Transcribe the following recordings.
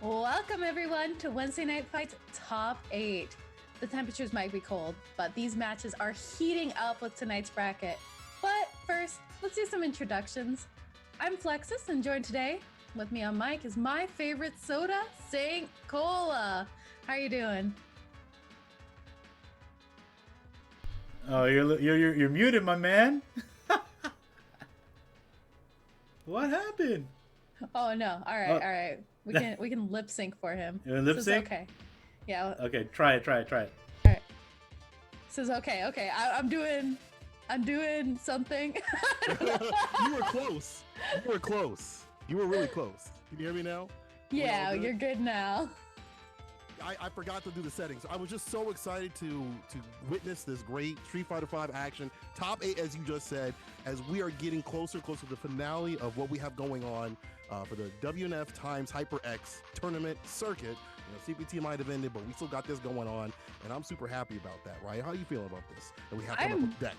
Welcome everyone to Wednesday Night Fights Top 8. The temperatures might be cold, but these matches are heating up with tonight's bracket. But first, let's do some introductions. I'm Flexus, and joined today with me on mic is my favorite soda, Saint Cola. How are you doing? Oh, you're muted, my man. What happened? Oh no! All right. We can lip sync for him. You lip sync? Okay. Yeah. Okay, try it. All right. This is okay. I'm doing something. You were close. You were really close. Can you hear me now? Yeah, you're good now. I forgot to do the settings. I was just so excited to witness this great Street Fighter V action. Top 8, as you just said, as we are getting closer to the finale of what we have going on for the WNF times HyperX tournament circuit. You know, CPT might have ended, but we still got this going on, and I'm super happy about that, right? How are you feeling about this? And we have come up with deck.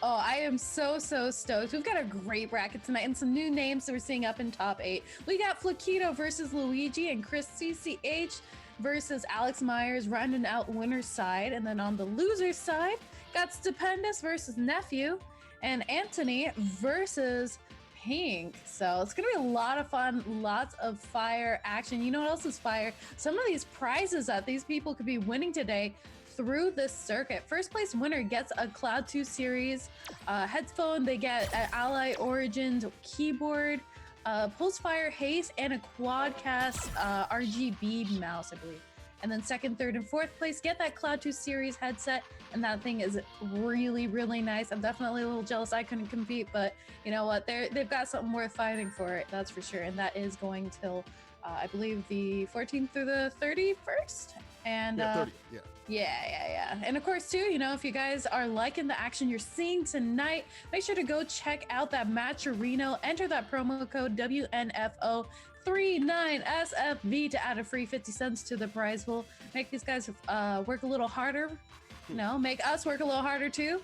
Oh, I am so stoked. We've got a great bracket tonight and some new names that we're seeing up in top 8. We got Flaquito versus Luigi and ChrisCCH versus Alex Myers rounding out winner's side. And then on the loser's side, got Stupendous versus Nephew and Antony versus Pink. So it's gonna be a lot of fun, lots of fire action. You know what else is fire? Some of these prizes that these people could be winning today through this circuit. First place winner gets a Cloud 2 series headphone. They get an Ally Origins keyboard, Pulsefire Haste, and a Quadcast RGB mouse, I believe. And then second, third, and fourth place get that Cloud 2 series headset, and that thing is really nice. I'm definitely a little jealous I couldn't compete, but you know what? They've got something worth fighting for, it, that's for sure. And that is going till I believe the 14th through the 31st. And 30, yeah. And of course, too, you know, if you guys are liking the action you're seeing tonight, make sure to go check out that Matcherino. Enter that promo code WNF2020 to add a free 50 cents to the prize pool. Make these guys work a little harder. You know, make us work a little harder too.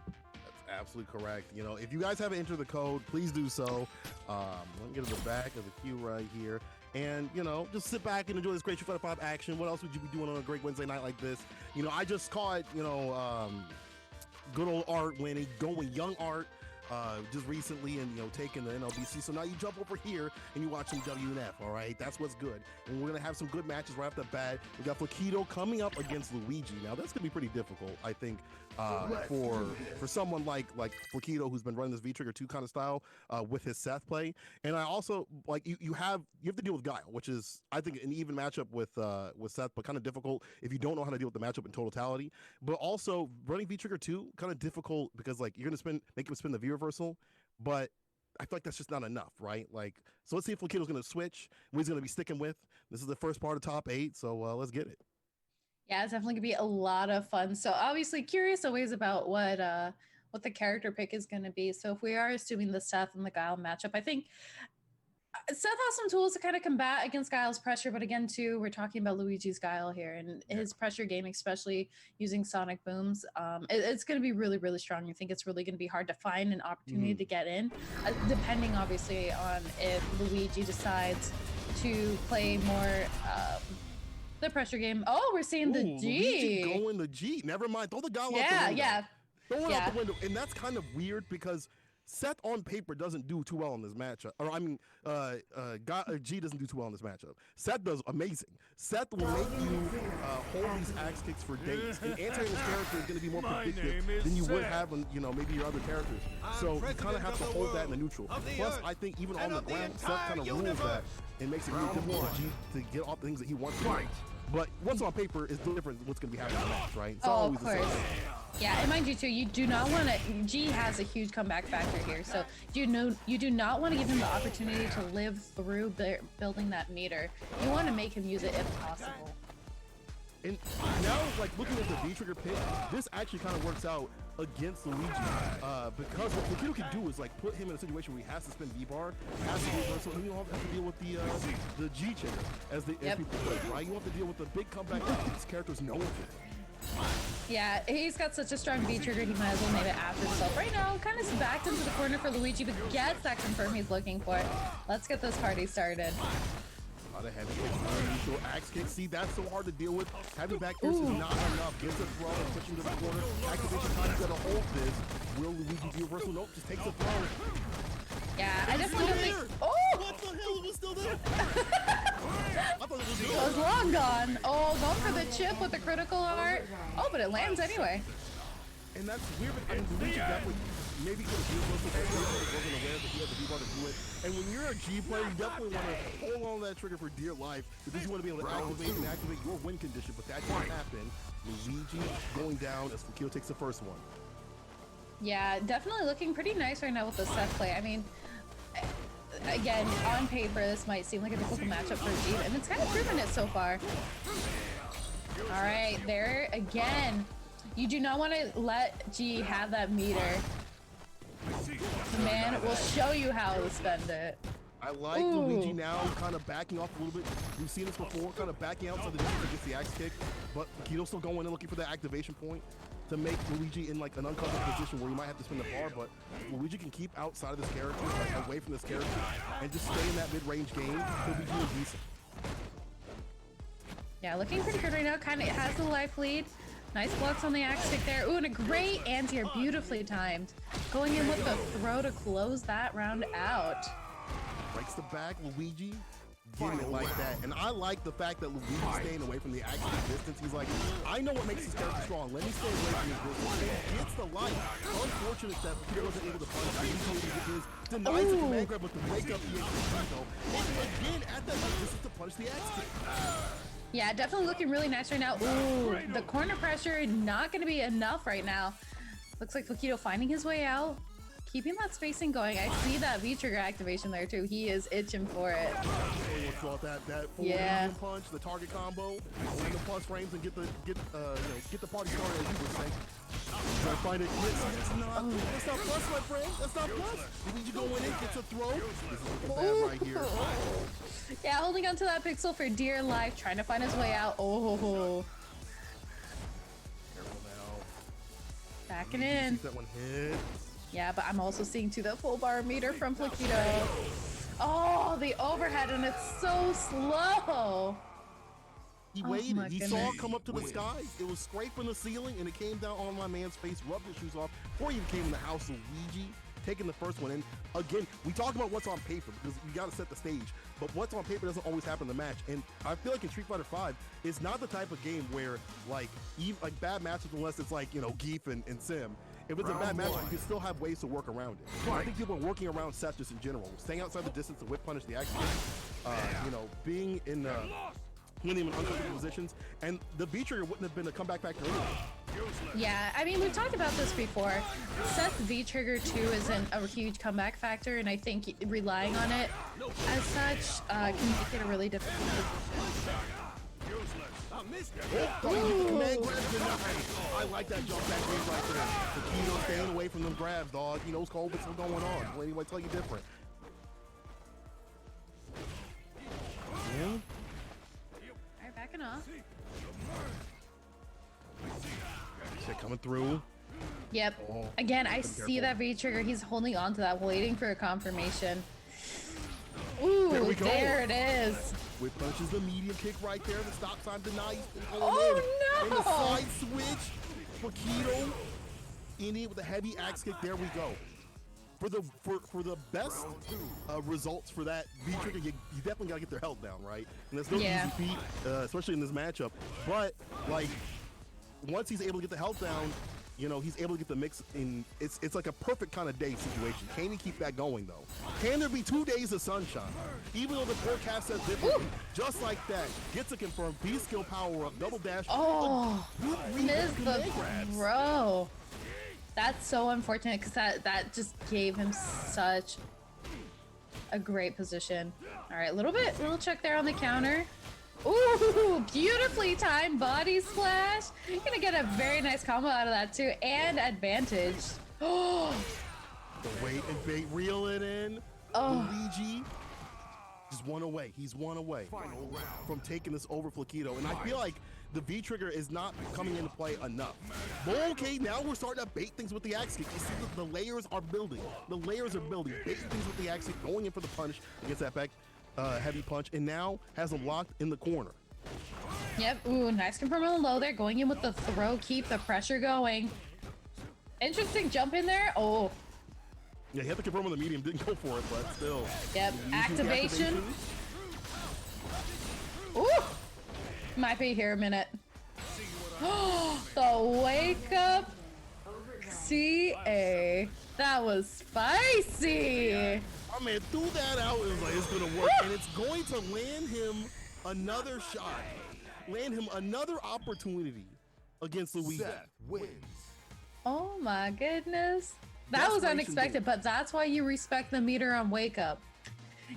That's absolutely correct. You know, if you guys haven't entered the code, please do so. Let me get to the back of the queue right here. And, you know, just sit back and enjoy this great Street Fighter V action. What else would you be doing on a great Wednesday night like this? You know, I just caught, you know, good old Art winning, going young Art just recently, and, you know, taking the NLBC. So now you jump over here and you watch some WNF, all right? That's what's good. And we're going to have some good matches right off the bat. We got Flaquito coming up against Luigi. Now, that's going to be pretty difficult, I think, for someone like Flaquito, who's been running this V-Trigger 2 kind of style with his Seth play. And I also, like, you have to deal with Guile, which is, I think, an even matchup with Seth, but kind of difficult if you don't know how to deal with the matchup in totality. But also, running V-Trigger 2, kind of difficult because, like, you're going to make him spin the V reversal, but I feel like that's just not enough, right? Like, so let's see if Flaquito's going to switch, what he's going to be sticking with. This is the first part of top 8, so let's get it. Yeah, it's definitely gonna be a lot of fun. So obviously curious always about what the character pick is gonna be. So if we are assuming the Seth and the Guile matchup, I think Seth has some tools to kind of combat against Guile's pressure, but again, too, we're talking about Luigi's Guile here and his pressure game, especially using sonic booms. It's going to be really strong. I think it's really going to be hard to find an opportunity to get in, depending obviously on if Luigi decides to play more the pressure game. Oh, we're seeing the G. Luigi going the G. Never mind. Throw the Guile out the window. Throw it out the window. And that's kind of weird because Seth on paper doesn't do too well in this matchup. Or I mean, G doesn't do too well in this matchup. Seth does amazing. Seth will make you hold these axe kicks for days. And Antony's character is going to be more predictive than you would have on, you know, maybe your other characters. So you kind of have to hold that in the neutral. Plus, I think even on the ground, Seth kind of rules that and makes it really difficult for G to get all the things that he wants to do. But what's on paper is different than what's going to be happening in the match, right? It's always of course. Yeah, and mind you too, you do not want to. G has a huge comeback factor here, so you do not want to give him the opportunity to live through building that meter. You want to make him use it if possible. And now, like looking at the V-Trigger pick, this actually kind of works out against Luigi because what Flaquito can do is like put him in a situation where he has to spin V-bar, has to reversal, and you don't have to deal with the G trigger as people play, right? You have to deal with the big comeback that these characters know for. Yeah, he's got such a strong V-Trigger, he might as well name it after himself. Right now, kind of backed into the corner for Luigi, but gets that confirm he's looking for. Let's get this party started. The heavy kicks, unusual axe kick. See, that's so hard to deal with. Having back here is not enough. Gets a throw and pushing to the corner. Activation time, he's gonna hold this. Will Luigi do a reversal? Nope, just takes a throw. Yeah, I definitely don't think. Oh! What the hell? It was still there. I thought it was It was long gone. Oh, going for the chip with the critical heart. Oh, but it lands anyway. And that's weird. I mean, Luigi definitely maybe could have used most of that. He wasn't aware that he had the V-bar to do it. And when you're a G player, you definitely want to hold on to that trigger for dear life because you want to be able to activate your win condition. But that didn't happen. Luigi going down as Flaquito takes the first one. Yeah, definitely looking pretty nice right now with the set play. I mean, again, on paper, this might seem like a difficult matchup for G, and it's kind of proven it so far. All right, there again. You do not want to let G have that meter. The man will show you how to spend it. I like Luigi now kind of backing off a little bit. We've seen this before, kind of backing out so the distance against the axe kick, but Flaquito's still going in looking for the activation point to make Luigi in like an uncomfortable position where you might have to spin the bar, but Luigi can keep outside of this character, like away from this character, and just stay in that mid-range game. He'll be doing decent. Yeah, looking pretty good right now. Kind of has the life lead. Nice blocks on the axe kick there. Ooh, and a great anti-air, beautifully timed. Going in with the throw to close that round out. Breaks the back, Luigi getting it like that. And I like the fact that Luigi's staying away from the axe kick distance. He's like, I know what makes this character strong. Let me stay away from his distance. He gets the light. Unfortunate that he wasn't able to punch. Denies the command grab, but to break up the Flaquito. And again, at that distance to punch the axe kick. Yeah, definitely looking really nice right now. Ooh, the corner pressure not going to be enough right now. Looks like Flaquito finding his way out, keeping that spacing going. I see that V-trigger activation there too. He is itching for it. That full punch, the target combo, win the plus frames and get the party started, as you would say. Try to find it. That's not plus, my friend. That's not plus. Luigi going in, gets a throw. This is looking bad right here. Yeah, holding onto that pixel for dear life, trying to find his way out. Oh. Careful now. Backing in. That one hit. Yeah, but I'm also seeing to the full bar meter from Flaquito. Oh, the overhead, and it's so slow. He waited. He saw it come up to the sky. It was scraping the ceiling, and it came down on my man's face, rubbed his shoes off before he even came in the house of Luigi, taking the first one. And again, we talk about what's on paper because you got to set the stage. But what's on paper doesn't always happen in the match. And I feel like in Street Fighter V, it's not the type of game where like bad matches, unless it's like, Geef and Sim. If it's a bad match, you can still have ways to work around it. I think people are working around sets just in general, staying outside the distance to whip punish the axe kick, being in winning in uncomfortable positions, and the V-trigger wouldn't have been a comeback factor anyway. Yeah, I mean, we've talked about this before. Seth's V-trigger too isn't a huge comeback factor, and I think relying on it as such can make it a really difficult position. I like that jump back in right there. Flaquito staying away from them grabs, dog. He knows what's going on. Don't anybody tell you different. Yeah. Alright, backing off. Shit coming through. Yep. Oh, again, I see that V-trigger. He's holding on to that, waiting for a confirmation. Ooh, there it is. Whip punches the medium kick right there. The stop sign denies. Oh no! And the side switch. Flaquito in it with a heavy axe kick. There we go. For the best results for that V-trigger, you definitely gotta get their health down, right? And that's no easy feat, especially in this matchup. But like, once he's able to get the health down, he's able to get the mix in. It's like a perfect kind of day situation. Can he keep that going though? Can there be 2 days of sunshine? Even though the forecast says differently, just like that, gets a confirmed B skill power up, double dash. Oh, missed the throw. That's so unfortunate because that just gave him such a great position. All right, little check there on the counter. Ooh, beautifully timed body splash. You're gonna get a very nice combo out of that too, and advantage. Oh, the wait and bait, reel it in. Oh. Luigi is one away. He's one away from taking this over Flaquito, and I feel like the V-trigger is not coming into play enough. But okay, now we're starting to bait things with the axe kick. You see the layers are building. The layers are building. Baiting things with the axe kick, going in for the punish against that back. heavy punch, and now has him locked in the corner. Yep. Ooh, nice confirm on the low there. Going in with the throw. Keep the pressure going. Interesting jump in there. Oh. Yeah, he had to confirm on the medium. Didn't go for it, but still. Yep. Activation. Ooh. Might be here a minute. The wake up. CA. That was spicy. My man threw that out and was like, it's gonna work, and it's going to land him another shot, land him another opportunity against Luigi. Seth wins. Oh my goodness. That was unexpected, but that's why you respect the meter on wake up.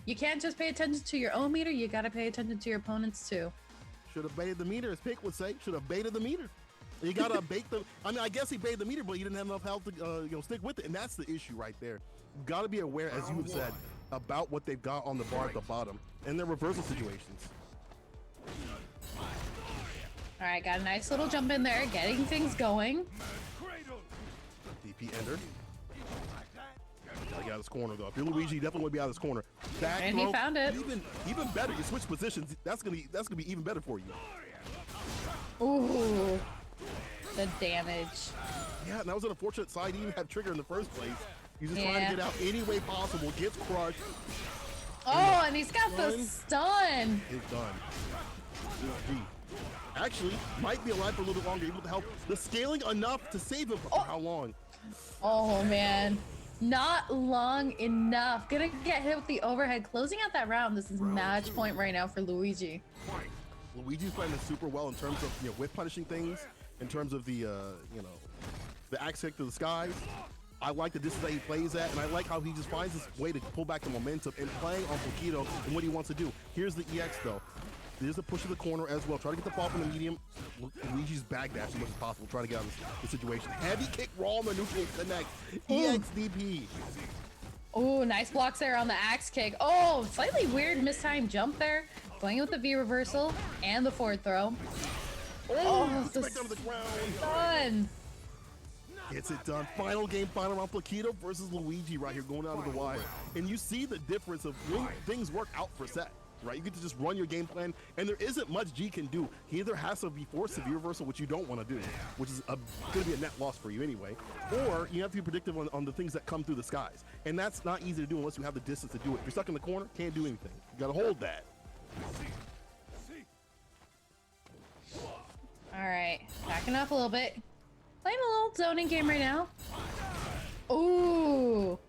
You can't just pay attention to your own meter, you gotta pay attention to your opponents too. Should have baited the meter, as Pick would say. Should have baited the meter. You gotta bait the. I mean, I guess he baited the meter, but he didn't have enough health to stick with it, and that's the issue right there. You gotta be aware, as you have said, about what they've got on the bar at the bottom and their reversal situations. All right, got a nice little jump in there, getting things going. DP ender. Gotta get out of this corner though. If you're Luigi, you definitely want to be out of this corner. Back And throw, he found it. Even better. You switch positions. That's gonna be even better for you. Ooh, the damage. Yeah, and that was an unfortunate side. He didn't have trigger in the first place. He's just trying to get out any way possible. Gets crushed. Oh, and he's got the stun. It's done. GG. Actually, might be alive for a little bit longer, able to help the scaling enough to save him for how long? Oh man, not long enough. Gonna get hit with the overhead. Closing out that round. This is match point right now for Luigi. Luigi's playing this super well in terms of whip punishing things, in terms of the the axe kick to the skies. I like the distance that he plays at, and I like how he just finds this way to pull back the momentum and playing on Flaquito and what he wants to do. Here's the EX though. There's the push of the corner as well. Try to get the fall from the medium. Luigi's backdash as much as possible. Try to get out of this situation. Heavy kick raw on the neutral connect. EXDP. Oh, nice blocks there on the axe kick. Oh, slightly weird mistimed jump there. Going with the V reversal and the forward throw. Oh, the down to the ground. Done. Gets it done. Final game, final round. Flaquito versus Luigi right here, going out of the wire. And you see the difference of when things work out for Seth. Right, you get to just run your game plan, and there isn't much G can do. He either has to be forced to V reversal, which you don't want to do, which is going to be a net loss for you anyway, or you have to be predictive on the things that come through the skies, and that's not easy to do unless you have the distance to do it. If you're stuck in the corner, can't do anything. You got to hold that. All right, backing up a little bit. Playing a little zoning game right now. Ooh.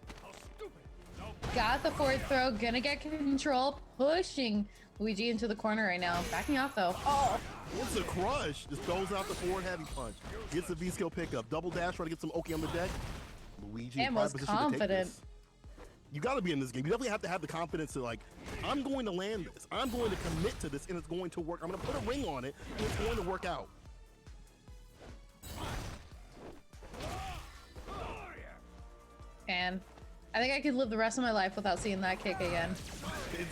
Got the forward throw, gonna get control, pushing Luigi into the corner right now. Backing off though. Oh, it's a crush. Just throws out the forward heavy punch. Gets the V skill pickup. Double dash, try to get some OK on the deck. Luigi and was confident. You gotta be in this game. You definitely have to have the confidence to I'm going to land this. I'm going to commit to this and it's going to work. I'm gonna put a ring on it and it's going to work out. And I think I could live the rest of my life without seeing that kick again.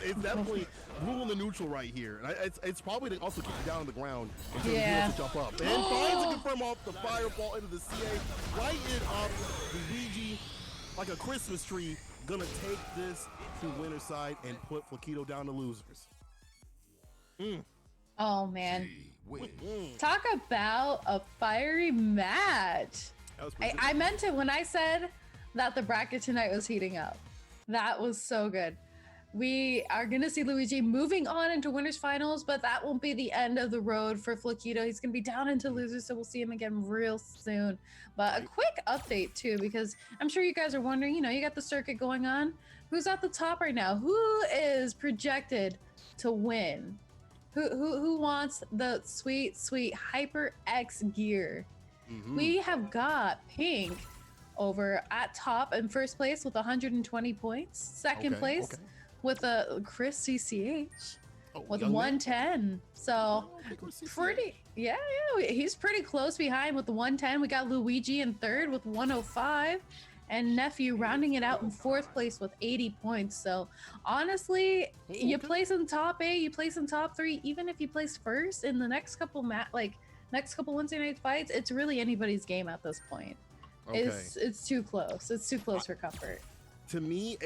It's definitely ruling the neutral right here. It's probably to also keep you down on the ground until he has to jump up. And finds to confirm off the fireball into the CA. Light it up. Luigi, like a Christmas tree, gonna take this to winner's side and put Flaquito down to losers. Oh man. Talk about a fiery match. I meant it when I said that the bracket tonight was heating up. That was so good. We are gonna see Luigi moving on into winners finals, but that won't be the end of the road for Flaquito. He's gonna be down into losers, so we'll see him again real soon. But a quick update too, because I'm sure you guys are wondering, you got the circuit going on. Who's at the top right now? Who is projected to win? Who wants the sweet HyperX gear? We have got Pink over at top in first place with 120 points. Second place with a ChrisCCH with 110. So pretty, yeah, he's pretty close behind with the 110. We got Luigi in third with 105, and Nephew rounding it out in fourth place with 80 points. So honestly, you place in top 8, you place in top 3, even if you place first in the next couple next couple Wednesday night fights, it's really anybody's game at this point. It's too close. It's too close for comfort. To me,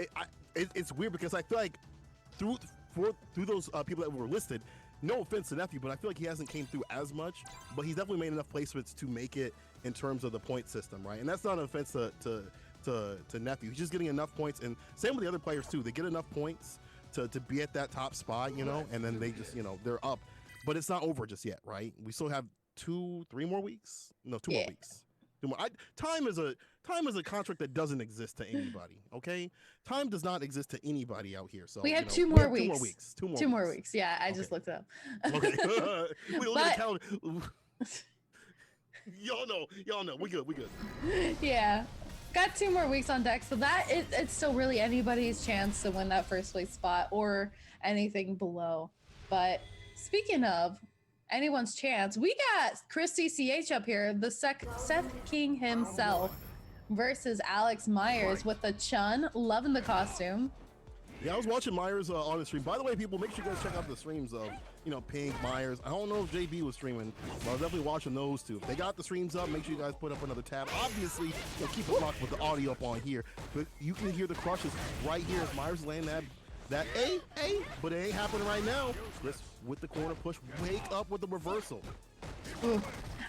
it's weird because I feel like through those people that were listed. No offense to Nephew, but I feel like he hasn't came through as much. But he's definitely made enough placements to make it in terms of the point system, right? And that's not an offense to Nephew. He's just getting enough points, and same with the other players too. They get enough points to be at that top spot, you know, and then they just, you know, they're up. But it's not over just yet, right? We still have 2-3 more weeks. No, 2 more weeks. 2 more. Time is a contract that doesn't exist to anybody. Okay, time does not exist to anybody out here. So we have, you know, 2 more we have weeks. 2 more weeks. 2 more. 2 more weeks. Yeah, I just looked it up. Okay. We look at the calendar. Y'all know. We good. Yeah. Got 2 more weeks on deck, so it's still really anybody's chance to win that first place spot or anything below. But speaking of anyone's chance, we got ChrisCCH up here, the Seth King himself, versus Alex Myers with the Chun. Loving the costume. Yeah, I was watching Myers on the stream. By the way, people, make sure you guys check out the streams of, you know, Pink, Myers. I don't know if JB was streaming, but I was definitely watching those two. If they got the streams up, make sure you guys put up another tab. Obviously, you'll keep it locked with the audio up on here, but you can hear the crushes right here as Myers laying that A, but it ain't happening right now. Chris with the corner push, wake up with the reversal. Ooh.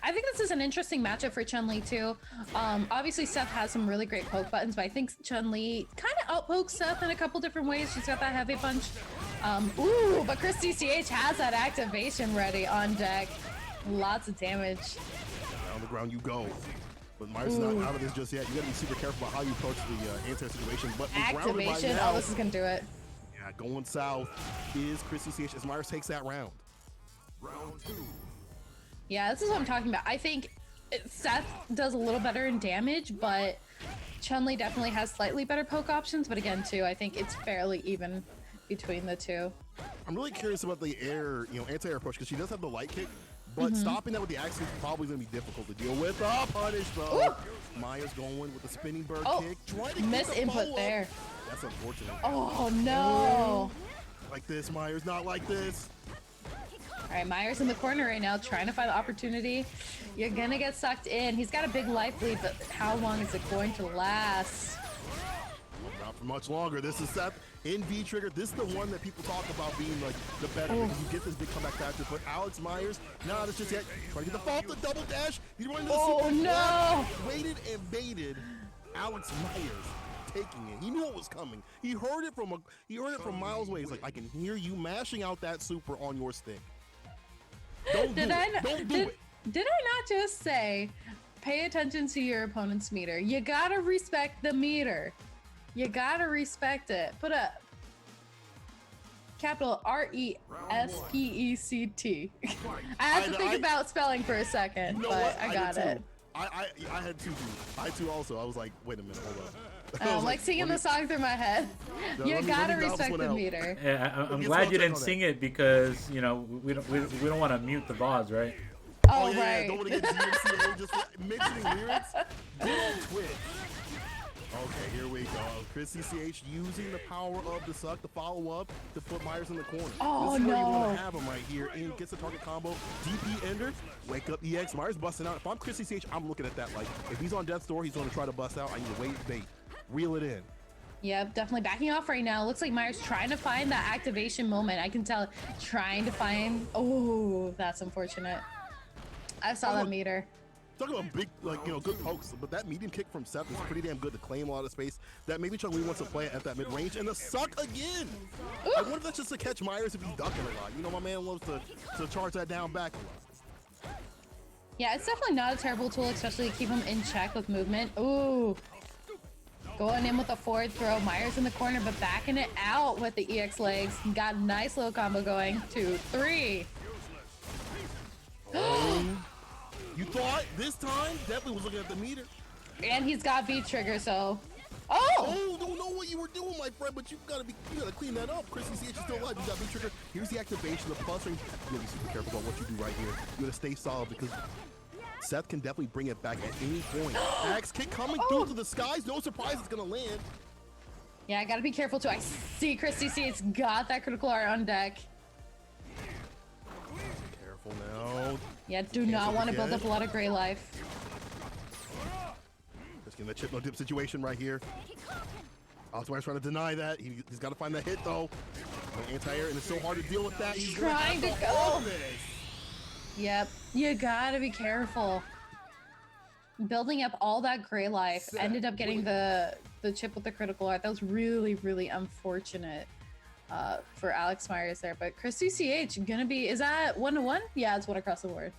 I think this is an interesting matchup for Chun-Li too. Obviously Seth has some really great poke buttons, but I think Chun-Li kind of outpokes Seth in a couple different ways. She's got that heavy punch. But ChrisCCH has that activation ready on deck. Lots of damage. Down the ground you go. But Myers is not out of this just yet. You gotta be super careful about how you approach the anti situation. But activation, right now, this is gonna do it. Yeah, going south is ChrisCCH as Myers takes that round. Round 2. Yeah, this is what I'm talking about. I think Seth does a little better in damage, but Chun-Li definitely has slightly better poke options. But again, too, I think it's fairly even between the two. I'm really curious about the air, anti-air push, because she does have the light kick, but stopping that with the axe is probably going to be difficult to deal with. Punish though. Myers going with the spinning bird kick. Miss input there. That's unfortunate. Oh no. Like this, Myers, not like this. All right, Myers in the corner right now, trying to find the opportunity. You're gonna get sucked in. He's got a big life lead, but how long is it going to last? Not for much longer. This is Seth in V trigger. This is the one that people talk about being like the better because you get this big comeback factor. But Alex Myers, not as just yet. Trying to get the fault, the double dash. He's running to the super no! Waited and baited. Alex Myers taking it. He knew it was coming. He heard it from miles away. He's like, I can hear you mashing out that super on your stick. Don't do it. Did I not just say, pay attention to your opponent's meter? You gotta respect the meter. You gotta respect it. Put up capital RESPECT. I had to think about spelling for a second, but I got it. I had two. I had two also. I was like, wait a minute, hold on. I'm like singing the song through my head. You gotta respect the meter. Yeah, I'm glad you didn't sing it because we don't want to mute the VODs, right? Oh, yeah, right. Don't want to get DMCA just mentioning lyrics. Good Twitch. Okay, here we go. ChrisCCH using the power of the suck to follow up to put Myers in the corner. Oh, this is where you no. want to have him right here. And gets the target combo. DP ender. Wake up EX. Myers busting out. If I'm ChrisCCH, I'm looking at that like, if he's on death's door, he's going to try to bust out. I need to wait, bait. Reel it in. Yep, definitely backing off right now. Looks like Myers trying to find that activation moment. I can tell, trying to find. Oh, that's unfortunate. I saw that meter. Talking about big, good pokes, but that medium kick from Seth is pretty damn good to claim a lot of space. That maybe Chun-Li wants to play at that mid-range, and the suck again! Ooh. I wonder if that's just to catch Myers if he's ducking a lot. You know, my man loves to charge that down back a lot. Yeah, it's definitely not a terrible tool, especially to keep him in check with movement. Ooh. Going in with a forward throw. Myers in the corner, but backing it out with the EX legs. Got a nice little combo going. 2, 3. You thought this time? Definitely was looking at the meter. And he's got V trigger, so. Oh, don't know what you were doing, my friend, but you gotta clean that up. ChrisCCH is still alive. You got V trigger. Here's the activation, the plus ring. You gotta be super careful about what you do right here. You gotta stay solid because Seth can definitely bring it back at any point. Axe kick coming through to the skies. No surprise it's gonna land. Yeah, I gotta be careful too. I see ChrisCCH's got that critical art on deck. Careful now. Yeah, do not want to build up a lot of gray life. Just getting the chip no dip situation right here. Alex trying to deny that. He's got to find that hit though. Anti-air, and it's so hard to deal with that. He's trying to go. Yep, you gotta be careful. Building up all that gray life, ended up getting the chip with the critical art. That was really, really unfortunate for Alex Myers there. But ChrisCCH gonna be, is that 1-1? Yeah, it's one across the board.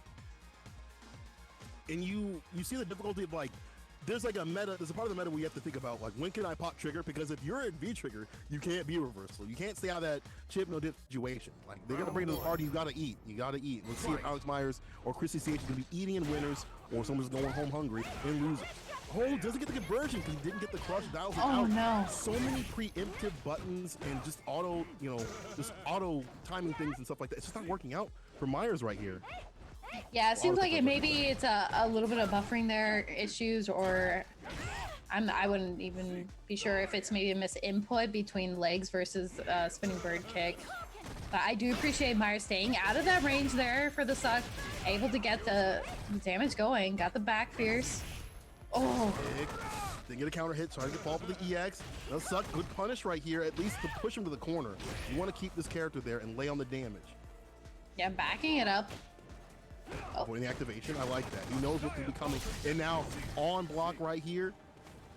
And you see the difficulty of like, there's like a meta, there's a part of the meta where you have to think about like, when can I pop trigger? Because if you're at V trigger, you can't be reversal. You can't stay out of that chip no dip situation. Like they're gonna bring to the party, you gotta eat. You gotta eat. Let's see if Alex Myers or ChrisCCH is gonna be eating in winners or someone's going home hungry and losing. Oh, doesn't get the conversion because he didn't get the crush dials out. Oh no. So many preemptive buttons and just auto, just auto timing things and stuff like that. It's just not working out for Myers right here. Yeah, it seems like maybe it's a little bit of buffering there issues, or I wouldn't even be sure if it's maybe a misinput between legs versus spinning bird kick. But I do appreciate Myers staying out of that range there for the suck, able to get the damage going, got the back fierce. Oh. Didn't get a counter hit, trying to fall for the EX. Does suck, good punish right here, at least to push him to the corner. You want to keep this character there and lay on the damage. Yeah, backing it up. Avoiding the activation, I like that. He knows what could be coming. And now, on block right here,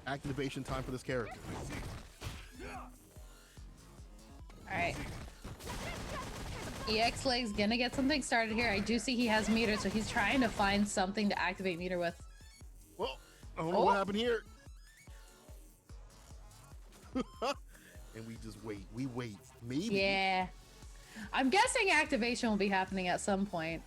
activation time for this character. Alright. EX legs gonna get something started here. I do see he has meter, so he's trying to find something to activate meter with. Well, I don't know what happened here. And we just wait. We wait. Maybe. Yeah. I'm guessing activation will be happening at some point.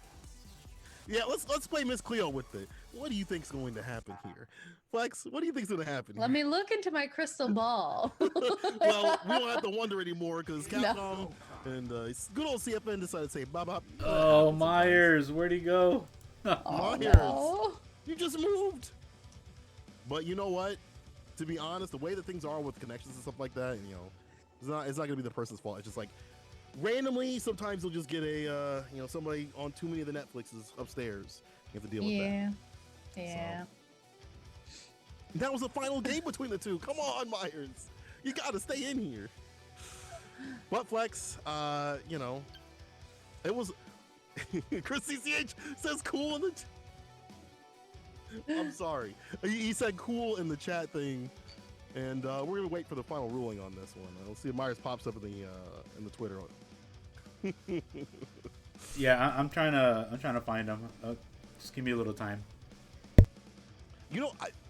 Yeah, let's play Miss Cleo with it. What do you think's going to happen here? Flex, what do you think's going to happen Let me look into my crystal ball. Well, we don't have to wonder anymore because Capcom and good old CFN decided to say bye-bye. Oh, Myers, where'd he go? Myers, no. you just moved. But you know what? To be honest, the way that things are with connections and stuff like that, it's not going to be the person's fault. It's just like, randomly, sometimes you'll just get a, somebody on too many of the Netflixes upstairs. You have to deal with that. Yeah. So, that was the final game between the two. Come on, Myers. You got to stay in here. But Flex, it was... ChrisCCH says cool in the... I'm sorry. He said cool in the chat thing. And we're going to wait for the final ruling on this one. We'll see if Myers pops up in the Twitter. Yeah, I'm trying to find him. Just give me a little time.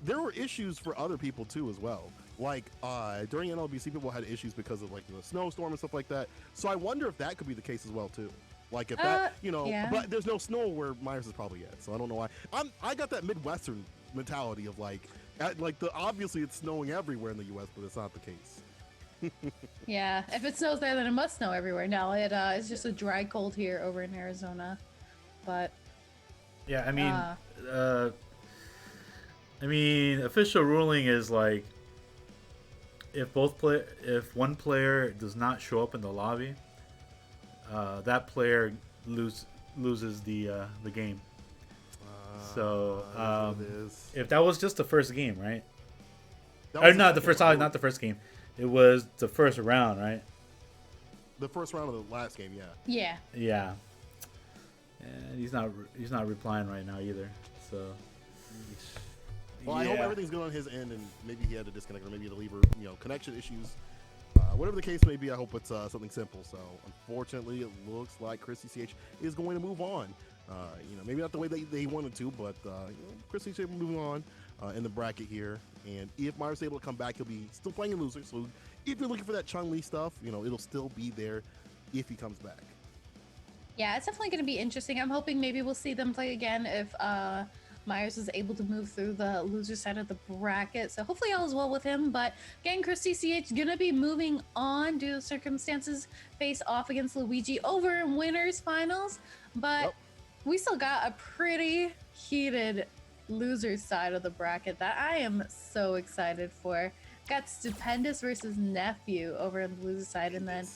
There were issues for other people too as well. Like during NLBC, people had issues because of like the snowstorm and stuff like that. So I wonder if that could be the case as well too. Like if that, yeah. But there's no snow where Myers is probably at. So I don't know why. I got that Midwestern mentality of like obviously it's snowing everywhere in the U.S., but it's not the case. Yeah, if it snows there, then it must snow everywhere. No, it's just a dry cold here over in Arizona. But yeah, I mean, official ruling is like if one player does not show up in the lobby, that player loses the game. So if that was just the first game, right? Or not the first game. It was the first round, right? The first round of the last game, yeah. Yeah. Yeah. And he's not replying right now either. So. Well, I hope everything's good on his end, and maybe he had to disconnect, or maybe he had to leave, or connection issues. Whatever the case may be, I hope it's something simple. So, unfortunately, it looks like ChrisCCH is going to move on. Maybe not the way they wanted to, but ChrisCCH moving on in the bracket here. And if Myers is able to come back, he'll be still playing in loser. So, if you're looking for that Chun-Li stuff, it'll still be there if he comes back. Yeah, it's definitely going to be interesting. I'm hoping maybe we'll see them play again if Myers is able to move through the loser side of the bracket. So hopefully all is well with him. But again, ChrisCCH going to be moving on due to circumstances, face off against Luigi over in winners finals. But we still got a pretty heated loser side of the bracket that I am so excited for. Got Stupendous versus Nephew over in the loser side, and then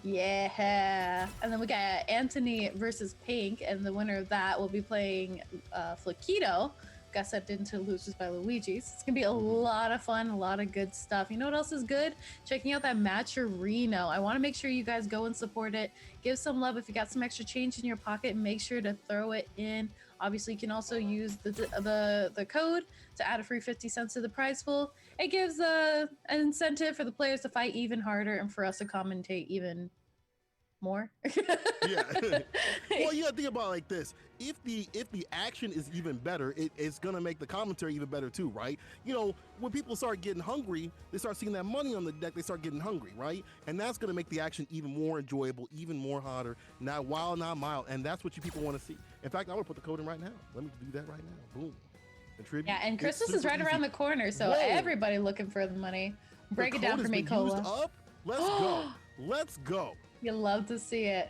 and then we got Antony versus Pink, and the winner of that will be playing Flaquito got sent into Losers by Luigi. So it's gonna be a lot of fun, a lot of good stuff. You know what else is good? Checking out that Matcherino. I want to make sure you guys go and support it. Give some love. If you got some extra change in your pocket, make sure to throw it in. Obviously, you can also use the code to add a free 50 cents to the prize pool. It gives an incentive for the players to fight even harder and for us to commentate even more. Yeah. Well, you gotta think about it like this. If the action is even better, it's gonna make the commentary even better too, right? You know, when people start getting hungry, they start seeing that money on the deck, they start getting hungry, right? And that's gonna make the action even more enjoyable, even more hotter, not wild, not mild, and that's what you people want to see. In fact, I would put the code in right now. Let me do that right now. Boom. Contribute. Yeah, and Christmas is right around the corner, so everybody looking for the money. Break it down for me, Cola. Let's go. Let's go. You love to see it.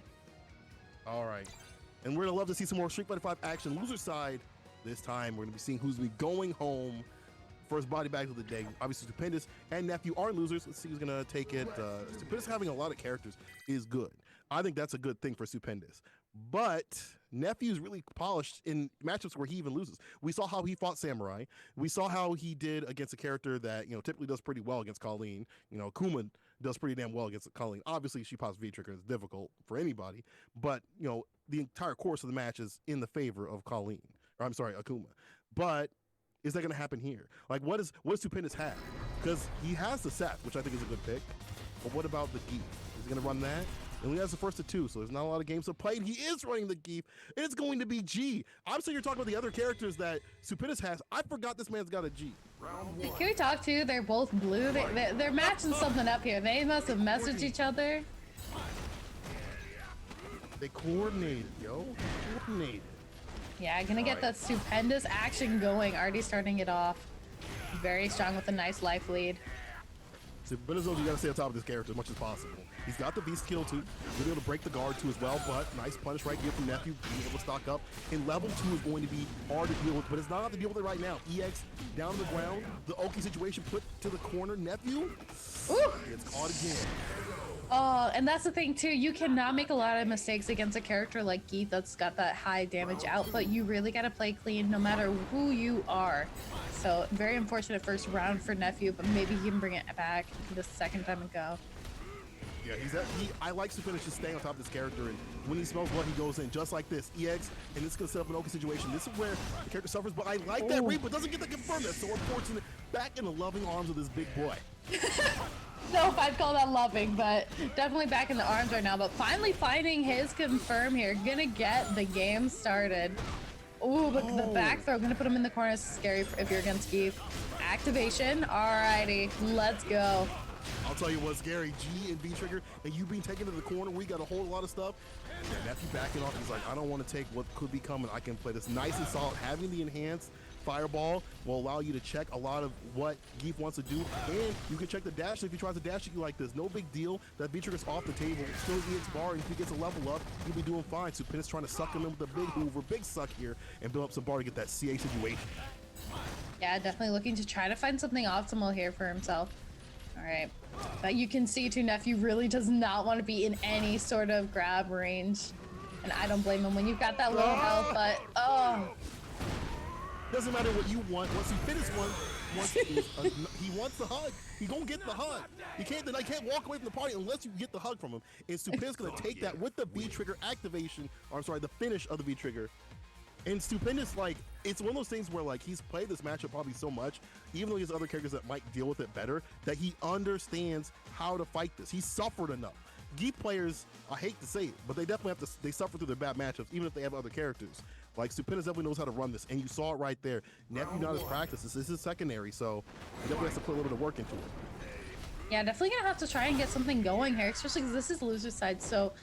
All right. And we're going to love to see some more Street Fighter 5 action. Loser side, this time, we're going to be seeing who's going to be going home. First body bags of the day. Obviously, Stupendous and Nephew are losers. Let's see who's going to take it. Stupendous having a lot of characters is good. I think that's a good thing for Stupendous. But Nephew's really polished in matchups where he even loses. We saw how he fought Samurai. We saw how he did against a character that, you know, typically does pretty well against Colleen. You know, Kuma does pretty damn well against Colleen. Obviously, she pops V-Trigger is difficult for anybody. But, you know, the entire course of the match is in the favor of Colleen. Or, I'm sorry, Akuma. But is that going to happen here? Like, what does Stupendous have? Because he has the Seth, which I think is a good pick. But what about the Geef? Is he going to run that? And he has the first of two, so there's not a lot of games to play. He is running the Geef, and it's going to be G. I'm saying you're talking about the other characters that Stupendous has. I forgot this man's got a G. Can we talk to? They're both blue. They're matching something up here. They must have messaged each other. They coordinated, yo. Coordinated. Yeah, gonna get that Stupendous action going. Already starting it off. Very strong with a nice life lead. Stupendous, you gotta stay on top of this character as much as possible. He's got the V skill too. He'll be able to break the guard too as well, but nice punish right here from Nephew. Being able to stock up. And level 2 is going to be hard to deal with, but it's not hard to deal with it right now. EX down to the ground. The Oki situation put to the corner. Nephew gets caught again. Oh, and that's the thing too. You cannot make a lot of mistakes against a character like Geef that's got that high damage output. You really got to play clean no matter who you are. So very unfortunate first round for Nephew, but maybe he can bring it back the second time and go. Yeah, I like Stupendous just staying on top of this character, and when he smells blood, he goes in just like this. EX, and this is going to set up an Oki situation. This is where the character suffers, but I like that read, but doesn't get to confirm that. So unfortunate. Back in the loving arms of this big boy. No, I'd call that loving, but definitely back in the arms right now. But finally finding his confirm here. Gonna get the game started. Ooh, but the back throw, gonna put him in the corner. Is scary if you're against Geef. Activation. Alrighty, let's go. I'll tell you what's scary, G and V-Trigger, and you being taken to the corner, we got a whole lot of stuff. And Nephew backing off, he's like, I don't want to take what could be coming. I can play this nice and solid. Having the enhanced fireball will allow you to check a lot of what Geef wants to do, and you can check the dash if he tries to dash at you like this. No big deal. That V-Trigger's off the table. Still EX bar, and if he gets a level up, he'll be doing fine. Stupendous trying to suck him in with a big hoover, big suck here, and build up some bar to get that CA situation. Yeah, definitely looking to try to find something optimal here for himself. All right, but you can see too, Nephew really does not want to be in any sort of grab range, and I don't blame him when you've got that low health. But doesn't matter what you want. Once you finish one, he wants the hug. He gonna get the hug. You can't walk away from the party unless you get the hug from him. And Stupendous gonna take that with the V-Trigger activation. Or I'm sorry, the finish of the V-Trigger. And Stupendous, like, it's one of those things where, like, he's played this matchup probably so much, even though he has other characters that might deal with it better, that he understands how to fight this. He's suffered enough. Geef players, I hate to say it, but they definitely have to, they suffer through their bad matchups, even if they have other characters. Like, Stupendous definitely knows how to run this, and you saw it right there. Nephew not his practice. This is his secondary, so he definitely has to put a little bit of work into it. Yeah, definitely gonna have to try and get something going here, especially because this is loser side, so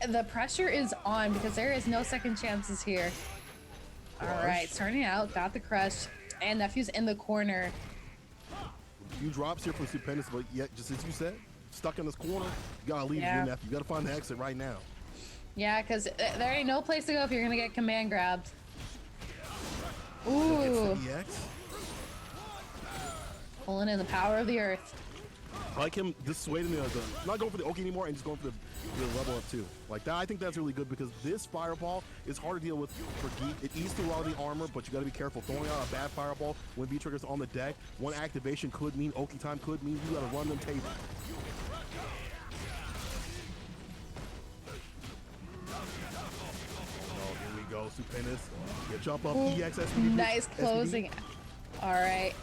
the pressure is on because there is no second chances here. All right, starting out, got the crush, and Nephew's in the corner. A few drops here from Stupendous, but yet, just as you said, stuck in this corner, you gotta leave your Nephew. You gotta find the exit right now. Yeah, because there ain't no place to go if you're gonna get command grabbed. Ooh. Pulling in the power of the earth. I like him dissuading the not going for the Oki anymore and just going for the level up too. Like that, I think that's really good because this fireball is hard to deal with for Geek. It eats through a lot of the armor, but you got to be careful. Throwing out a bad fireball when B trigger's on the deck, one activation could mean Oki time, could mean you got to run them tables. Oh, here we go, Stupendous. Get jump up, EXS. Nice closing. All right.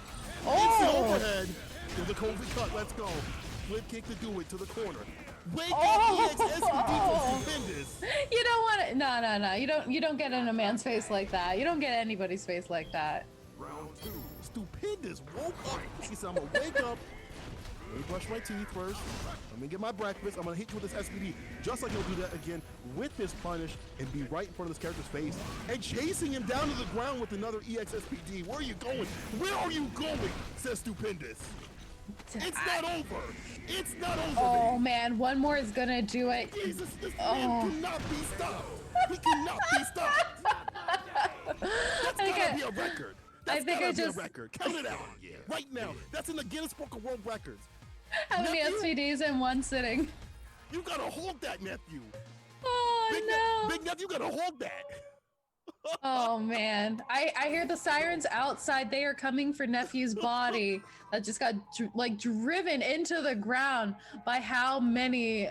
It's the Oh! overhead. There's a Kofi cut. Let's go. Flip kick to do it to the corner. Wake Oh! up, EXS from Stupendous. You don't want it. No. You don't get in a man's face like that. You don't get anybody's face like that. Round 2. Stupendous woke up. He said, I'm gonna wake up. Let me brush my teeth first. Let me get my breakfast. I'm gonna hit you with this SPD, just like he'll do that again with this punish and be right in front of this character's face and chasing him down to the ground with another EXSPD. Where are you going? Where are you going? Says Stupendous. It's not over. It's not over. Oh man, one more is gonna do it. Jesus, this man cannot be stopped. He cannot be stopped. That's gotta be a record. That's gotta be a record. Count it out right now. That's in the Guinness Book of World Records. How many SPDs in one sitting? You gotta hold that, Nephew. Oh no. Big Nephew, you gotta hold that. Oh man, I hear the sirens outside. They are coming for Nephew's body that just got driven into the ground by how many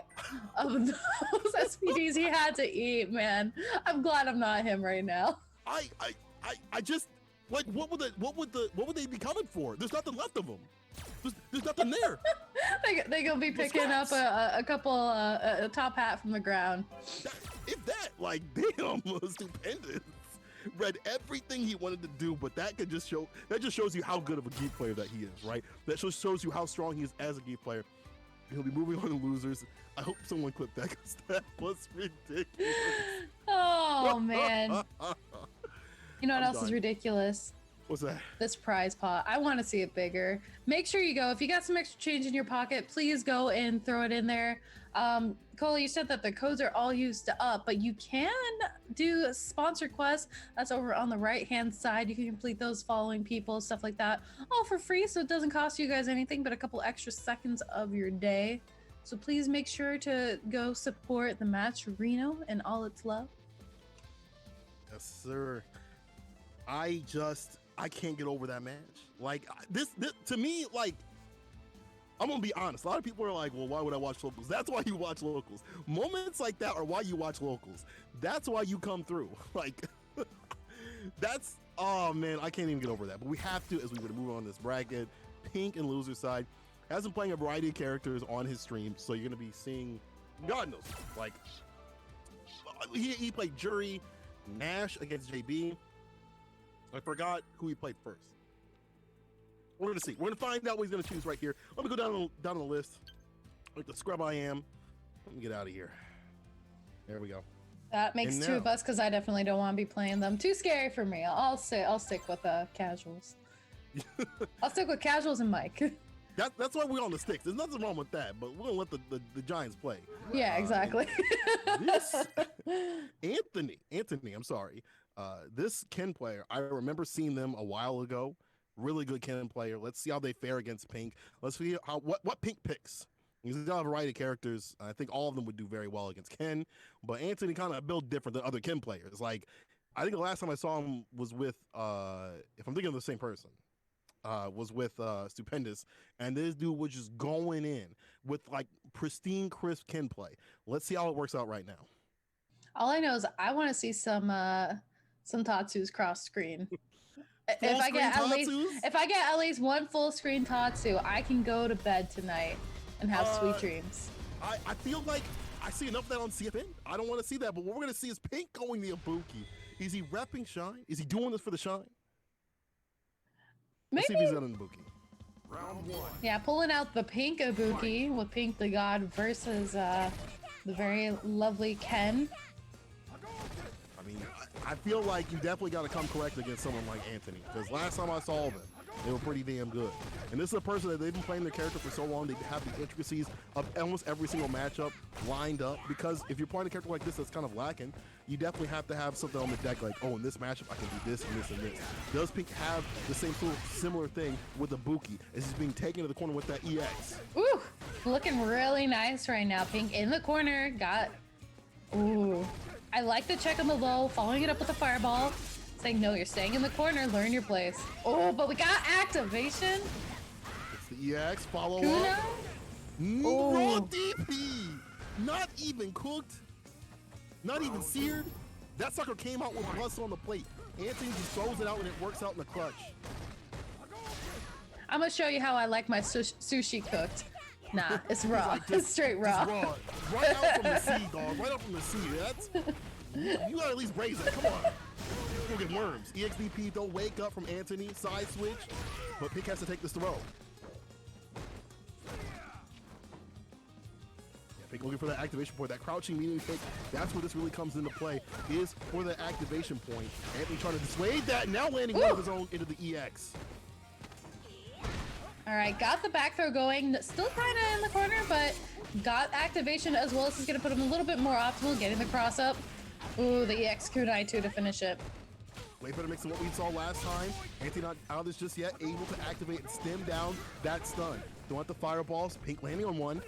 of those SPDs he had to eat. Man, I'm glad I'm not him right now. I just like what would they be coming for? There's nothing left of them. There's nothing there. They gonna be picking up a couple a top hat from the ground. If that, like, damn, Stupendous read everything he wanted to do, but that just shows you how good of a Geek player that he is, right? That just shows you how strong he is as a Geek player. He'll be moving on to losers. I hope someone clipped that because that was ridiculous. Oh man. You know what else is ridiculous? What's that? This prize pot. I want to see it bigger. Make sure you go. If you got some extra change in your pocket, please go and throw it in there. Cole, you said that the codes are all used up, but you can do a sponsor quests. That's over on the right-hand side. You can complete those following people, stuff like that, all for free. So it doesn't cost you guys anything but a couple extra seconds of your day. So please make sure to go support the match Reno and all its love. Yes, sir. I can't get over that match. Like this to me, like, I'm gonna be honest. A lot of people are like, well, why would I watch locals? That's why you watch locals. Moments like that are why you watch locals. That's why you come through. Like, that's, oh man, I can't even get over that. But we have to, as we would move on this bracket. Pink and loser side has been playing a variety of characters on his stream, so you're gonna be seeing, God knows, like, he played Jury, Nash against JB. I forgot who he played first. We're gonna see. We're gonna find out what he's gonna choose right here. Let me go down the list. Like the scrub I am. Let me get out of here. There we go. That makes two of us because I definitely don't want to be playing them. Too scary for me. I'll stick with casuals. I'll stick with casuals and Mike. That's why we're on the sticks. There's nothing wrong with that, but we're gonna let the Giants play. Yeah, exactly. Antony, I'm sorry. This Ken player, I remember seeing them a while ago. Really good Ken player. Let's see how they fare against Pink. Let's see what Pink picks. He's got a variety of characters. I think all of them would do very well against Ken, but Antony kind of built different than other Ken players. Like, I think the last time I saw him was with, if I'm thinking of the same person, was with Stupendous, and this dude was just going in with like pristine, crisp Ken play. Let's see how it works out right now. All I know is I want to see some Tatsus cross screen. If I get at least one full screen Tatsu, I can go to bed tonight and have sweet dreams. I feel like I see enough of that on CFN. I don't want to see that, but what we're gonna see is Pink going the Ibuki. Is he repping Shine? Is he doing this for the Shine? Maybe. Let's see if he's got an Ibuki. Round 1. Yeah, pulling out the Pink Ibuki with Pink the God versus the very lovely Ken. I mean, I feel like you definitely got to come correct against someone like Antony, because last time I saw them, they were pretty damn good. And this is a person that they've been playing their character for so long, they have the intricacies of almost every single matchup lined up, because if you're playing a character like this that's kind of lacking, you definitely have to have something on the deck like, oh, in this matchup, I can do this and this and this. Does Pink have the same sort of similar thing with the Ibuki? Is he being taken to the corner with that EX? Ooh! Looking really nice right now. Pink in the corner. Got... Ooh. I like the check on the low, following it up with a fireball. Saying, no, you're staying in the corner. Learn your place. Oh, but we got activation. It's the EX. Follow Kuno? up. Oh. Raw DP. Not even cooked. Not even seared. That sucker came out with plus on the plate. Antony just throws it out and it works out in the clutch. I'm gonna show you how I like my sushi cooked. Nah, it's raw. Like It's straight raw. raw. Right out from the sea, dog. Right out from the sea. That's you gotta at least braise it. Come on. We'll get worms. EXDP don't wake up from Antony. Side switch. But Pink has to take this throw. Pink looking for that activation point, that crouching medium kick. That's where this really comes into play, is for the activation point. Antony trying to dissuade that, now landing one of his own into the EX. All right, got the back throw going. Still kind of in the corner, but got activation as well. This is going to put him a little bit more optimal, getting the cross up. Ooh, the EX kunai too to finish it. Way better mix than what we saw last time. Antony not out of this just yet, able to activate and stem down that stun. Don't want the fireballs. Pink landing on one.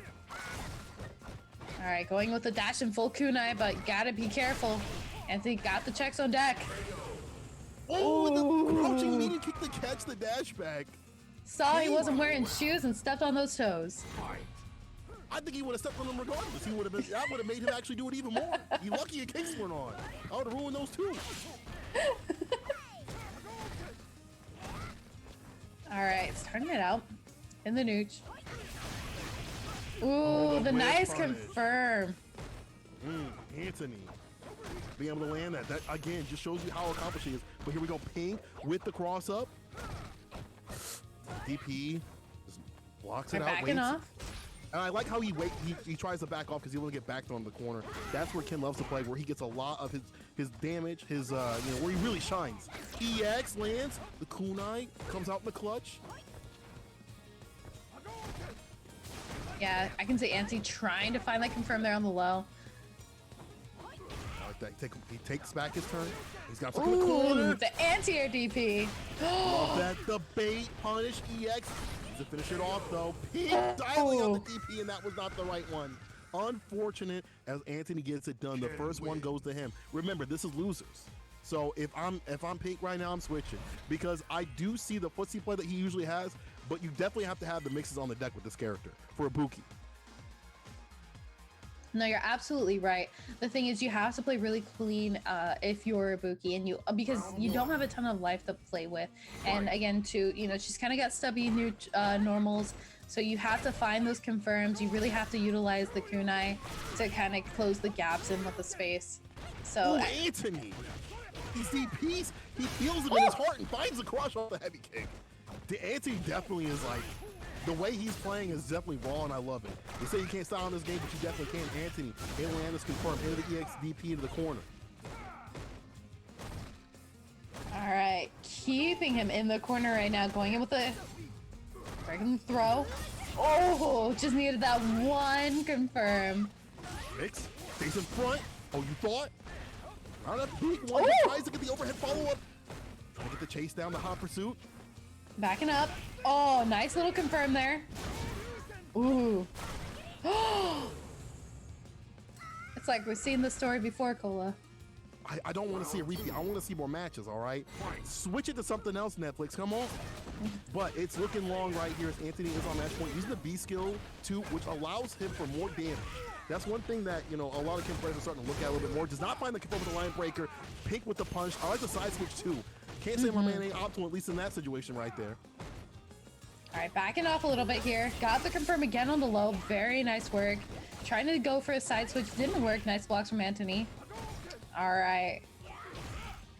All right, going with the dash and full kunai, but gotta be careful. Antony got the checks on deck. Oh, with the crouching medium kick to catch the dash back. Saw he wasn't wearing shoes and stepped on those toes. I think he would have stepped on them regardless. He would have been. That would have made him actually do it even more. You lucky your kicks weren't on. I would have ruined those too. All right, starting it out in the nooch. Ooh, Oh, the whip nice punish. confirm. Antony being able to land that. That again just shows you how accomplished he is. But here we go, Pink with the cross up. DP just blocks it They're out. backing waits. off. And I like how he tries to back off because he will get backed on the corner. That's where Ken loves to play, where he gets a lot of his damage, his where he really shines. EX lands, the kunai comes out in the clutch. Yeah, I can see Antony trying to find that confirm there on the low. I like that. He takes back his turn. He's got to in the Ooh, corner. the anti-air DP. Love that. The bait punish EX. Needs to finish it off though. Pink dialing on the DP, and that was not the right one. Unfortunate as Antony gets it done. The first one goes to him. Remember, this is losers. So if I'm Pink right now, I'm switching because I do see the footsie play that he usually has, but you definitely have to have the mixes on the deck with this character for a Buki. No, you're absolutely right. The thing is, you have to play really clean if you're a Buki, and because you don't have a ton of life to play with. And again, too, she's kind of got stubby new normals, so you have to find those confirms. You really have to utilize the kunai to kind of close the gaps in with the space. So Antony, these DPs, he feels them in his heart and finds the crush off the heavy kick. The Antony definitely is like. The way he's playing is definitely raw, and I love it. They say you can't style in this game, but you definitely can. Antony, alien is confirmed into the EXDP to the corner. all right, keeping him in the corner right now, going in with a breaking throw. Oh, just needed that one confirm. Mix, stays in front. Oh, you thought? Out of big one, tries to get the overhead follow-up. Trying to get the chase down, the hot pursuit. Backing up. Oh, nice little confirm there. Ooh. It's like we've seen this story before, Cola. I don't want to see a repeat. I want to see more matches, all right? Switch it to something else, Netflix. Come on. But it's looking long right here as Antony is on match point. Using the B skill, too, which allows him for more damage. That's one thing that, a lot of Kim players are starting to look at a little bit more. Does not find the confirm with the line breaker. Pink with the punch. I like the side switch, too. Can't say my man ain't optimal, at least in that situation right there. All right, backing off a little bit here. Got the confirm again on the low. Very nice work. Trying to go for a side switch. Didn't work. Nice blocks from Antony. All right.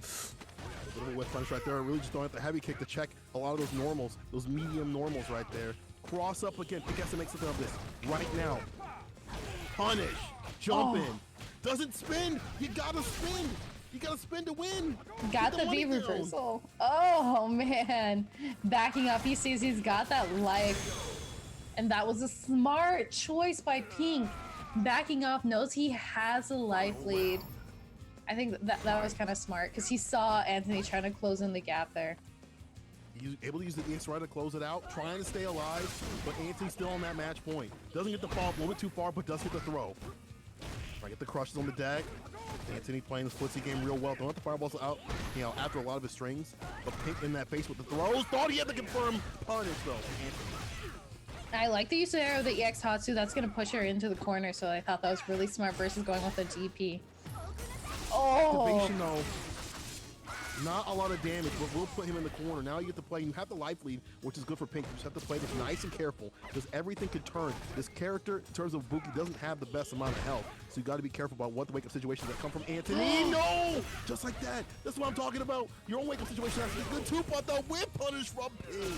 A little whip punch right there. Really just throwing out the heavy kick to check a lot of those normals, those medium normals right there. Cross up again. Pink has to make something of this right now. Punish. Jump in. Doesn't spin. You gotta spin. You gotta spin to win. Got the V reversal. Oh, man. Backing up. He sees he's got that life. And that was a smart choice by Pink. Backing off, knows he has a life lead. I think that was kind of smart because he saw Antony trying to close in the gap there. able to use the EX right to close it out, trying to stay alive, but Antony's still on that match point. Doesn't get the fall a little bit too far, but does get the throw. Try to get the crushes on the deck. Antony playing this footsie game real well. Don't let the fireballs out, you know, after a lot of his strings. But Pink in that face with the throws. Thought he had the confirm punish though. Antony. I like the use of the EX Hatsu. That's going to push her into the corner, so I thought that was really smart versus going with the DP. Oh! Activation though. Not a lot of damage, but we'll put him in the corner. Now you get to play. You have the life lead, which is good for Pink. You just have to play this nice and careful because everything could turn. This character, in terms of Buki, doesn't have the best amount of health, so you got to be careful about what the wake-up situations that come from Antony. No! Just like that. That's what I'm talking about. Your own wake-up situation has to be good too, but the whip punish from Pink.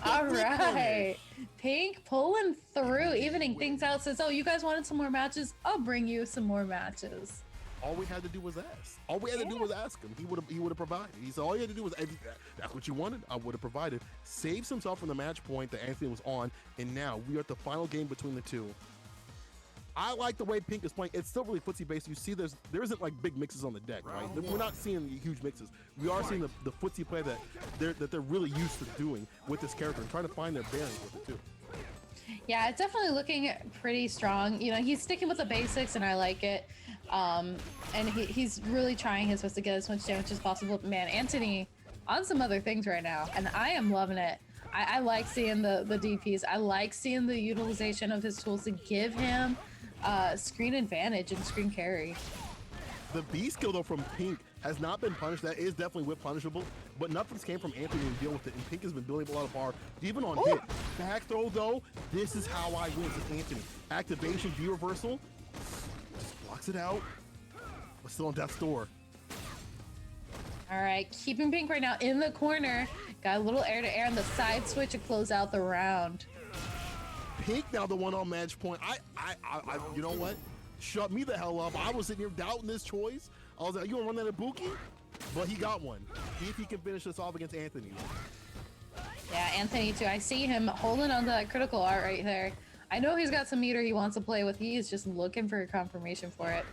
All right. Pink pulling through, evening things out. Says, oh, you guys wanted some more matches? I'll bring you some more matches. All we had to do was ask. All we had to do was ask him. He would have provided. He said all you had to do was, that's what you wanted, I would have provided. Saves himself from the match point that Antony was on, and now we are at the final game between the two. I like the way Pink is playing. It's still really footsie based. You see there isn't like big mixes on the deck, right? We're not seeing huge mixes. We are seeing the footsie play that they're really used to doing with this character and trying to find their bearings with it too. Yeah, it's definitely looking pretty strong. You know, he's sticking with the basics, and I like it. And he's really trying his best to get as much damage as possible. But man, Antony on some other things right now, and I am loving it. I like seeing the DPs. I like seeing the utilization of his tools to give him screen advantage and screen carry. The B skill though from Pink has not been punished. That is definitely whip punishable, but nothing's came from Antony to deal with it, and Pink has been building a lot of power, even on hit. Back throw though, this is how I win with Antony. Activation, V reversal, just blocks it out, but still on death's door. All right, keeping Pink right now in the corner. Got a little air to air on the side switch to close out the round. Pink now the one on match point. I you know what? Shut me the hell up. I was sitting here doubting this choice. I was like, you gonna run that at Buki? But he got one. See if he can finish this off against Antony. Yeah, Antony too. I see him holding on to that critical art right there. I know he's got some meter he wants to play with. He is just looking for a confirmation for it.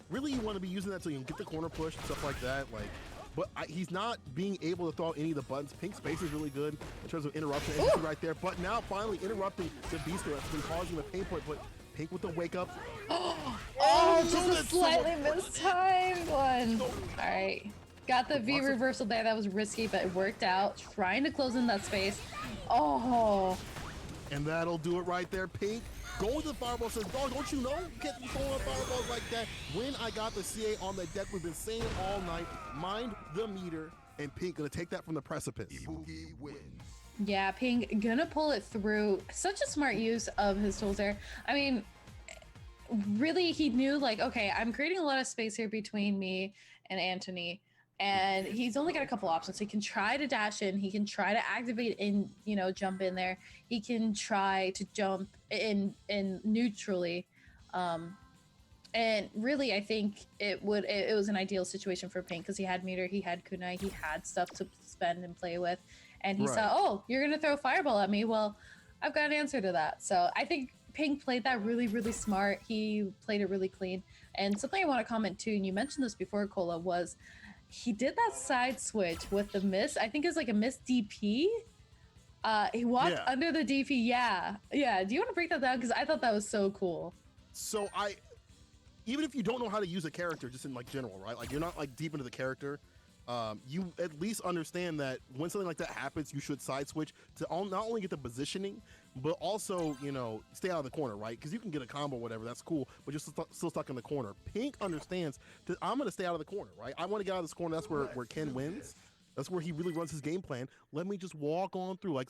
Really, you want to be using that so you can get the corner push and stuff like that. Like, but he's not being able to throw out any of the buttons. Pink's space is really good in terms of interruption right there. But now finally interrupting the beast that's been causing the pain point. But Pink with the wake up. Just a slightly mistimed one. All right. Got the V reversal there. That was risky, but it worked out. Trying to close in that space. Oh. And that'll do it right there, Pink. Going to the fireball says, dog, don't you know? You can't be throwing fireballs like that. When I got the CA on the deck, we've been saying it all night. Mind the meter, and Pink gonna take that from the precipice. Ibuki wins. Yeah, Pink gonna pull it through. Such a smart use of his tools there. I mean, really, he knew like, okay, I'm creating a lot of space here between me and Antony. And he's only got a couple options. He can try to dash in. He can try to activate and, you know, jump in there. He can try to jump in neutrally. And really, I think it was an ideal situation for Pink because he had meter, he had kunai, he had stuff to spend and play with. And he saw, oh, you're going to throw a fireball at me. Well, I've got an answer to that. So I think Pink played that really, really smart. He played it really clean. And something I want to comment too, and you mentioned this before, Cola, was he did that side switch with the miss. I think it's like a miss DP. He walked under the DP. Yeah. Do you want to break that down? Because I thought that was so cool. So even if you don't know how to use a character, just in like general, right? Like you're not like deep into the character. You at least understand that when something like that happens, you should side switch to not only get the positioning, but also, you know, stay out of the corner, right? Because you can get a combo or whatever, that's cool, but you're still stuck in the corner. Pink understands that I'm going to stay out of the corner, right? I want to get out of this corner. That's where Ken wins. That's where he really runs his game plan. Let me just walk on through, like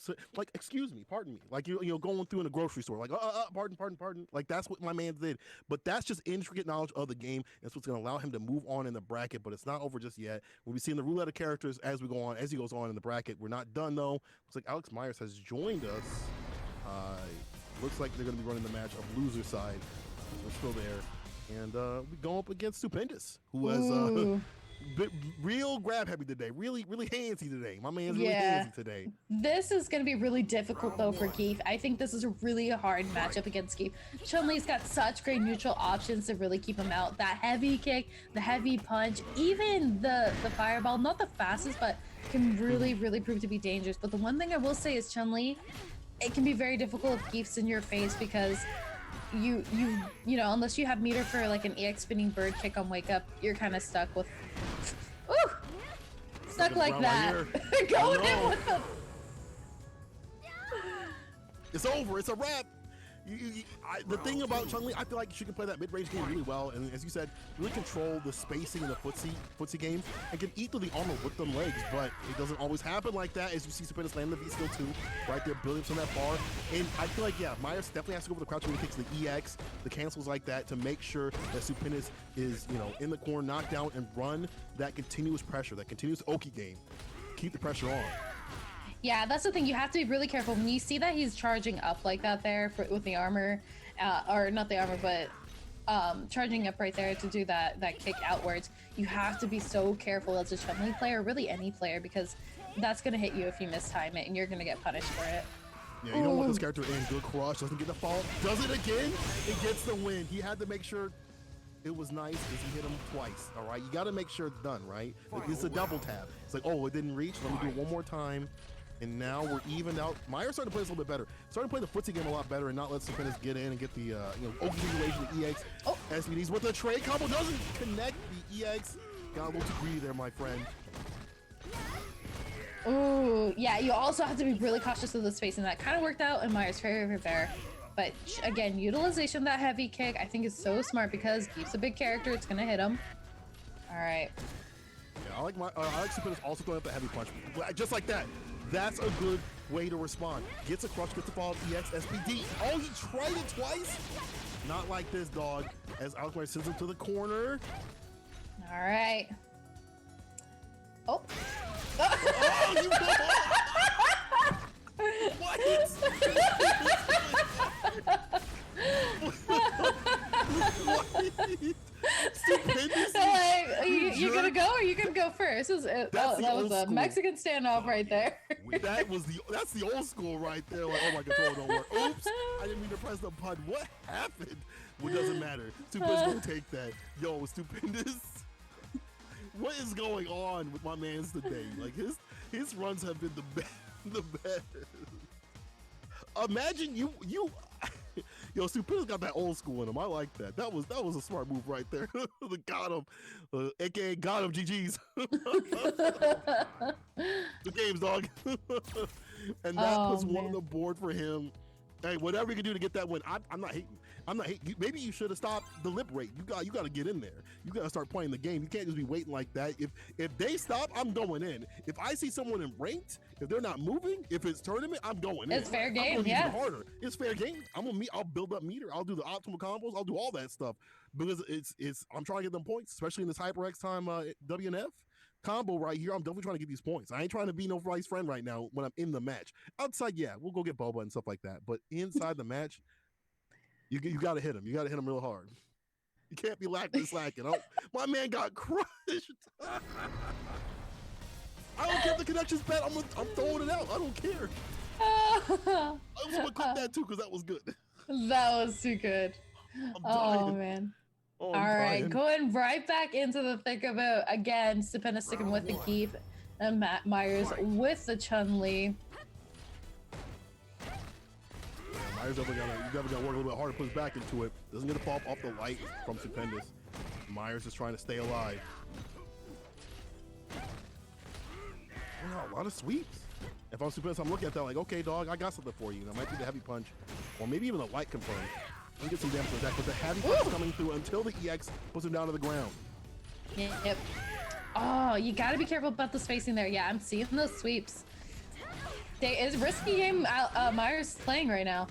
excuse me, pardon me, like you know, going through in a grocery store, like pardon, like that's what my man did. But that's just intricate knowledge of the game. That's what's going to allow him to move on in the bracket. But it's not over just yet. We'll be seeing the roulette of characters as we go on, as he goes on in the bracket. We're not done though. Looks like Alex Myers has joined us. Looks like they're going to be running the match of loser side. We're still there, and we go up against Stupendous, who has. Real grab heavy today, really handsy today. My man's really handsy today. This is going to be really difficult though for Geef. I think this is a really hard matchup against Geef. Chun-Li's got such great neutral options to really keep him out. That heavy kick, the heavy punch, even the fireball, not the fastest, but can really, really prove to be dangerous. But the one thing I will say is Chun-Li, it can be very difficult if Geef's in your face because you know, unless you have meter for like an EX spinning bird kick on wake up, you're kind of stuck with, ooh, stuck like that. Right Going in with the. It's over. It's a wrap. The thing about Chun-Li, I feel like she can play that mid-range game really well, and as you said, really control the spacing in the footsie game, and can eat through the armor with them legs, but it doesn't always happen like that, as you see Stupendous land the V skill too, right there, building from that bar, and I feel like, yeah, Myers definitely has to go for the crouch when he kicks the EX, the cancels like that, to make sure that Stupendous is, you know, in the corner, knocked down, and run that continuous pressure, that continuous Oki game. Keep the pressure on. Yeah, that's the thing. You have to be really careful when you see that he's charging up like that there with the armor, or not the armor, but charging up right there to do that kick outwards. You have to be so careful as a Chun-Li player, really any player, because that's gonna hit you if you mistime it, and you're gonna get punished for it. Yeah, you don't want this character in. Good crush, doesn't get the fall, does it again, it gets the win. He had to make sure it was nice because he hit him twice, all right? You got to make sure it's done, right? It's a double tap. It's like, oh, it didn't reach, let me do it one more time. And now we're evened out. Myers starting to play this a little bit better. Starting to play the footsie game a lot better and not let Stupendous get in and get the, Oki situation, the EX. SPDs with the trade combo, doesn't connect the EX. Got a little too greedy there, my friend. Ooh, yeah, you also have to be really cautious of the space, and that kind of worked out in Myers' favor there. But again, utilization of that heavy kick, I think is so smart because Geef's a big character, it's gonna hit him. All right. Yeah, I like Stupendous also throwing up the heavy punch, just like that. That's a good way to respond. Gets a crush, gets the fall, EX, SPD. Oh, he tried it twice? Not like this, dog. As Alex Myers sends him to the corner. All right. Oh. Oh, you What? Stupendous. You gonna go or you gonna go first? That was a Mexican standoff right there. That's the old school right there. Like, oh my controller don't work. Oops, I didn't mean to press the button. What happened? Well, it doesn't matter. Stupendous gonna take that. Yo, Stupendous. What is going on with my man's today? Like his runs have been the best. Imagine you yo, Stupendous got that old school in him. I like that. That was a smart move right there. Got him, aka got him. GG's. The game's dog. And that puts one on the board for him. Hey, whatever you can do to get that win. I'm not hating. Maybe you should have stopped the lip rate. You got to get in there. You got to start playing the game. You can't just be waiting like that. If they stop, I'm going in. If I see someone in ranked, if they're not moving, if it's tournament, I'm going in. It's fair game, I'm going yeah. even harder. It's fair game. I'll build up meter. I'll do the optimal combos. I'll do all that stuff because I'm trying to get them points, especially in this HyperX time WNF combo right here. I'm definitely trying to get these points. I ain't trying to be no vice friend right now when I'm in the match. Outside, yeah, we'll go get Boba and stuff like that. But inside the match, you got to hit him. You got to hit him real hard. You can't be slacking. Oh, my man got crushed. I don't care if the connection's bad. I'm throwing it out. I don't care. I was gonna clip that too because that was good. That was too good. Oh man. Oh, all right, going right back into the thick of it again. Stupendous sticking with the Geef, and Matt Myers with the Chun-Li. Myers definitely gotta work a little bit harder, push back into it. Doesn't get a fall off the light from Stupendous. Myers is trying to stay alive. Wow, a lot of sweeps. If I'm Stupendous, I'm looking at that like, okay, dog, I got something for you. That might be the heavy punch, or maybe even a light confirm. You get some damage from that, but the heavy punch coming through until the EX puts him down to the ground. Yep. Oh, you gotta be careful about the spacing there. Yeah, I'm seeing those sweeps. It's a risky game Myers playing right now.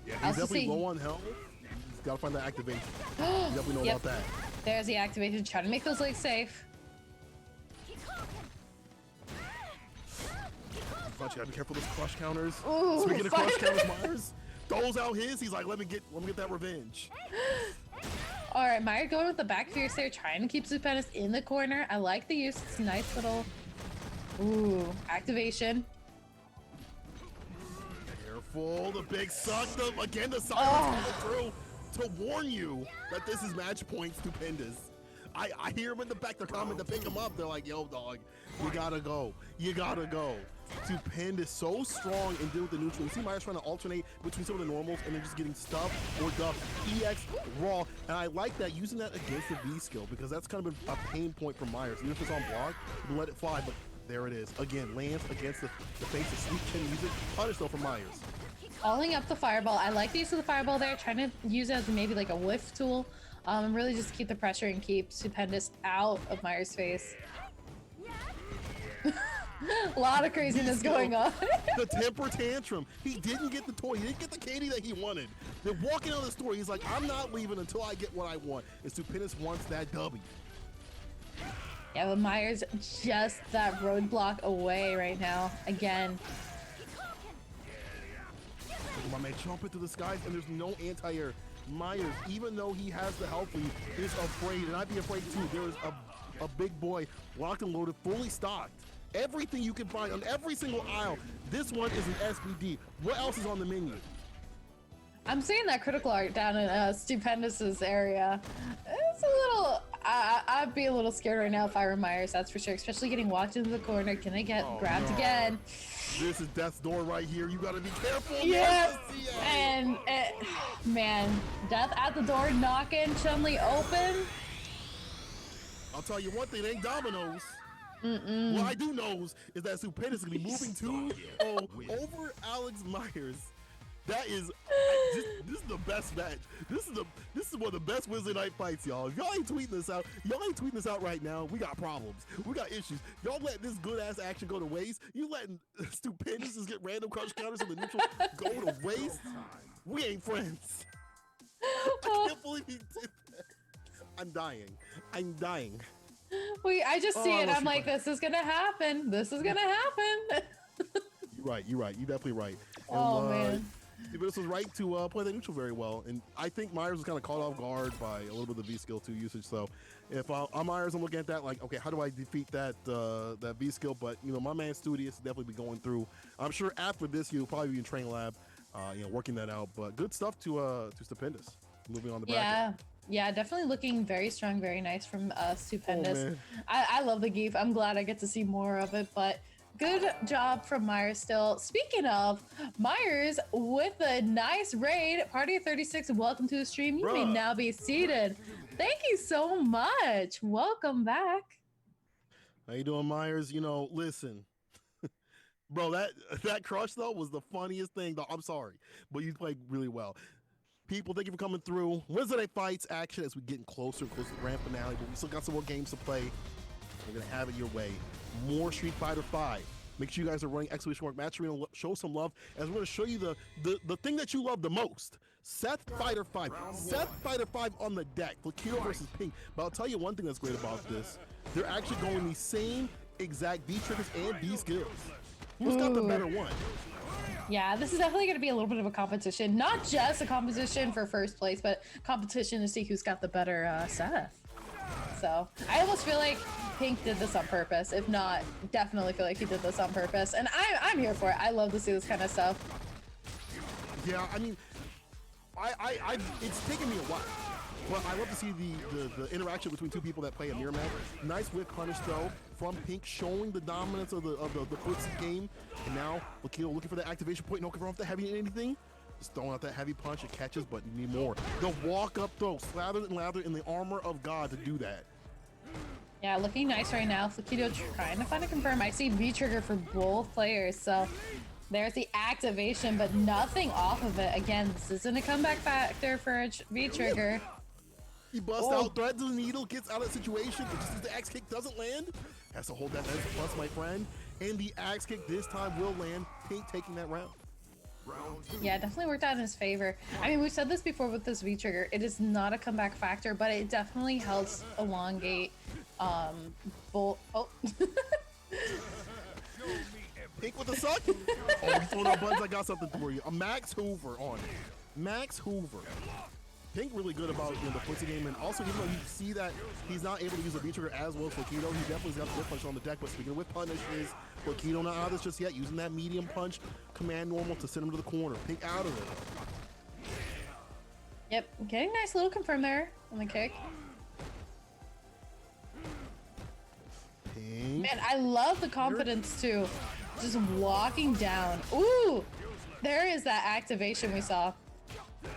Yeah, he's definitely low on health. He's gotta find that activation. You definitely know about that. There's the activation, trying to make those legs safe. You gotta be careful with those crush counters. Ooh, speaking of crush counters, Myers throws out his. He's like, let me get that revenge. All right, Myers going with the back fierce there, trying to keep Stupendous in the corner. I like the use. It's a nice little activation. Careful, the big suck. Again, the silence coming through to warn you that this is match point Stupendous. I hear him in the back. They're coming to pick him up. They're like, yo, dog, you gotta go. You gotta go. Stupendous, so strong and deal with the neutral. You see Myers trying to alternate between some of the normals and then just getting stuffed or duffed. EX, raw. And I like that, using that against the V skill, because that's kind of been a pain point for Myers. Even if it's on block, you can let it fly, but there it is. Again, lands against the face of sweet chin music. Punish though for Myers. Following up the fireball. I like the use of the fireball there, trying to use it as maybe like a whiff tool. Really just keep the pressure and keep Stupendous out of Myers' face. A lot of craziness going on. The temper tantrum. He didn't get the toy. He didn't get the candy that he wanted. They're walking out of the store. He's like, I'm not leaving until I get what I want. And Stupendous wants that W. Yeah, but Myers just that roadblock away right now. Again. My man jumping through the skies, and there's no anti-air. Myers, even though he has the health lead, is afraid, and I'd be afraid too. There is a big boy locked and loaded, fully stocked. Everything you can find on every single aisle. This one is an SBD. What else is on the menu? I'm seeing that critical art down in Stupendous's area. It's a little. I'd be a little scared right now if I were Myers, that's for sure. Especially getting walked into the corner. Can I get grabbed again? This is death's door right here. You gotta be careful. Yes. And man, death at the door, knocking Chun-Li open. I'll tell you one thing, it ain't dominoes. What I do know is that Stupendous is gonna be moving 2-0 over Alex Myers. That is, this is the best match. This is one of the best Wednesday night fights, y'all. If y'all ain't tweeting this out right now, we got problems. We got issues. Y'all letting this good ass action go to waste. You letting Stupendous just get random crush counters in the neutral go to waste. We ain't friends. I can't believe he did that. I'm dying. I just see it. I'm like, this is gonna happen. This is gonna happen. You're right. You're definitely right. Oh man. Stupendous was right to play that neutral very well, and I think Myers was kind of caught off guard by a little bit of the V skill 2 usage. So if I'm Myers, I'm looking at that like, okay, how do I defeat that that V skill? But you know, my man Studious definitely be going through. I'm sure after this, he'll probably be in training lab, working that out. But good stuff to Stupendous. Moving on the bracket. Yeah, definitely looking very strong, very nice from Stupendous. I love the GIF. I'm glad I get to see more of it, but good job from Myers still. Speaking of, Myers with a nice raid. Party of 36, welcome to the stream. You may now be seated. Thank you so much. Welcome back. How you doing, Myers? You know, listen. Bro, that crush, though, was the funniest thing. Though. I'm sorry, but you played really well. People, thank you for coming through. Wednesday Night Fights action as we're getting closer and closer to the grand finale, but we still got some more games to play. We're going to have it your way. More Street Fighter 5. Make sure you guys are running exclamation mark match arena. Show some love as we're going to show you the thing that you love the most. Seth Fighter 5. Seth Fighter 5 on the deck. Flaquito versus Pink. But I'll tell you one thing that's great about this. They're actually going the same exact V triggers and V skills. Who's got the better one? Yeah, this is definitely going to be a little bit of a competition. Not just a competition for first place, but competition to see who's got the better Seth. So I almost feel like Pink did this on purpose. If not, definitely feel like he did this on purpose. And I'm here for it. I love to see this kind of stuff. Yeah, I mean, it's taken me a while. But I love to see the interaction between two people that play a mirror match. Nice whip punish though from Pink, showing the dominance of the footsie game. And now Flaquito looking for the activation point, no confirm if the heavy anything. Just throwing out that heavy punch, it catches, but you need more. The walk up throw, slathered and lathered in the armor of God to do that. Yeah, looking nice right now. Flaquito trying to find a confirm. I see V trigger for both players, so there's the activation, but nothing off of it. Again, this isn't a comeback factor for V trigger. He busts out, threads the needle, gets out of the situation, but just as the axe kick doesn't land, has to hold that as a plus, my friend. And the axe kick this time will land. Pink taking that round. Yeah, definitely worked out in his favor. I mean, we've said this before with this V trigger. It is not a comeback factor, but it definitely helps elongate Pink with the suck. Oh, he's throwing out buttons. I got something for you. A Max Hoover on it. Max Hoover. Pink really good about the footsie game, and also even though you see that he's not able to use a V trigger as well as Flaquito, he definitely's got the whip punch on the deck. But speaking of whip punishes, Flaquito not out of this just yet, using that medium punch, command normal to send him to the corner. Pink out of it. Yep, getting a nice little confirm there on the kick. And I love the confidence too. Just walking down. Ooh, there is that activation we saw.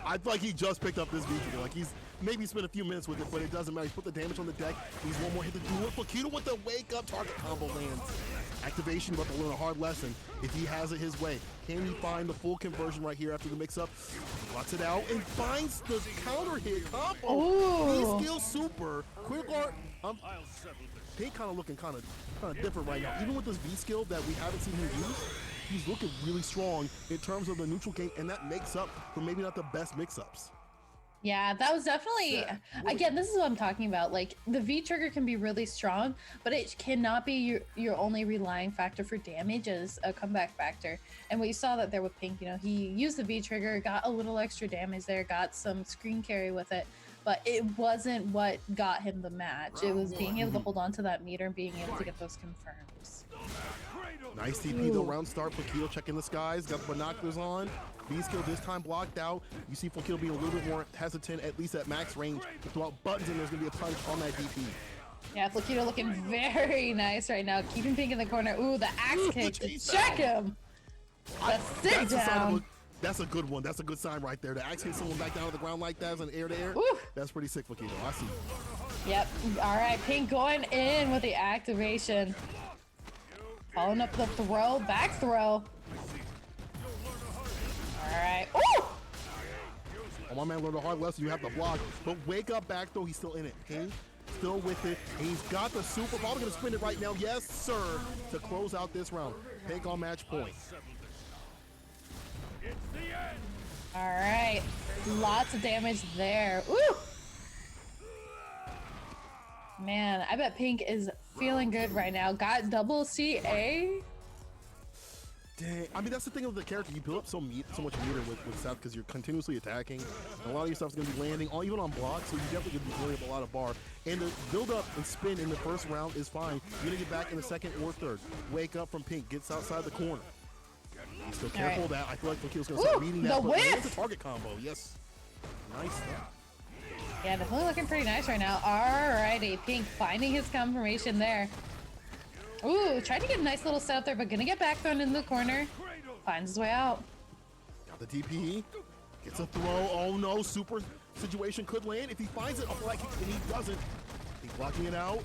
I feel like he just picked up this V-trigger. Like he's maybe spent a few minutes with it, but it doesn't matter. He's put the damage on the deck. He's one more hit to do it. Flaquito with the wake up target combo lands. Activation, about to learn a hard lesson if he has it his way. Can he find the full conversion right here after the mix-up? Blocks it out and finds the counter hit combo. V-skill super. Quick art. Pink kind of looking kind of different right now. Even with this V-skill that we haven't seen him use, he's looking really strong in terms of the neutral game, and that makes up for maybe not the best mix-ups. Yeah, that was definitely, again, this is what I'm talking about. Like, the V-trigger can be really strong, but it cannot be your only relying factor for damage as a comeback factor. And we saw that there with Pink, you know, he used the V-trigger, got a little extra damage there, got some screen carry with it, but it wasn't what got him the match. It was being able to hold on to that meter and being able to get those confirms. Nice TP though, round start. Flaquito checking the skies, got the binoculars on. V-skill this time blocked out. You see Flaquito being a little bit more hesitant, at least at max range, to throw out buttons, and there's gonna be a punch on that DP. Yeah, Flaquito looking very nice right now, keeping Pink in the corner. Ooh, the axe kick to check him. The sit down. That's a good one. That's a good sign right there. To actually hit someone back down to the ground like that as an air-to-air, that's pretty sick, Flaquito. I see. Yep. All right, Pink going in with the activation. Following up the throw, back throw. All right. Ooh! Oh, my man learned a hard lesson. You have to block, but wake up back throw. He's still in it. Pink still with it. And he's got the super. Probably gonna spin it right now. Yes, sir. To close out this round. Pink on match point. All right, lots of damage there. Ooh! Man, I bet Pink is feeling good right now. Got double CA. Dang, I mean, that's the thing with the character. You build up so much meter with Seth because you're continuously attacking. And a lot of your stuff's going to be landing, even on blocks, so you definitely going to be building up a lot of bar. And the build up and spin in the first round is fine. You're going to get back in the second or third. Wake up from Pink, gets outside the corner. He's still careful of that. I feel like Flaquito's going to start reading that. The whiff! It's a target combo, yes. Nice stuff. Yeah, definitely looking pretty nice right now. Alrighty, Pink finding his confirmation there. Ooh, tried to get a nice little setup there, but gonna get back thrown in the corner. Finds his way out. Got the DP. Gets a throw. Oh no, super situation could land. If he finds it, and he doesn't. He's blocking it out.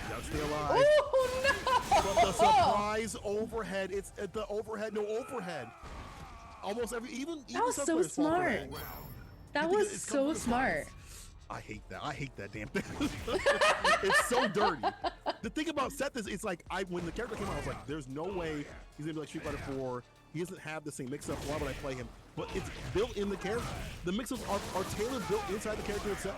He does stay alive. Ooh, no! But the surprise overhead. It's at the overhead, no overhead. Almost every, even that was so smart. That was so smart. I hate that. I hate that damn thing. It's so dirty. The thing about Seth is, it's like, when the character came out, I was like, there's no way he's gonna be like Street Fighter 4. He doesn't have the same mix-up. Why would I play him? But it's built in the character. The mix-ups are tailored, built inside the character itself.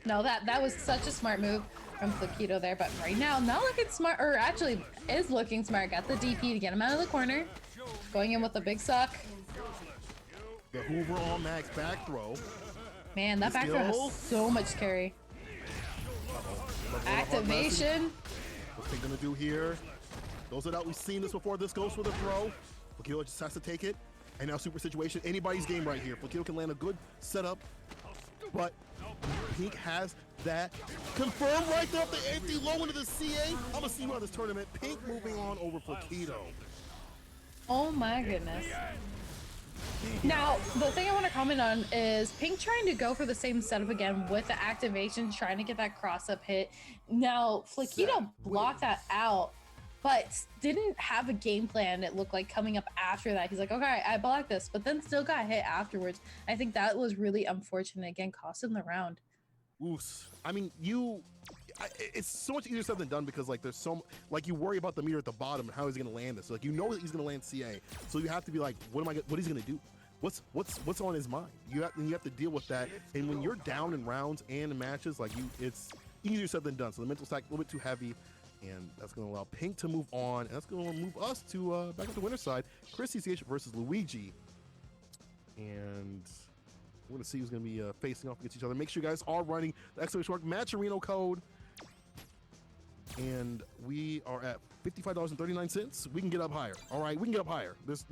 No, that was such a smart move from Flaquito there, but right now, not looking smart, or actually is looking smart. Got the DP to get him out of the corner. Going in with a big suck. The Hoover on max back throw. Man, that back throw has so much carry. Activation. What's he gonna do here? Goes it out. We've seen this before. This goes for the throw. Flaquito just has to take it. And now super situation. Anybody's game right here. Flaquito can land a good setup, but Pink has that confirmed right there up the empty low into the CA. I'm gonna see you on this tournament. Pink moving on over Flaquito. Oh my goodness. Now, the thing I want to comment on is Pink trying to go for the same setup again with the activation, trying to get that cross-up hit. Now, Flaquito blocked that out, but didn't have a game plan, it looked like, coming up after that. He's like, okay, I blocked this, but then still got hit afterwards. I think that was really unfortunate. Again, cost him the round. Oof. I mean, it's so much easier said than done because, like, there's so, like, you worry about the meter at the bottom and how he's gonna land this. So, like, you know that he's gonna land CA, so you have to be like, what he's gonna do? What's on his mind? You have to deal with that. And when you're down in rounds and in matches, like, it's easier said than done. So the mental stack a little bit too heavy, and that's gonna allow Pink to move on, and that's gonna move us to back up the winner's side. ChrisCCH versus Luigi, and we're gonna see who's gonna be facing off against each other. Make sure you guys are running the exclamation mark Matcherino code. And we are at $55.39. We can get up higher. All right, we can get up higher. There's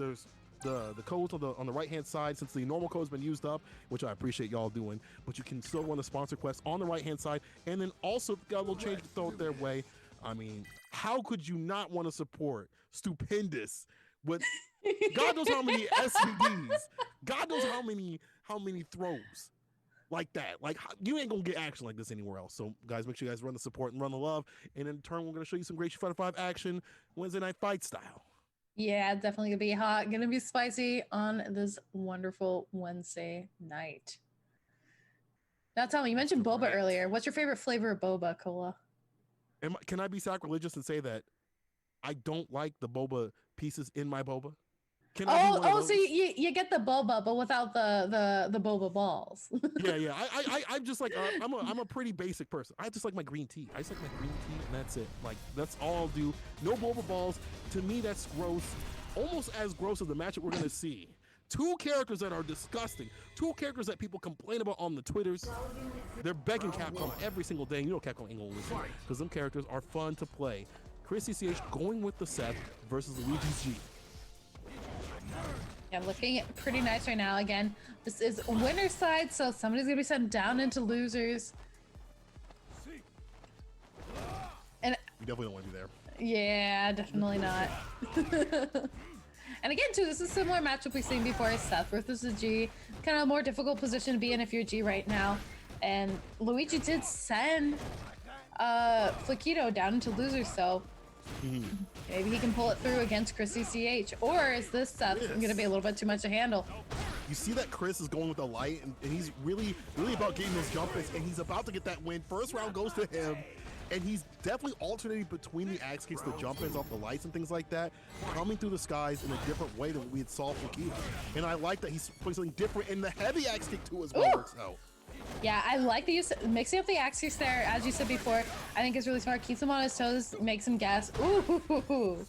the codes on the right hand side, since the normal code's been used up, which I appreciate y'all doing. But you can still run the sponsor quest on the right hand side, and then also got a little change to throw it their way. I mean, how could you not want to support Stupendous with God knows how many SVDs, God knows how many throws like that. Like, you ain't gonna get action like this anywhere else. So guys, make sure you guys run the support and run the love, and in turn we're gonna show you some great Street Fighter 5 action Wednesday night fight style. Yeah, definitely gonna be hot, gonna be spicy on this wonderful Wednesday night. Now tell me, you mentioned boba earlier. What's your favorite flavor of boba, Cola? Can I be sacrilegious and say that I don't like the boba pieces in my boba? Can I be one of those? So you get the boba, but without the boba balls. yeah. I'm just like I'm a pretty basic person. I just like my green tea. I just like my green tea, and that's it. Like, that's all I'll do. No boba balls. To me, that's gross. Almost as gross as the matchup we're gonna see. Two characters that are disgusting. Two characters that people complain about on the Twitters. They're begging Capcom every single day. You know Capcom ain't gonna listen, because them characters are fun to play. ChrisCCH going with the Seth versus Luigi G. Yeah, looking pretty nice right now. Again, this is winner's side, so somebody's gonna be sent down into losers. And You definitely don't want to be there. yeah, definitely not. And again, too, this is a similar matchup we've seen before. Seth versus the G. Kind of a more difficult position to be in if you're G right now. And Luigi did send Flaquito down into losers, so maybe he can pull it through against ChrisCCH. Or is this Seth going to be a little bit too much to handle? You see that Chris is going with the light, and he's really about getting those jump hits, and he's about to get that win. First round goes to him, and he's definitely alternating between the axe kicks, the jump ins off the lights and things like that, coming through the skies in a different way than we had saw Flaquito. And I like that he's putting something different in the heavy axe kick too as well. Works out. Yeah, I like the use, mixing up the axe kicks there, as you said before. I think is really smart. Keeps him on his toes, makes him guess. Ooh,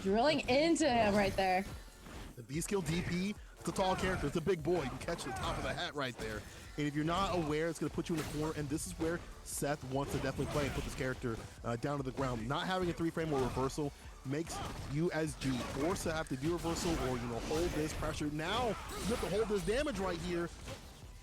drilling into him right there. The V-skill DP, it's a tall character, it's a big boy. You can catch the top of the hat right there. And if you're not aware, it's going to put you in the corner, and this is where Seth wants to definitely play and put this character down to the ground. Not having a 3-frame or reversal makes you as G forced to have to do reversal or, hold this pressure. Now, you have to hold this damage right here.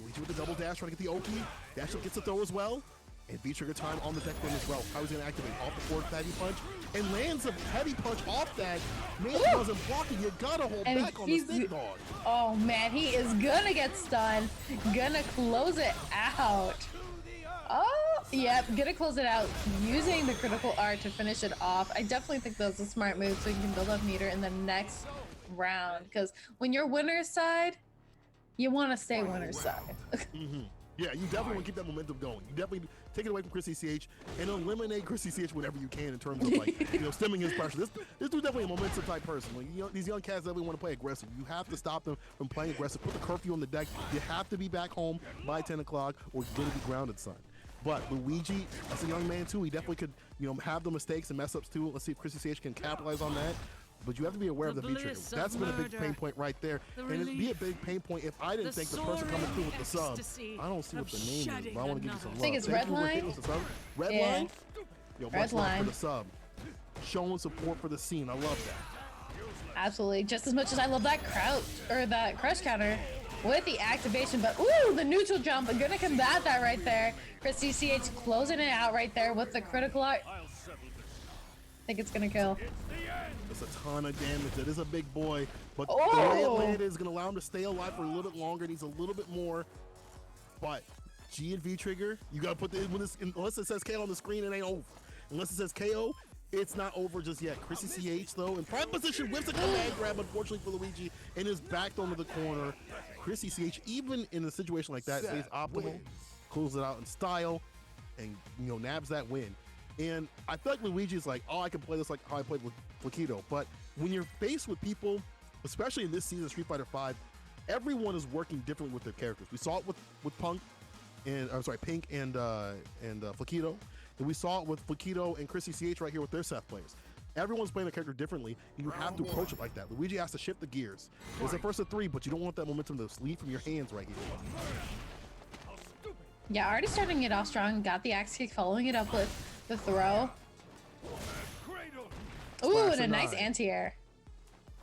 Luigi with the double dash, trying to get the Oki. Dash gets the throw as well. And V-trigger time on the deck win as well. How he's going to activate off the forward heavy punch and lands a heavy punch off that. Man, he wasn't blocking. You gotta hold back on the stick dog. Oh man, he is gonna get stunned. Gonna close it out. Oh, yep, gonna close it out using the critical art to finish it off. I definitely think that's a smart move so you can build up meter in the next round. Because when you're winner's side, you want to stay winner's side. Yeah, you definitely want to keep that momentum going. You definitely take it away from ChrisCCH and eliminate ChrisCCH whatever you can in terms of stemming his pressure. This dude's definitely a momentum type person. These young cats definitely want to play aggressive. You have to stop them from playing aggressive. Put the curfew on the deck. You have to be back home by 10 o'clock or you're going to be grounded, son. But Luigi, as a young man too, he definitely could have the mistakes and mess ups too. Let's see if ChrisCCH can capitalize on that. But you have to be aware of the V-trigger. That's been a big pain point right there. And it'd be a big pain point if I didn't think the person coming through with the sub. I don't see what the name is, but I want to give you some love. I think it's Redline. Redline? Yo, much love for the sub. Showing support for the scene. I love that. Absolutely. Just as much as I love that crouch, or that crush counter with the activation. But, ooh, the neutral jump. I'm going to combat that right there. ChrisCCH closing it out right there with the critical art. I think it's going to kill. It's a ton of damage. It is a big boy, but the way it landed is going to allow him to stay alive for a little bit longer. Needs a little bit more, but G and V trigger, you got to put unless it says KO on the screen, it ain't over. Unless it says KO, it's not over just yet. ChrisCCH though, in prime position, whips a command grab, unfortunately for Luigi, and is backed onto the corner. ChrisCCH, even in a situation like that, stays optimal, closes it out in style, and nabs that win. And I feel like Luigi is like, I can play this like how I played with Flaquito. But when you're faced with people, especially in this season of Street Fighter V, everyone is working differently with their characters. We saw it with Pink and Flaquito. And we saw it with Flaquito and ChrisCCH right here with their Seth players. Everyone's playing a character differently, and you have to approach it like that. Luigi has to shift the gears. It's a first of 3, but you don't want that momentum to leave from your hands right here. Yeah, already starting it off strong. Got the axe kick, following it up with the throw. Ooh, and a nice anti-air.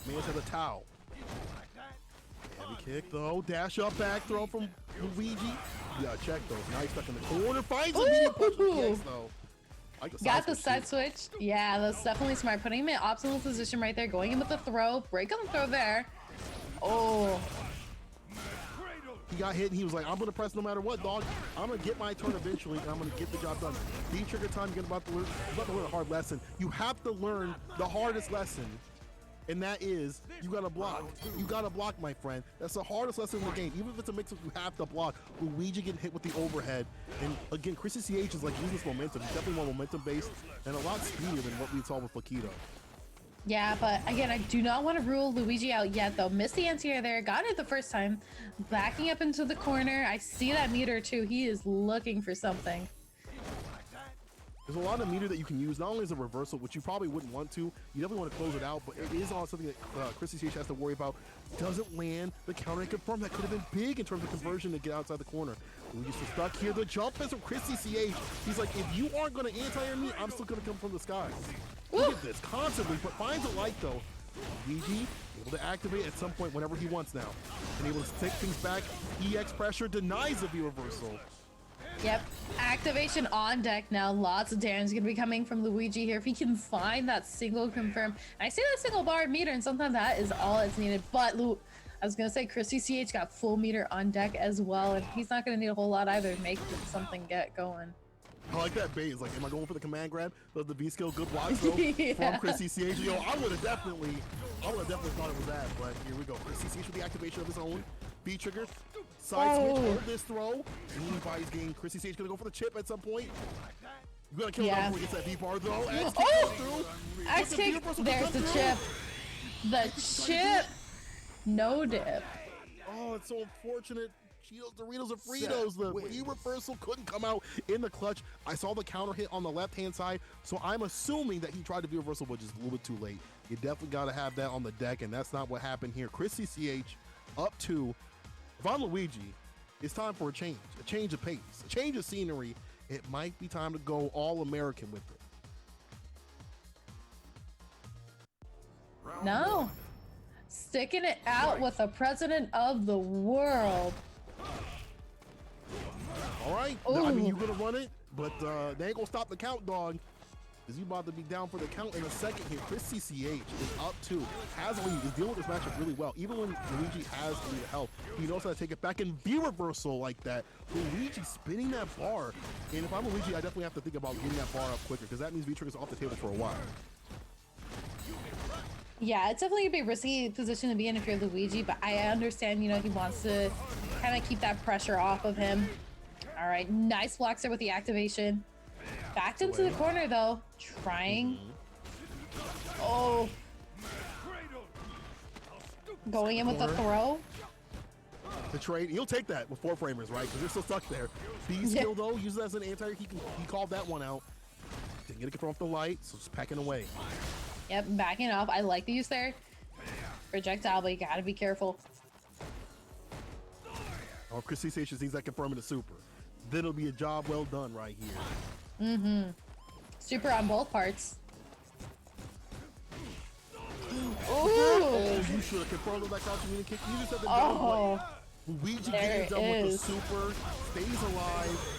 Man's has a towel. Heavy kick though. Dash up back throw from Luigi. Yeah, check those. Now he's stuck in the corner. Finds a medium punch with the X though. Got the side switch. Yeah, that's definitely smart. Putting him in optimal position right there. Going in with the throw. Break on the throw there. Oh. He got hit and he was like, I'm going to press no matter what, dog. I'm going to get my turn eventually and I'm going to get the job done. V-trigger time, you're about to learn a hard lesson. You have to learn the hardest lesson. And that is, you gotta block. You gotta block, my friend. That's the hardest lesson in the game. Even if it's a mix-up, you have to block. Luigi getting hit with the overhead. And again, ChrisCCH is like using this momentum. He's definitely more momentum-based and a lot speedier than what we saw with Flaquito. Yeah, but again, I do not want to rule Luigi out yet, though. Missed the anti-air there. Got it the first time. Backing up into the corner. I see that meter, too. He is looking for something. There's a lot of meter that you can use, not only as a reversal, which you probably wouldn't want to. You definitely want to close it out, but it is on something that ChrisCCH has to worry about. Doesn't land the counter and confirm. That could have been big in terms of conversion to get outside the corner. Luigi's still stuck here. The jump is from ChrisCCH. He's like, if you aren't going to anti-air me, I'm still going to come from the sky. Look at this, constantly, but finds a light though. Luigi able to activate at some point whenever he wants now. And able to take things back. EX pressure denies the V reversal. Yep, activation on deck now. Lots of damage gonna be coming from Luigi here if he can find that single confirm. And I see that single bar meter, and sometimes that is all it's needed. But I was gonna say ChrisCCH got full meter on deck as well, and he's not gonna need a whole lot either to make something get going. I like that bait. It's like, am I going for the command grab? Does the V skill good blocks though Yeah. from ChrisCCH? Yo, I would have definitely thought it was that, but here we go. ChrisCCH with the activation of his own V trigger. Side switch, hold this throw. Anybody's game. ChrisCCH gonna go for the chip at some point. You gotta kill him before he gets that V bar though. X kick goes through. X kick, there's the chip. The chip. No dip. Oh, it's so unfortunate. Cheetos, Doritos, and Fritos. The V reversal couldn't come out in the clutch. I saw the counter hit on the left-hand side, so I'm assuming that he tried to V reversal, but just a little bit too late. You definitely got to have that on the deck, and that's not what happened here. ChrisCCH up 2. If I'm Luigi, it's time for a change of pace, a change of scenery. It might be time to go all-American with it. No. Sticking it out with the president of the world. All right. Now, I mean, you're going to run it, but they ain't going to stop the count, dog. Because you about to be down for the count in a second here. ChrisCCH is up 2. Has a lead. He's dealing with this matchup really well. Even when Luigi has a lead of health, he knows how to take it back and V reversal like that. Luigi spinning that bar. And if I'm Luigi, I definitely have to think about getting that bar up quicker, because that means V-trigger's off the table for a while. Yeah, it's definitely gonna be a risky position to be in if you're Luigi, but I understand, you know, he wants to kind of keep that pressure off of him. All right, nice blocks there with the activation. Backed into the corner though, trying. Oh. Going in with the throw. The trade, he'll take that with 4 framers, right? Because they're still stuck there. B skill though, uses it as an anti, he called that one out. Didn't get a control off the light, so just packing away. Yep, backing off. I like the use there. Projectile, but you gotta be careful. Oh, ChrisCCH just needs that confirming the super. Then it'll be a job well done right here. Mm-hmm. Super on both parts. Oh, you should have confirmed that crouch immediate kick. You just have the down Luigi getting done with the super, stays alive.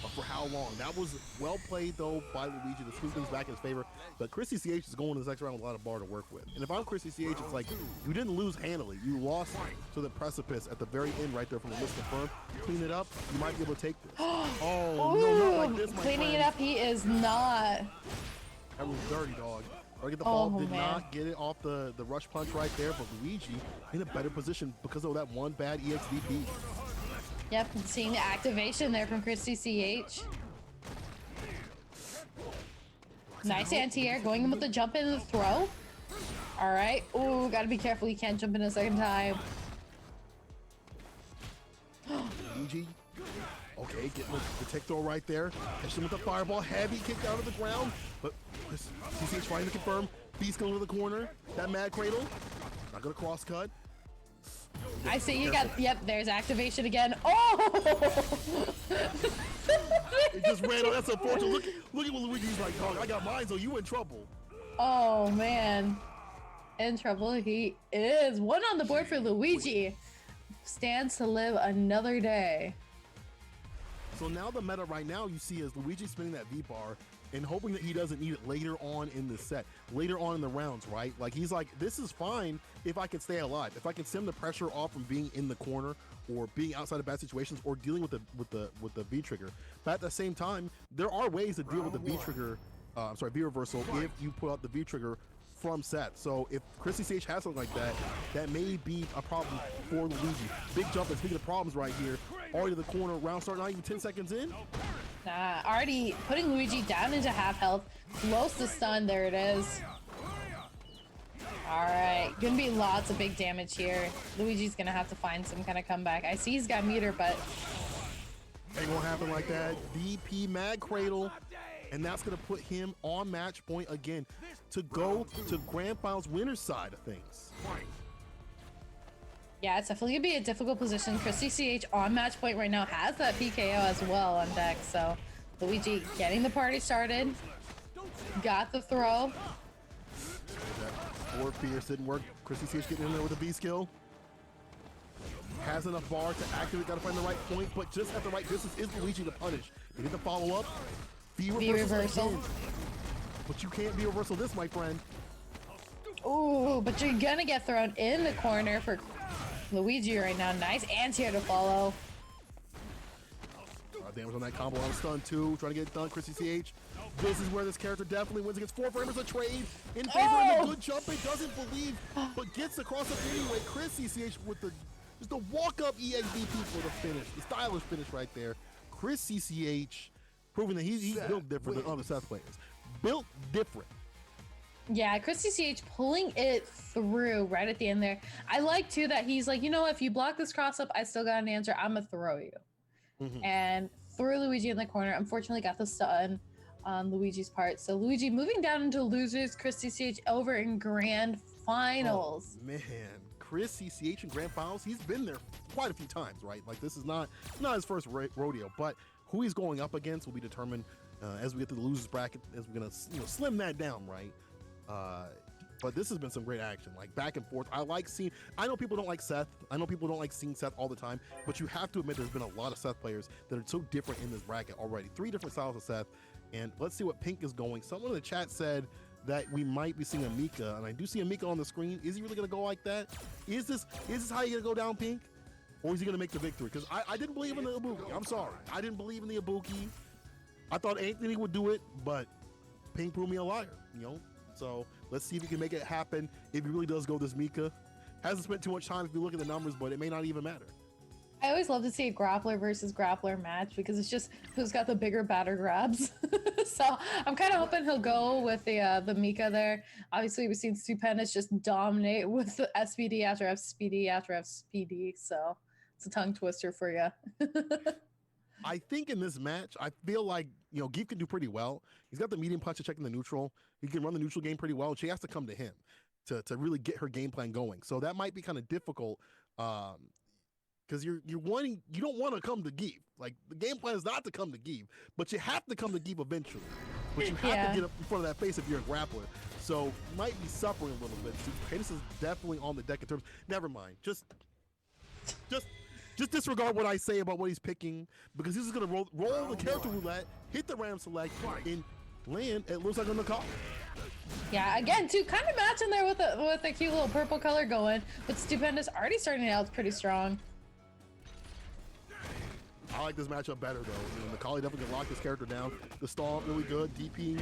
But for how long? That was well played though by Luigi to smooth things back in his favor. But ChrisCCH is going to this next round with a lot of bar to work with. And if I'm ChrisCCH, it's like you didn't lose handily. You lost to the precipice at the very end right there from the list confirmed. Clean it up, you might be able to take this. Oh, no, not like this, my cleaning friend. it up, he is not. That was dirty, dog. Or get the ball, did not get it off the rush punch right there, but Luigi in a better position because of that one bad EXVP. Yep, seeing the activation there from ChrisCCH. Nice anti-air, going in with the jump in and the throw. All right. Ooh, gotta be careful. You can't jump in a second time. Luigi, okay, getting the tech throw right there. Catching with the fireball, heavy kick down to the ground. But CCH trying to confirm. Beast going to the corner. That mad cradle, not gonna cross cut. I see you got, yep, there's activation again. Oh! It just ran on, that's unfortunate. Look at what Luigi's like, dog, I got mine, so you in trouble. Oh, man. In trouble he is. 1 on the board for Luigi. Stands to live another day. So now the meta right now you see is Luigi spinning that V-bar. and hoping that he doesn't need it later on in the set, later on in the rounds, right? Like he's like, this is fine if I can stay alive, if I can stem the pressure off from being in the corner or being outside of bad situations or dealing with the V trigger. But at the same time, there are ways to deal with the V trigger. V reversal if you put out the V trigger from set. So if ChrisCCH has something like that, that may be a problem for Luigi. Big jump, and speaking of problems right here, already to the corner, round start, not even 10 seconds in. Nah, already putting Luigi down into half health, close to stun, there it is. All right, gonna be lots of big damage here. Luigi's gonna have to find some kind of comeback. I see he's got meter, but ain't gonna happen like that. DP Mag Cradle, and that's gonna put him on match point again to go to Grand Finals winner's side of things. yeah, it's definitely gonna be a difficult position. ChrisCCH on match point right now has that PKO as well on deck, so Luigi getting the party started. Got the throw. Forward Fierce didn't work. ChrisCCH getting in there with a B skill. Has enough bar to activate, gotta find the right point, but just at the right distance is Luigi to punish. They get the follow up. B reversal. Again. But you can't be reversal this, my friend. Ooh, but you're gonna get thrown in the corner for Luigi right now. Nice anti-air to follow. Damage on that combo on stun too. Trying to get it done. ChrisCCH. This is where this character definitely wins against 4 framers a trade in favor of the good jump. It doesn't believe, but gets across it anyway. ChrisCCH with just the walk-up EXDP for the finish, the stylish finish right there. ChrisCCH proving that he's built different than other Seth players. Built different. Yeah, ChrisCCH pulling it through right at the end there. I like too that he's like, you know, if you block this cross up, I still got an answer. I'm gonna throw you. And threw Luigi in the corner. Unfortunately, got the stun on Luigi's part. So Luigi moving down into losers. ChrisCCH over in Grand Finals. Oh, man, ChrisCCH in Grand Finals. He's been there quite a few times, right? Like this is not his first rodeo, but who he's going up against will be determined as we get to the losers bracket. As we're gonna slim that down, right? But this has been some great action, like back and forth. I know people don't like Seth. I know people don't like seeing Seth all the time, but you have to admit there's been a lot of Seth players that are so different in this bracket already. 3 different styles of Seth, and let's see what Pink is going. Someone in the chat said that we might be seeing a Mika, and I do see a Mika on the screen. Is he really gonna go like that? Is this how you're gonna go down, Pink? Or is he gonna make the victory? Because I didn't believe in the Ibuki. I'm sorry. I didn't believe in the Ibuki. I thought Antony would do it, but Pink proved me a liar, So let's see if he can make it happen if he really does go this Mika. Hasn't spent too much time if you look at the numbers, but it may not even matter. I always love to see a grappler versus grappler match because it's just who's got the bigger batter grabs. So I'm kind of hoping he'll go with the Mika there. Obviously, we've seen Stupendous just dominate with the SPD after SPD after SPD. So it's a tongue twister for you. I think in this match, I feel like, Geef can do pretty well. He's got the medium punch to check in the neutral. He can run the neutral game pretty well, and she has to come to him to really get her game plan going. So that might be kind of difficult because you don't want to come to Geef. Like, the game plan is not to come to Geef, but you have to come to Geef eventually. But you have to get up in front of that face if you're a grappler. So you might be suffering a little bit. This is definitely on the deck in terms. Never mind. Just disregard what I say about what he's picking, because he's just gonna roll the character roulette, hit the ram select, and land. It looks like on the call. Yeah, again, too, kind of matching there with a cute little purple color going, but Stupendous already starting out pretty strong. I like this matchup better though. Macaulay definitely can lock this character down. The stall really good. DP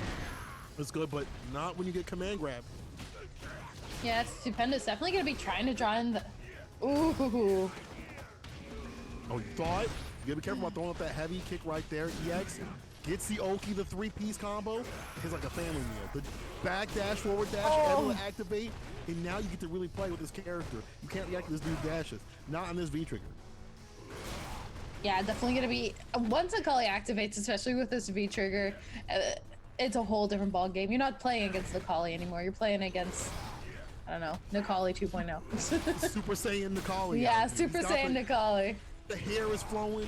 is good, but not when you get command grab. Yeah, Stupendous definitely gonna be trying to draw in the. Ooh. Oh, you thought? You gotta be careful about throwing up that heavy kick right there. EX gets the Oki, the 3-piece combo. It's like a family meal. The back dash, forward dash, able to activate, and now you get to really play with this character. You can't react to this dude's dashes. Not on this V-trigger. Yeah, definitely gonna be, once Akali activates, especially with this V-trigger, it's a whole different ball game. You're not playing against Akali anymore. You're playing against, I don't know, Nikali 2.0. Super Saiyan Nikali. Yeah, Super Saiyan Nikali. The hair is flowing.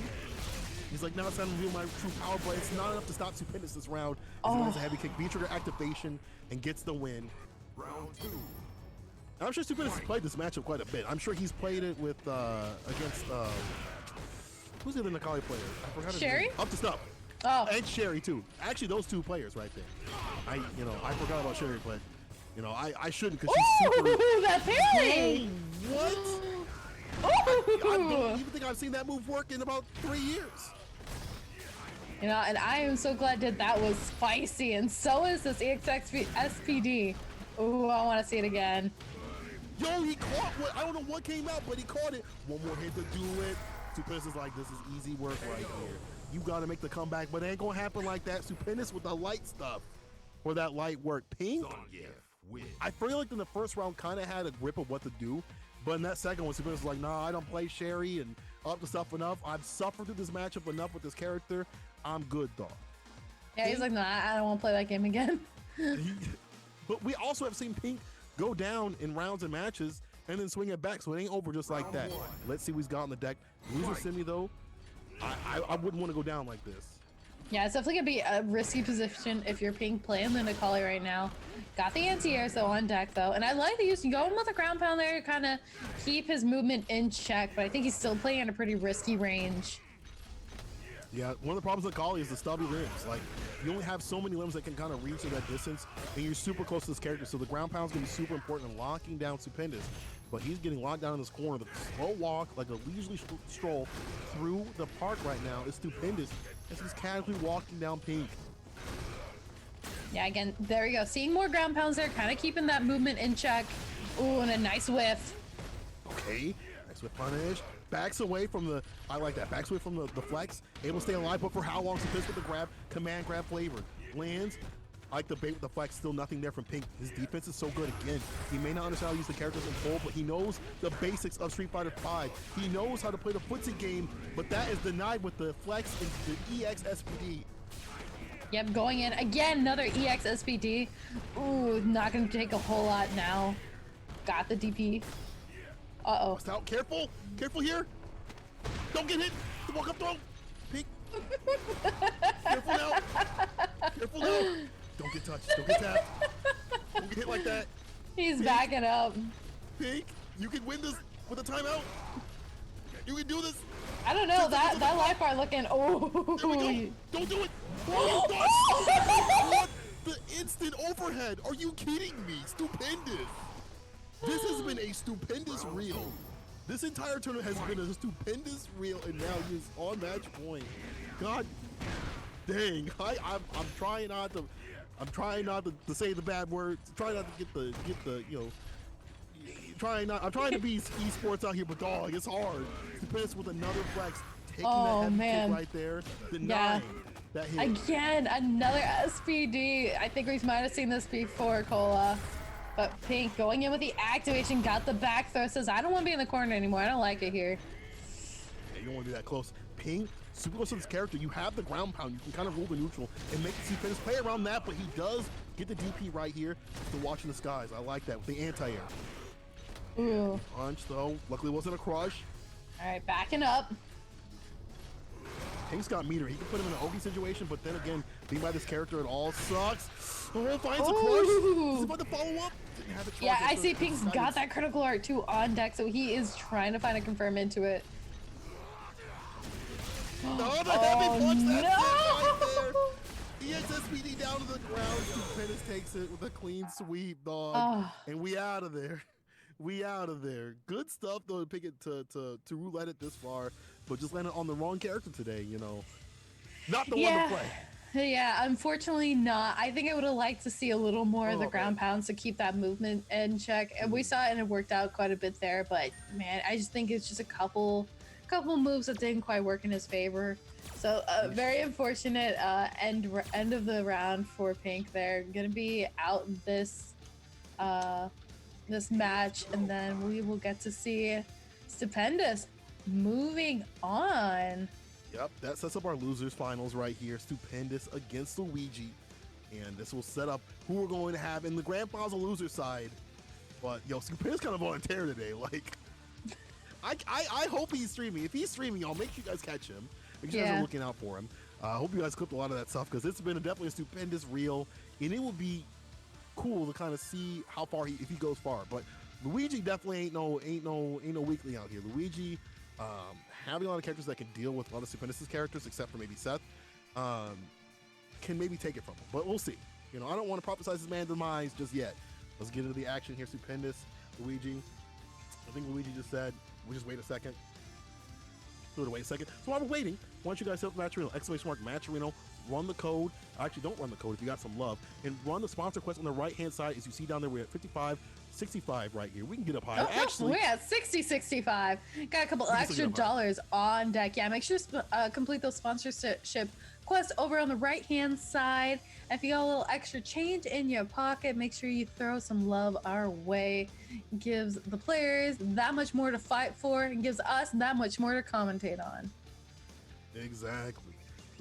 He's like, now it's time to reveal my true power, but it's not enough to stop Stupendous this round. He lands a heavy kick, V-trigger activation, and gets the win. Round 2. I'm sure Stupendous has played this matchup quite a bit. I'm sure he's played it with against who's the other Nikali player? I forgot his Sherry? name. Up to Snuff. Oh. And Sherry too. Actually, those two players right there. I forgot about Sherry, but I shouldn't because she's super. Ooh, that parry! What? I don't even think I've seen that move work in about 3 years. You know, and I am so glad that was spicy, and so is this SPD. Ooh, I want to see it again. Yo, he caught what? I don't know what came out, but he caught it. One more hit to do it. Stupendous is like, this is easy work right here. You got to make the comeback, but it ain't going to happen like that. Stupendous with the light stuff for that light work. Pink, I feel like in the first round kind of had a grip of what to do, but in that second one, Stupendous was like, nah, I don't play Sherry and up to stuff enough. I've suffered through this matchup enough with this character. I'm good, though. Yeah, he's like, nah, I don't want to play that game again. But we also have seen Pink go down in rounds and matches and then swing it back, so it ain't over just like that. Let's see what he's got on the deck. Loser Simi, though, I wouldn't want to go down like this. Yeah, it's definitely gonna be a risky position if you're Pink playing the Nikali right now. Got the anti-airs though on deck though, and I like that he's going with a ground pound there to kind of keep his movement in check, but I think he's still playing at a pretty risky range. Yeah, one of the problems with Kali is the stubby limbs. Like, you only have so many limbs that can kind of reach to that distance, and you're super close to this character, so the ground pound's gonna be super important in locking down Stupendous. But he's getting locked down in this corner. The slow walk, like a leisurely stroll through the park right now is Stupendous as he's casually walking down Pink. Yeah, again, there we go. Seeing more ground pounds there, kind of keeping that movement in check. Ooh, and a nice whiff. Okay, nice whiff punish. Backs away from the, I like that, backs away from the flex. Able to stay alive, but for how long? Stupendous with the grab, command grab flavor. Lands. I like the bait with the flex, still nothing there from Pink. His defense is so good again. He may not understand how to use the characters in full, but he knows the basics of Street Fighter V. He knows how to play the footsie game, but that is denied with the flex and the EX SPD. Yep, going in again, another EX SPD. Ooh, not gonna take a whole lot now. Got the DP. Uh-oh. Bust out, careful, careful here. Don't get hit, the walk up throw. Pink. Careful now, careful now. Don't get touched. Don't get tapped. Don't get hit like that. He's Pink, backing up. Pink, you can win this with a timeout. You can do this. I don't know. That life bar looking. Oh. There we go. Don't do it. Oh, what? The instant overhead. Are you kidding me? Stupendous. This has been a stupendous reel. This entire tournament has been a stupendous reel, and now he's on match point. God dang. I'm trying not to. I'm trying not to say the bad words. Trying not to get the I'm trying to be esports out here, but dog, it's hard. Stupendous with another flex, taking that heavy kick right there, denying that hit. Again, another SPD. I think we might have seen this before, Cola. But Pink going in with the activation, got the back throw, says, I don't want to be in the corner anymore. I don't like it here. Yeah, you don't want to be that close. Pink, super close to this character. You have the ground pound. You can kind of rule the neutral and make the Stupendous play around that, but he does get the DP right here to watching the skies. I like that with the anti-air. Ooh. Punch, though. Luckily, it wasn't a crush. All right, backing up. Pink's got meter. He can put him in an Ogie situation, but then again, being by this character at all sucks. Oh, finds a crush. Is he about to follow up? Didn't have it. Yeah, I see Pink's got that critical art too on deck, so he is trying to find a confirm into it. No, the heavy punch, that's no! it right there. EXSPD down to the ground. Stupendous takes it with a clean sweep, dog. And we out of there. We out of there. Good stuff though to pick it to roulette it this far, but just landed on the wrong character today, you know. Not the one to play. Yeah, unfortunately not. I think I would have liked to see a little more of the ground pounds to keep that movement in check. And we saw it and it worked out quite a bit there, but man, I just think it's just a couple moves that didn't quite work in his favor. So very unfortunate end of the round for Pink there. Gonna be out this this match, and then we will get to see Stupendous moving on. Yep, that sets up our losers finals right here. Stupendous against Luigi, and this will set up who we're going to have in the grand finals, the loser side. But yo, Stupendous kind of on a tear today. Like, I hope he's streaming. If he's streaming, I'll make sure you guys catch him. Make sure you guys are looking out for him. I hope you guys clipped a lot of that stuff because it's been definitely a Stupendous reel, and it will be cool to kind of see how far if he goes far. But Luigi definitely ain't no weakling out here. Luigi having a lot of characters that can deal with a lot of Stupendous characters, except for maybe Seth. can maybe take it from him. But we'll see. You know, I don't want to prophesize this man's demise just yet. Let's get into the action here. Stupendous, Luigi. I think Luigi just said, we just wait a second. Wait a second. So while we're waiting, why don't you guys help Matcherino, Matcherino, run the code. Actually, don't run the code if you got some love. And run the sponsor quest on the right-hand side. As you see down there, we're at 55.65 right here. We can get up higher. Actually, we're at 60.65. Got a couple extra dollars on deck. Yeah, make sure to complete those sponsorship quests over on the right-hand side. And if you got a little extra change in your pocket, make sure you throw some love our way. Gives the players that much more to fight for and gives us that much more to commentate on. Exactly.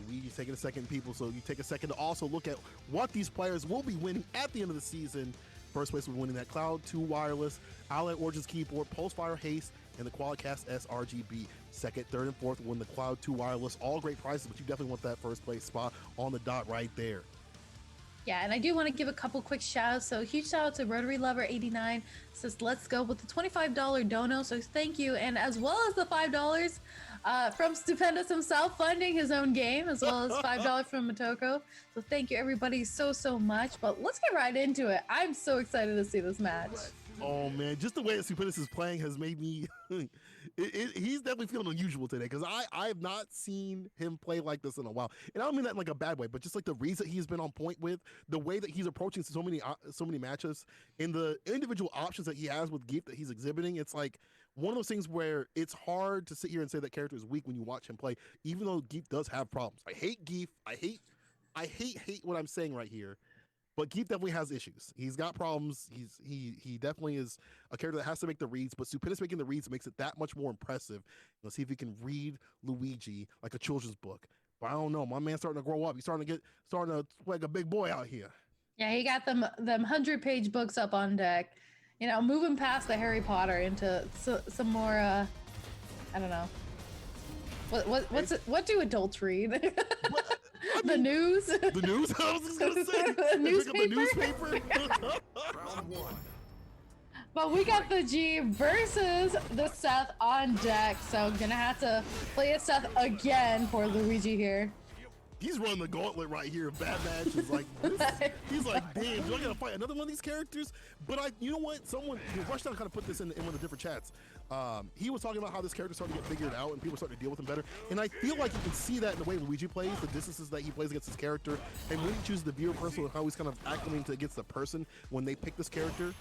Luigi's taking a second, people, so you take a second to also look at what these players will be winning at the end of the season. First place will be winning that Cloud 2 Wireless, Allied Origins Keyboard, Pulsefire Haste, and the Qualicast sRGB. Second, third, and fourth will win the Cloud 2 Wireless. All great prices, but you definitely want that first place spot on the dot right there. Yeah, and I do want to give a couple quick shout outs. So huge shout out to Rotary Lover 89, says let's go with the $25 dono. So thank you, and as well as the $5 from Stupendous himself funding his own game, as well as $5 from Motoko. So thank you everybody so much. But let's get right into it. I'm so excited to see this match. Oh man, just the way that Stupendous is playing has made me he's definitely feeling unusual today, because I have not seen him play like this in a while. And I don't mean that in like a bad way, but just like the reason he's been on point with, the way that he's approaching so many matchups, and the individual options that he has with Geef that he's exhibiting. It's like one of those things where it's hard to sit here and say that character is weak when you watch him play, even though Geef does have problems. I hate Geef. I hate what I'm saying right here. But Geef definitely has issues. He's got problems. He definitely is a character that has to make the reads, but Stupendous making the reads makes it that much more impressive. Let's see if he can read Luigi like a children's book. But I don't know. My man's starting to grow up. He's starting to play like a big boy out here. Yeah, he got them 100-page books up on deck. You know, moving past the Harry Potter into some more I don't know. What do adults read? The news? The news? I was just gonna say. The newspaper? Round one. But we got the G versus the Seth on deck, so gonna have to play a Seth again for Luigi here. He's running the gauntlet right here. Bad match is like, he's like, damn, do I gotta fight another one of these characters? But you know what? Someone, Rushdown kind of put this in one of the different chats. He was talking about how this character started to get figured out and people starting to deal with him better. And I feel like you can see that in the way Luigi plays, the distances that he plays against his character, and when he chooses the viewer person and how he's kind of acclimating to against the person when they pick this character,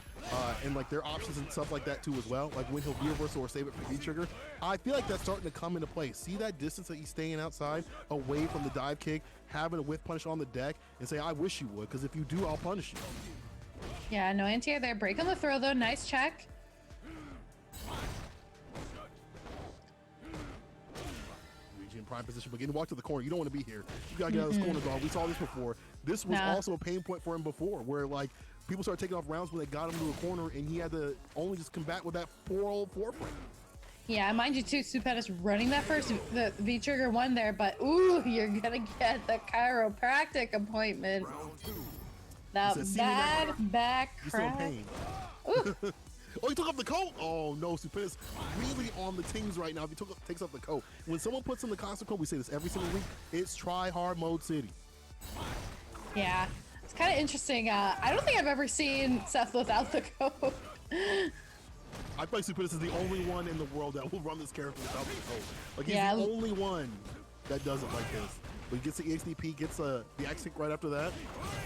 and like their options and stuff like that too as well. Like when he'll viewer reversal or save it for V-trigger. I feel like that's starting to come into play. See that distance that he's staying outside, away from the dive kick, having a whiff punish on the deck, and say, I wish you would, because if you do, I'll punish you. Yeah, no anti-air there. Break on the throw though. Nice check. Luigi in prime position, but getting walked to the corner. You don't want to be here. You gotta get out of this corner, dog. We saw this before. This was also a pain point for him before, where like people started taking off rounds when they got him to a corner, and he had to only just combat with that poor old foreframe. Yeah, mind you too, Stupendous running that first the V-trigger one there, but ooh, you're gonna get the chiropractic appointment. That bad back crack. Oh, he took off the coat. Oh no, Stupendous really on the teams right now. If he takes off the coat, when someone puts on the console coat, we say this every single week. It's try hard mode city. Yeah, it's kind of interesting. I don't think I've ever seen Seth without the coat. I feel like Stupendous is the only one in the world that will run this character without the coat. Like he's the only one that does it like this. But he gets the EXDP, gets the X kick right after that,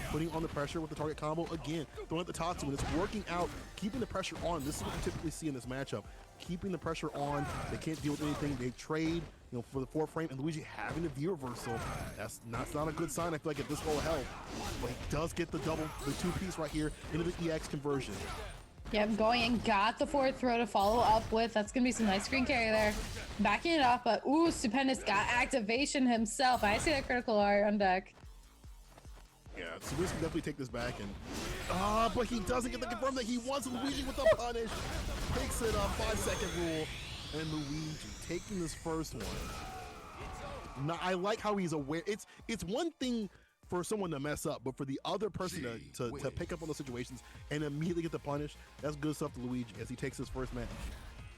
putting on the pressure with the target combo again, throwing at the Tatsu, and it's working out, keeping the pressure on. This is what you typically see in this matchup. Keeping the pressure on, they can't deal with anything, they trade, for the fourth frame, and Luigi having a V-reversal. That's not a good sign, I feel like, at this low health. But he does get the two-piece right here into the EX conversion. Yep, going and got the forward throw to follow up with. That's going to be some nice screen carry there. Backing it up, but ooh, Stupendous got activation himself. I see that critical R on deck. Yeah, Stupendous can definitely take this back. And but he doesn't get the confirm that he wants Luigi with the punish. Picks it up, 5-second rule. And Luigi taking this first one. Now, I like how he's aware. It's one thing for someone to mess up, but for the other person to pick up on those situations and immediately get the punish, that's good stuff to Luigi as he takes his first match.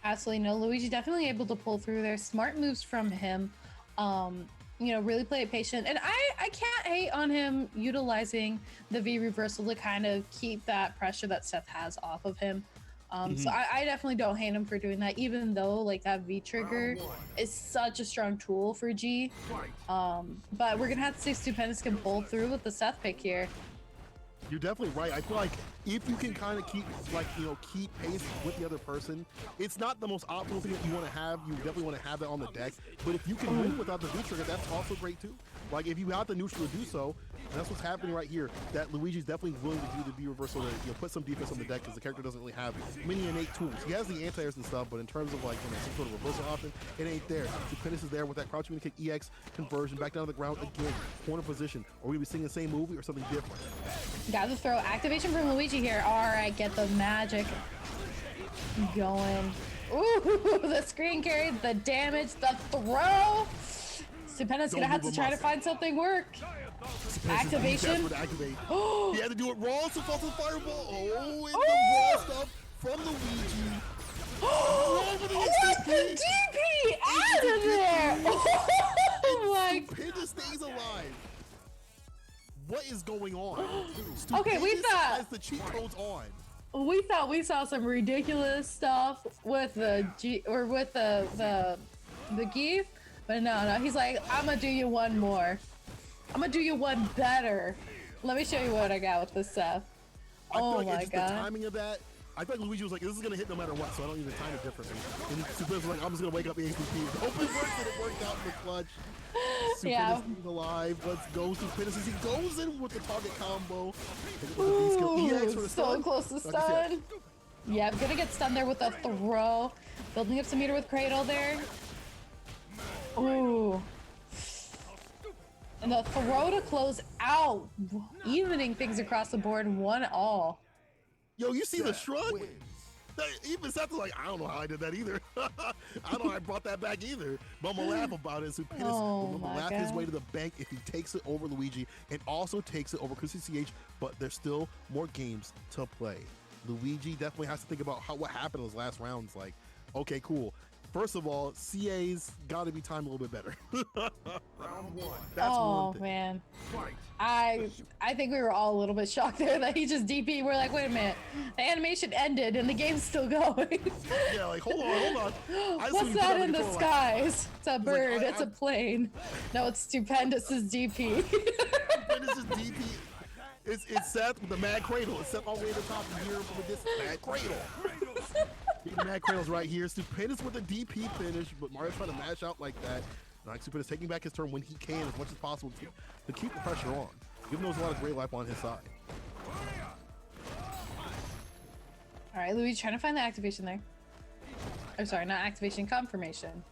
Absolutely. No, Luigi definitely able to pull through there. Smart moves from him. you know, really play it patient. And I can't hate on him utilizing the V reversal to kind of keep that pressure that Seth has off of him. So I definitely don't hate him for doing that, even though like that V trigger is such a strong tool for G. But we're gonna have to see if Stupendous can pull through with the Seth pick here. You're definitely right. I feel like if you can kind of keep, like, you know, keep pace with the other person, it's not the most optimal thing that you want to have. You definitely want to have that on the deck. But if you can win without the V trigger, that's also great too. Like, if you got the neutral to do so, and that's what's happening right here, that Luigi's definitely willing to do the V reversal to, you know, put some defense on the deck because the character doesn't really have many innate tools. He has the anti-airs and stuff, but in terms of, like, you know, some sort of reversal option, it ain't there. Stupendous is there with that crouch kick EX conversion back down to the ground again, corner position. Are we gonna be seeing the same movie or something different? Got the throw activation from Luigi here. All right, get the magic going. Ooh, the screen carry, the damage, the throw. Stupendous gonna have to try to find something work. Activation. He had to do it wrong, so falls the fireball. Oh, and the raw stuff from Luigi. What the DP out of there? Oh my! Stupendous stays alive. What is going on? Okay, we thought has the cheat codes on. We thought we saw some ridiculous stuff with the G or with the Geef, but no, he's like, I'm gonna do you one more. I'm gonna do you one better. Let me show you what I got with this Seth. Oh my god! The timing of that. I feel like Luigi was like, this is gonna hit no matter what, so I don't need to time it differently. And Stupendous was like, I'm just gonna wake up the HPP. Hope it works, and it worked out in the clutch. Stupendous is alive. Let's go, Stupendous. As he goes in with the target combo. Ooh, so close to stun. Yeah, I'm gonna get stunned there with a throw. Building up some meter with Cradle there. Ooh. And the throw to close out, evening things across the board, 1-all. Yo, you see the shrug? Even Seth was like, I don't know how I did that either. I don't know how I brought that back either. But I'm gonna laugh about it. Stupendous will laugh his way to the bank if he takes it over Luigi and also takes it over ChrisCCH, but there's still more games to play. Luigi definitely has to think about what happened in those last rounds. Like, okay, cool. First of all, CA's got to be timed a little bit better. Round one. That's one thing. Man, I think we were all a little bit shocked there that he just DP. We're like, wait a minute, the animation ended and the game's still going. Yeah, like hold on. What's that in the skies? It's a bird. It's a plane. No, it's Stupendous's DP. Stupendous' DP. It's Seth with the mad cradle. It's Seth all the way to the top and here with this mad cradle. Mad cradle's right here. Stupendous with the DP finish, but Mario's trying to mash out like that. Like Stupendous taking back his turn when he can as much as possible to keep the pressure on. Given there's a lot of great life on his side. All right, Luigi trying to find the activation there. Oh, sorry, not activation, confirmation.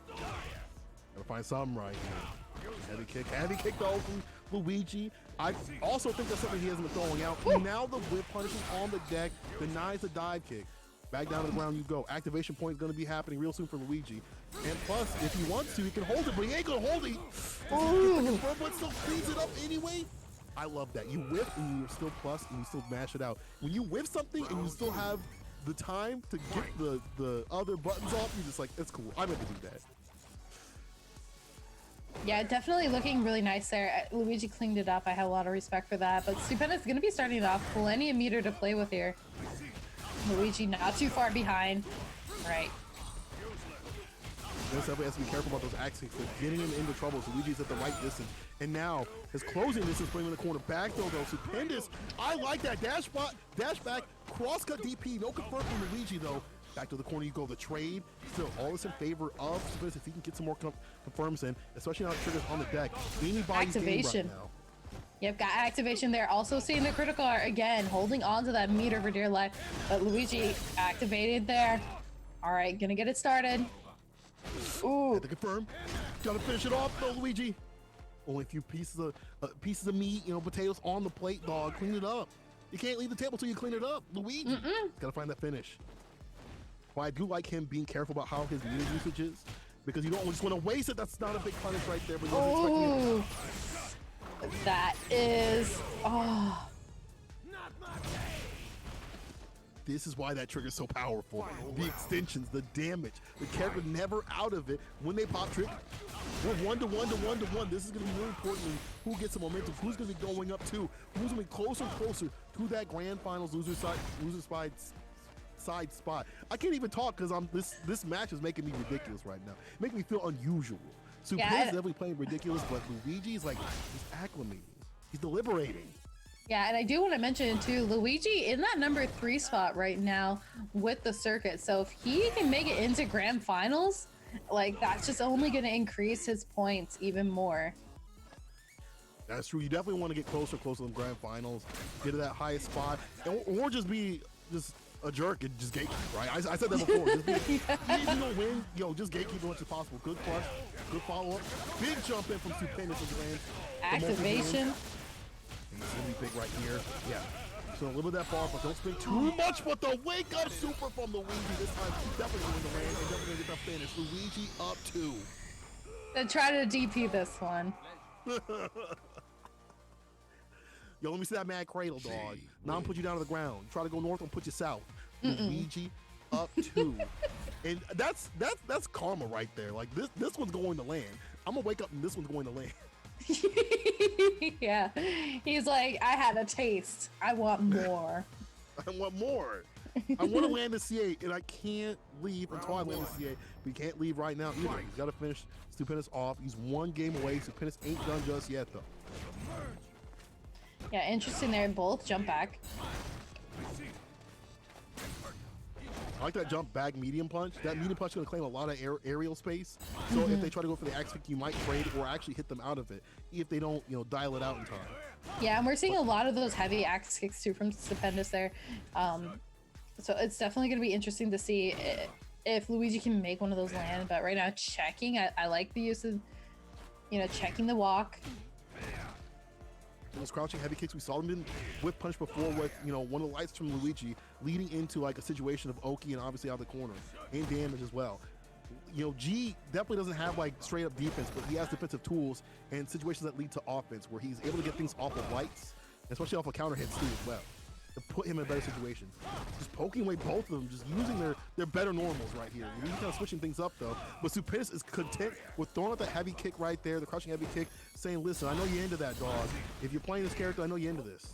Gotta find something right here. Heavy kick though from Luigi. I also think that's something he hasn't been throwing out. Ooh. Now the whip punishing on the deck denies the dive kick. Back down to the ground you go. Activation point is going to be happening real soon for Luigi. And plus, if he wants to, he can hold it, but he ain't going to hold it. But still cleans it up anyway. I love that. You whiff and you're still plus and you still mash it out. When you whiff something and you still have the time to get the other buttons off, you're just like, it's cool. I meant to do that. Yeah, definitely looking really nice there. Luigi cleaned it up. I have a lot of respect for that. But Stupendous is going to be starting off plenty of meter to play with here. Luigi not too far behind. Right. Definitely has to be careful about those axe kicks. They're getting him into trouble. So Luigi's at the right distance. And now his closing distance putting him in the corner. Back throw though. Stupendous. I like that. Dash back. Cross cut DP. No confirm from Luigi though. Back to the corner you go. The trade. Still all this in favor of Stupendous if he can get some more confirms in. Especially now it triggers on the deck. Anybody's activation. Right now. Yep, got activation there. Also seeing the critical art again, holding on to that meter for dear life. But Luigi activated there. All right, gonna get it started. Ooh. Had to confirm. Gotta finish it off though, Luigi. Only a few pieces of meat, you know, potatoes on the plate, dog. Clean it up. You can't leave the table till you clean it up, Luigi. Gotta find that finish. Well, I do like him being careful about how his meter usage is, because you don't just want to waste it. That's not a big punish right there, but you wasn't expecting it. That is, oh. This is why that trigger is so powerful. The extensions, the damage, the character never out of it when they pop trick. We're 1 to 1 to 1 to 1. This is going to be really important. Who gets the momentum? Who's going to be going up to? Who's going to be closer and closer to that grand finals loser side spot? I can't even talk because this match is making me ridiculous right now. Making me feel unusual. Stupendous is definitely playing ridiculous, but Luigi's like, he's acclimating. He's deliberating. Yeah, and I do want to mention too, Luigi in that number 3 spot right now with the circuit. So if he can make it into grand finals, like that's just only going to increase his points even more. That's true. You definitely want to get closer to the grand finals, get to that highest spot, or just be a jerk and just gatekeep, right? I said that before. Just be, even though win, just gatekeep as much as possible. Good crush, good follow-up. Big jump in from Stupendous into land. Activation. It's gonna be big right here. Yeah. So a little bit that far, but don't spin too much. But the wake-up super from Luigi this time. Definitely going to land and definitely get the finish. Luigi up 2. Then try to DP this one. Yo, let me see that mad cradle, dog. Now I'm put you down to the ground. Try to go north, and put you south. Luigi up 2. And that's karma right there. Like this one's going to land. I'm gonna wake up and this one's going to land. Yeah, he's like, I had a taste. I want more. I want more. I want to land the C8, and I can't leave until I land the C8. We can't leave right now either. He's got to finish Stupendous off. He's 1 game away. Stupendous ain't done just yet, though. Yeah, interesting there. Both jump back. I like that jump back medium punch. That medium punch is going to claim a lot of aerial space. So if they try to go for the axe kick, you might trade or actually hit them out of it if they don't, dial it out in time. Yeah, and we're seeing a lot of those heavy axe kicks too from Stupendous there. So it's definitely going to be interesting to see if Luigi can make one of those land. But right now, checking, I like the use of, checking the walk. Those crouching heavy kicks, we saw them in whip punch before with, one of the lights from Luigi leading into like a situation of Oki and obviously out of the corner and damage as well. G definitely doesn't have like straight up defense, but he has defensive tools and situations that lead to offense where he's able to get things off of lights, especially off of counter hits too as well, to put him in a better situation. Just poking away both of them, just using their better normals right here. He's kind of switching things up though, but Stupendous is content with throwing out that heavy kick right there, the crushing heavy kick, saying, listen, I know you're into that, dog. If you're playing this character, I know you're into this.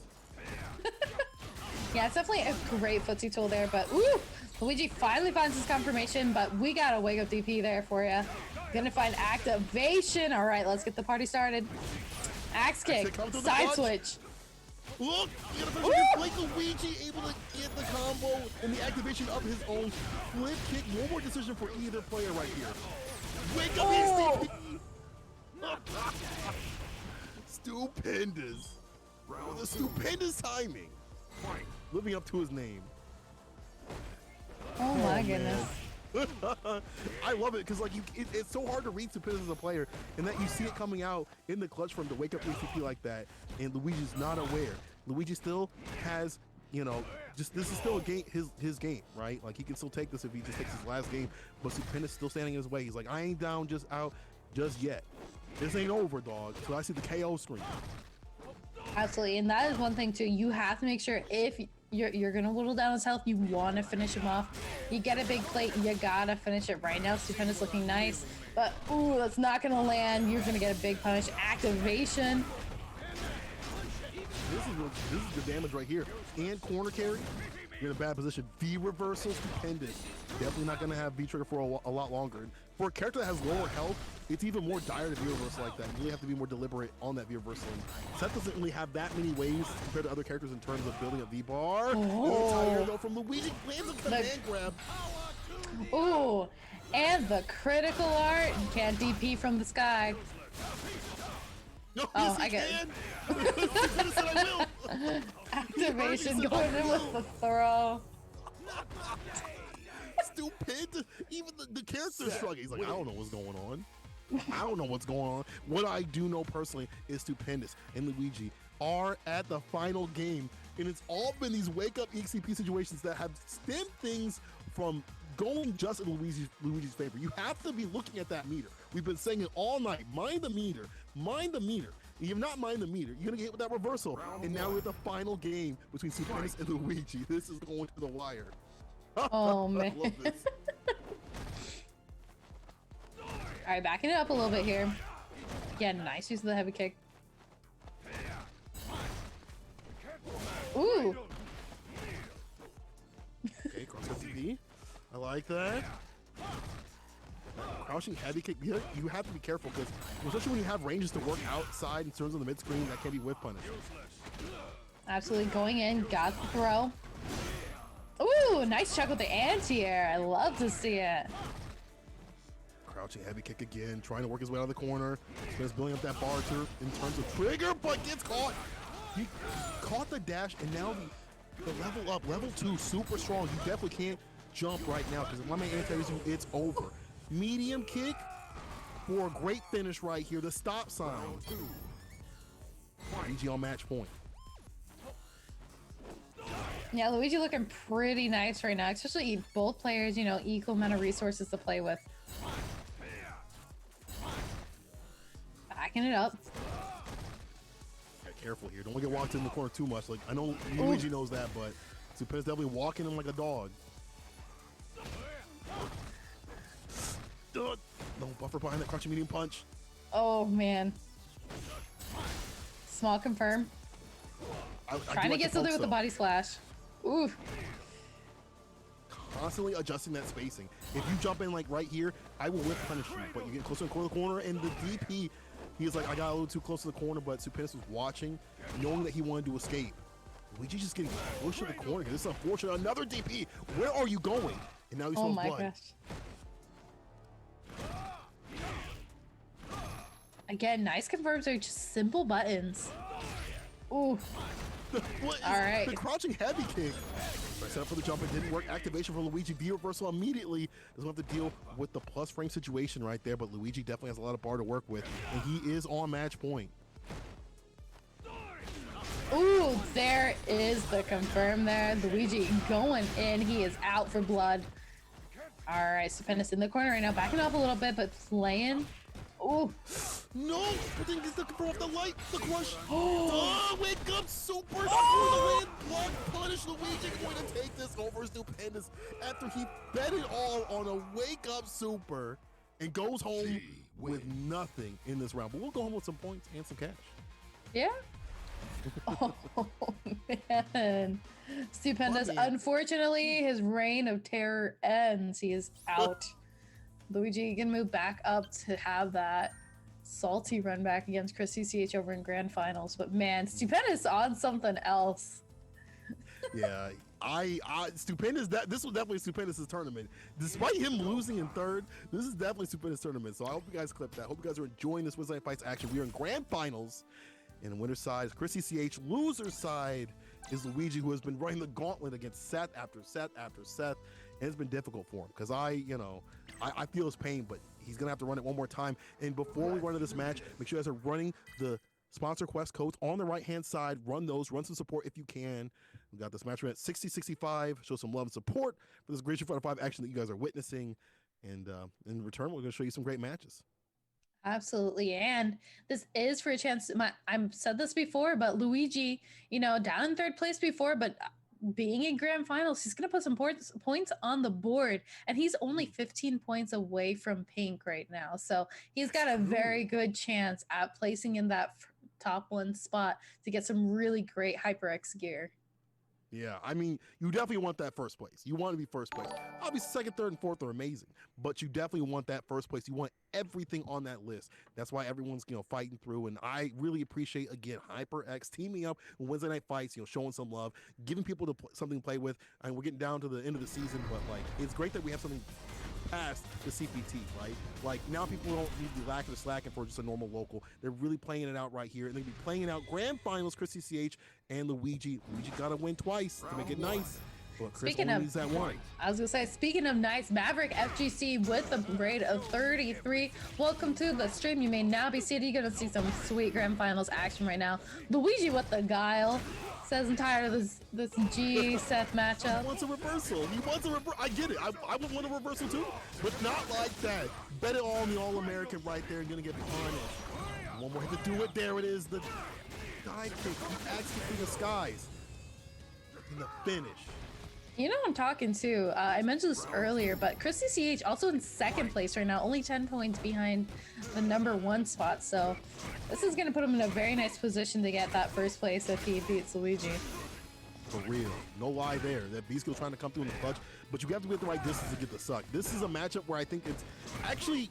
Yeah, it's definitely a great footsie tool there, but ooh, Luigi finally finds his confirmation, but we got a wake up DP there for you. Gonna find activation. All right, let's get the party started. Axe kick, side switch. Look, like Luigi able to get the combo and the activation of his own flip kick. No more decision for either player right here. Wake up, Stupendous. The stupendous timing. Living up to his name. Oh my goodness. I love it because it's so hard to read Stupendous as a player, and that you see it coming out in the clutch from to wake up ACP like that, and Luigi's not aware. Luigi still has, this is still a game, his game, right? Like he can still take this if he just takes his last game, but Stupendous still standing in his way. He's like, I ain't down just out just yet. This ain't over, dog. So I see the KO screen. Absolutely, and that is one thing too. You have to make sure if you're gonna whittle down his health, you want to finish him off. You get a big plate, you gotta finish it right now. Stupendous looking nice, but ooh, that's not gonna land. You're gonna get a big punish. Activation. This is the damage right here. And corner carry, you're in a bad position. V reversal, Stupendous. Definitely not gonna have V trigger for a lot longer. For a character that has lower health, it's even more dire to V reversal like that. You really have to be more deliberate on that V reversal. And Seth doesn't really have that many ways compared to other characters in terms of building a V bar. Oh, though from Luigi, lands a command grab. Ooh, and the critical art. You can't DP from the sky. No, oh, I get it. Activation going in with the throw. Stupid. Even the character's struggling. He's like, I don't know what's going on. I don't know what's going on. What I do know personally is Stupendous and Luigi are at the final game, and it's all been these wake-up EXP situations that have stemmed things from going just in Luigi's favor. You have to be looking at that meter. We've been saying it all night. Mind the meter. Mind the meter. You're not minding the meter. You're gonna get hit with that reversal. And now we're at the final game between Stupendous and Luigi. This is going to the wire. Oh man. I love this. All right, backing it up a little bit here. Yeah, nice use of the heavy kick. Ooh. Okay, cross D. I like that. Crouching heavy kick. You have to be careful because, especially when you have ranges to work outside in terms of the mid screen, that can be whiff punish. Absolutely going in. Got the throw. Ooh, nice chuck with the anti-air. I love to see it. Crouching heavy kick again, trying to work his way out of the corner. He's building up that bar in terms of trigger, but gets caught. He caught the dash, and now the level up, level 2, super strong. You definitely can't jump right now because if my man Antony, it's over. Medium kick for a great finish right here. The stop sign. Luigi on match point. Yeah, Luigi looking pretty nice right now, especially both players, you know, equal amount of resources to play with. Backing it up. Yeah, careful here. Don't get walked in the corner too much. Like, I know Luigi knows that, but Stupendous definitely walking him like a dog. No buffer behind that crouching medium punch. Oh man. Small confirm. Trying to get something with the body slash. Ooh. Constantly adjusting that spacing. If you jump in like right here, I will whip punish you, but you get closer to the corner, and the DP, he's like, I got a little too close to the corner, but Stupendous was watching, knowing that he wanted to escape. Luigi just getting pushed to the corner. This is unfortunate. Another DP. Where are you going? And now he's oh blood. my gosh. Again, nice confirms are just simple buttons. Ooh. All right. The crouching heavy kick. Set up for the jump. It didn't work. Activation from Luigi. V reversal immediately. Doesn't have to deal with the plus frame situation right there, but Luigi definitely has a lot of bar to work with, and he is on match point. Ooh, there is the confirm there. Luigi going in. He is out for blood. All right, Stupendous in the corner right now, backing off a little bit, but playing. Ooh. No, but then gets the confirm off the light, the crush. Oh, wake up, super for the win. Blood punish. Luigi going to take this over Stupendous after he bet it all on a wake up super and goes home with nothing in this round. But we'll go home with some points and some cash. Yeah. Oh man. Stupendous. Unfortunately, his reign of terror ends. He is out. Luigi can move back up to have that salty run back against ChrisCCH over in grand finals. But man, Stupendous on something else. Yeah, Stupendous, this was definitely Stupendous' tournament. Despite him losing in third, this is definitely Stupendous' tournament. So I hope you guys clipped that. I hope you guys are enjoying this Weds Night Fights action. We are in grand finals. In the winner's side is ChrisCCH. Loser's side is Luigi, who has been running the gauntlet against Seth after Seth after Seth. And it's been difficult for him because I feel his pain, but he's going to have to run it one more time. And before we run into this match, make sure you guys are running the sponsor quest codes on the right-hand side. Run those. Run some support if you can. We got this match at 60-65. Show some love and support for this great Street Fighter 5 action that you guys are witnessing. And in return, we're going to show you some great matches. Absolutely. And this is for a chance. I've said this before, but Luigi, you know, down in third place before, but being in grand finals, he's going to put some points on the board, and he's only 15 points away from pink right now. So he's got a very good chance at placing in that top one spot to get some really great HyperX gear. Yeah, I mean, you definitely want that first place. You want to be first place. Obviously, second, third, and fourth are amazing, but you definitely want that first place. You want everything on that list. That's why everyone's, fighting through, and I really appreciate, again, HyperX teaming up with Wednesday Night Fights, showing some love, giving people something to play with. And we're getting down to the end of the season, but, it's great that we have something past the CPT, right? Like, now people don't need to be lacking or slacking for just a normal local. They're really playing it out right here, and they're going to be playing it out grand finals, ChrisCCH and Luigi. Luigi got to win twice to make it nice. But Chris only needs that one. I was going to say, speaking of nice, Maverick FGC with a grade of 33. Welcome to the stream. You may now be seated. You're going to see some sweet grand finals action right now. Luigi with the guile. Says I'm tired of this G-Seth matchup. He wants a reversal. I get it. I would want a reversal too, but not like that. Bet it all on the All-American right there and going to get punished. One more hit to do it. There it is. The dive kick. He axe kick through the skies. And the finish. You know I'm talking to. I mentioned this earlier, but ChrisCCH also in second place right now, only 10 points behind the #1 spot. So this is going to put him in a very nice position to get that first place if he beats Luigi. For real. No lie there. That B-skill trying to come through in the clutch, but you have to be at the right distance to get the suck. This is a matchup where I think it's actually,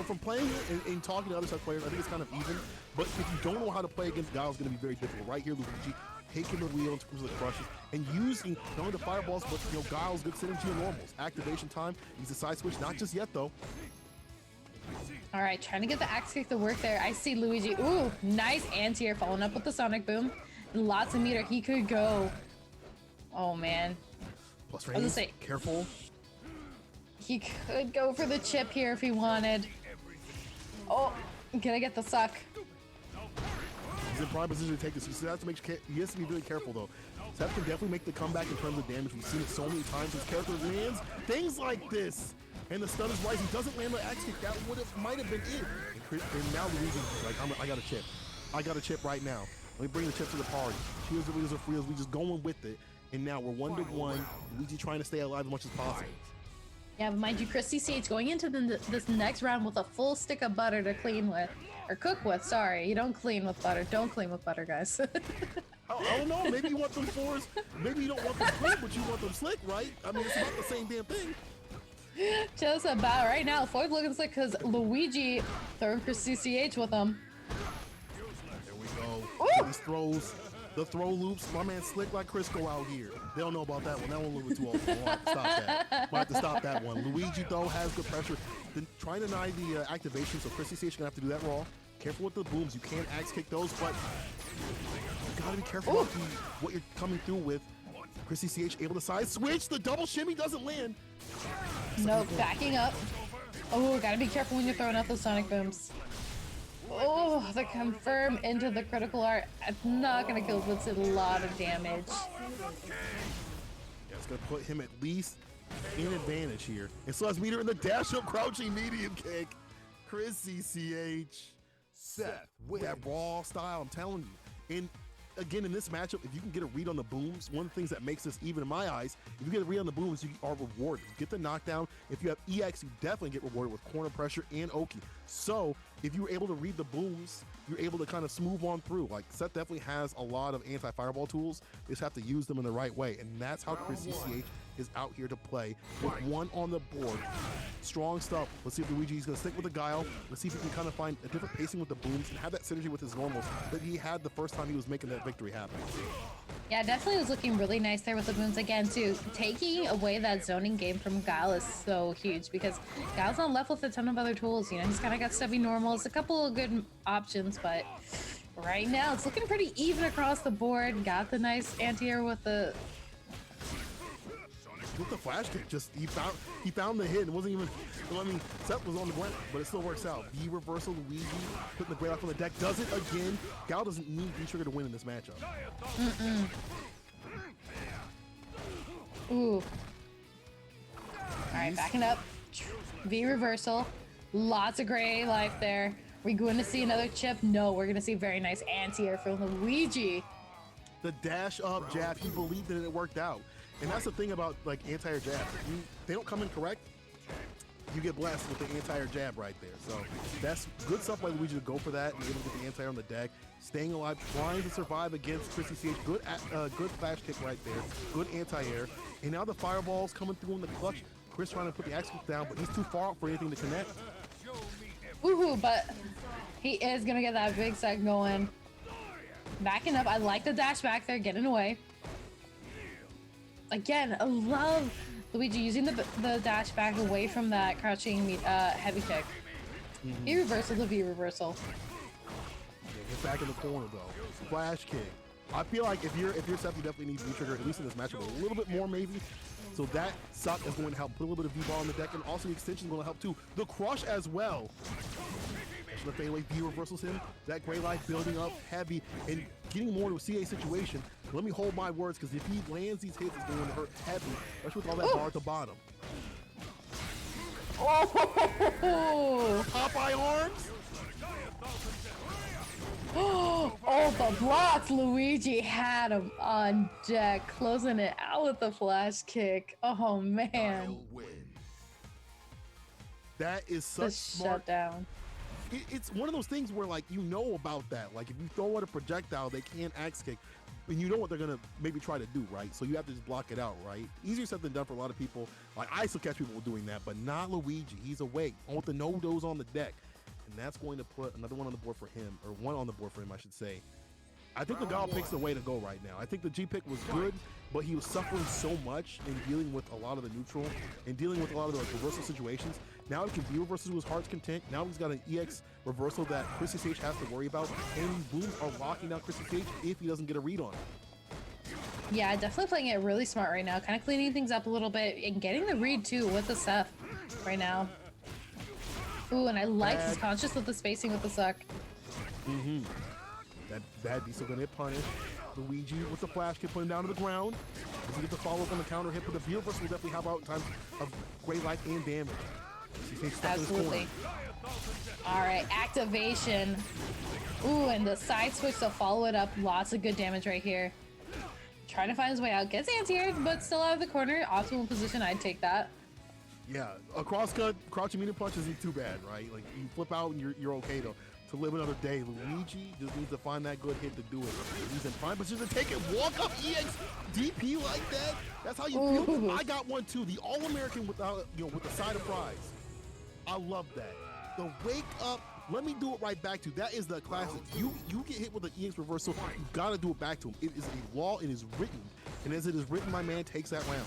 from playing and talking to other such players, I think it's kind of even. But if you don't know how to play against Guile, it's going to be very difficult. Right here, Luigi taking the wheel in terms of the crushes and using not only the fireballs, but Guile's good synergy and normals. Activation time. He's a side switch. Not just yet, though. All right, trying to get the axe kick to work there. I see Luigi. Ooh, nice anti-air following up with the Sonic Boom. Lots of meter. He could go. Oh, man. Plus range. Careful. He could go for the chip here if he wanted. Oh, gonna get the suck. He's in prime position to take this. He has to he has to be really careful, though. Seth can definitely make the comeback in terms of damage. We've seen it so many times. His character lands things like this. And the stun is rising. He doesn't land the axe kick. That might have been it. And now Luigi's like, I got a chip. I got a chip right now. Let me bring the chip to the party. Cheers, Wheels or Freels. We just going with it. And now we're 1-1. Luigi trying to stay alive as much as possible. Yeah, but mind you, ChrisCCH going into this next round with a full stick of butter to clean with. Or cook with, sorry. You don't clean with butter. Don't clean with butter, guys. I don't know. Maybe you want them fours. Maybe you don't want them clean, but you want them slick, right? I mean, it's about the same damn thing. Just about right now. Foy's looking slick because Luigi throwing ChrisCCH with him. There we go. These throws. The throw loops. My man Slick like Crisco out here. They don't know about that one. That one a little bit too old. We'll have to stop that. Might have to stop that one. Luigi, though, has good pressure. Then trying to deny the activation, so ChrisCCH going to have to do that raw. Careful with the booms. You can't axe kick those, but you got to be careful about what you're coming through with. ChrisCCH able to side switch. The double shimmy doesn't land. No, backing up. Oh, gotta be careful when you're throwing out those Sonic Booms. Oh, the confirm into the critical art. It's not gonna kill, but it's a lot of damage. Yeah, it's gonna put him at least in advantage here. And so has meter in the dash up crouching medium kick. ChrisCCH. Seth with that raw style, I'm telling you. And again, in this matchup, if you can get a read on the booms, one of the things that makes this even in my eyes, if you get a read on the booms, you are rewarded. You get the knockdown. If you have EX, you definitely get rewarded with corner pressure and Oki. So if you were able to read the booms, you're able to kind of smooth on through. Like, Seth definitely has a lot of anti-fireball tools. You just have to use them in the right way. And that's how ChrisCCH is out here to play with one on the board. Strong stuff. Let's see if Luigi's going to stick with the Guile. Let's see if he can kind of find a different pacing with the booms and have that synergy with his normals that he had the first time he was making that victory happen. Yeah, definitely was looking really nice there with the booms again, too. Taking away that zoning game from Guile is so huge because Guile's not left with a ton of other tools. You know, he's kind of got stubby normals, a couple of good options, but right now it's looking pretty even across the board. Got the nice anti-air with the flash kick. Just he found the hit. It wasn't even, I mean, Seth was on the ground, but it still works out. V reversal, Luigi putting the great off on the deck. Does it again. Guile doesn't need V-Trigger to win in this matchup. Ooh. Alright, backing up. V reversal. Lots of gray life there. We're going to see another chip. No, we're going to see very nice anti-air from Luigi. The dash up jab, he believed in it, it worked out. And that's the thing about like anti-air jabs. They don't come in correct. You get blessed with the anti-air jab right there. So that's good stuff by Luigi to go for that and be able to get the anti-air on the deck. Staying alive, trying to survive against ChrisCCH. Good flash kick right there. Good anti-air. And now the fireballs coming through in the clutch. Chris trying to put the axe kick down, but he's too far out for anything to connect. Woohoo, but he is going to get that big set going. Backing up. I like the dash back there, getting away. Again, I love Luigi using the dash back away from that crouching heavy kick. V reversal to V reversal. Yeah, get back in the corner though. Flash kick. I feel like if you're Seth, you definitely need V-Trigger, at least in this matchup, a little bit more maybe. So that suck is going to help. Put a little bit of V-ball on the deck, and also the extension is going to help too. The crush as well. The fadeaway V reversals him. That gray life building up heavy and getting more to a CA situation. Let me hold my words, because if he lands these hits, it's going to hurt heavy, especially with all that bar at the bottom. Oh! Popeye arms. Oh, the blocks! Luigi had him on deck, closing it out with the flash kick. Oh man. That is The such smart. shutdown. It's one of those things where, like, you know about that. Like, if you throw out a projectile, they can't axe kick, and you know what they're gonna maybe try to do, right? So you have to just block it out, right? Easier said than done for a lot of people. Like, I still catch people doing that, but not Luigi. He's awake. I want the no-dos on the deck, and that's going to put another one on the board for him, or one on the board for him, I should say. I think the Gal pick's the way to go right now. I think the G pick was good, but he was suffering so much in dealing with a lot of the neutral and dealing with a lot of the reversal situations. Now he can be reversal to his heart's content. Now he's got an EX reversal that ChrisCCH has to worry about, and these booms are locking down ChrisCCH if he doesn't get a read on it. Yeah, definitely playing it really smart right now. Kind of cleaning things up a little bit and getting the read too with the Seth right now. Ooh, and I like he's conscious with the spacing with the suck. Mm-hmm. That he's still gonna get punished. Luigi with the flash kick, put him down to the ground. Does he get the follow up on the counter hit? But the V reversal will definitely help out in times of great life and damage. Absolutely. All right, activation. Ooh, and the side switch to follow it up. Lots of good damage right here. Trying to find his way out. Gets anti-aired, but still out of the corner. Optimal position. I'd take that. Yeah, a cross cut, crouching medium punch isn't too bad, right? Like, you flip out and you're okay to live another day. Luigi just needs to find that good hit to do it. He's in prime position to take it. Walk up EX DP like that. That's how you feel. I got one too. The All-American without, with the side of prize. I love that. The wake up. Let me do it right back to you. That is the classic. You get hit with the EX reversal. You gotta do it back to him. It is a law. It is written, and as it is written, my man takes that round.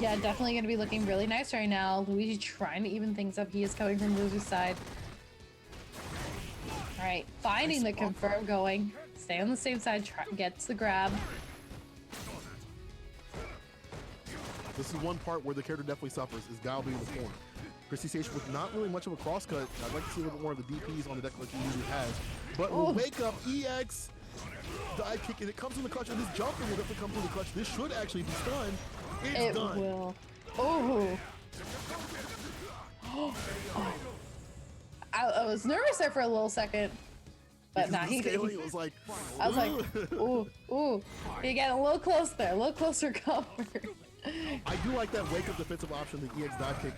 Yeah, definitely going to be looking really nice right now. Luigi trying to even things up. He is coming from Luigi's side. All right, finding the confirm going. Stay on the same side. Gets the grab. This is one part where the character definitely suffers, is Guile being the corner. ChrisCCH with not really much of a cross cut. I'd like to see a little bit more of the DPs on the deck like he usually has. But we'll wake up EX. Dive kick, and it comes from the clutch, and this jumper will definitely come from the clutch. This should actually be stunned. It's done. It will. Oh. I was nervous there for a little second, but nah, it was like. I was like, ooh. You get a little closer cover. I do like that wake up defensive option, the EX dive kick,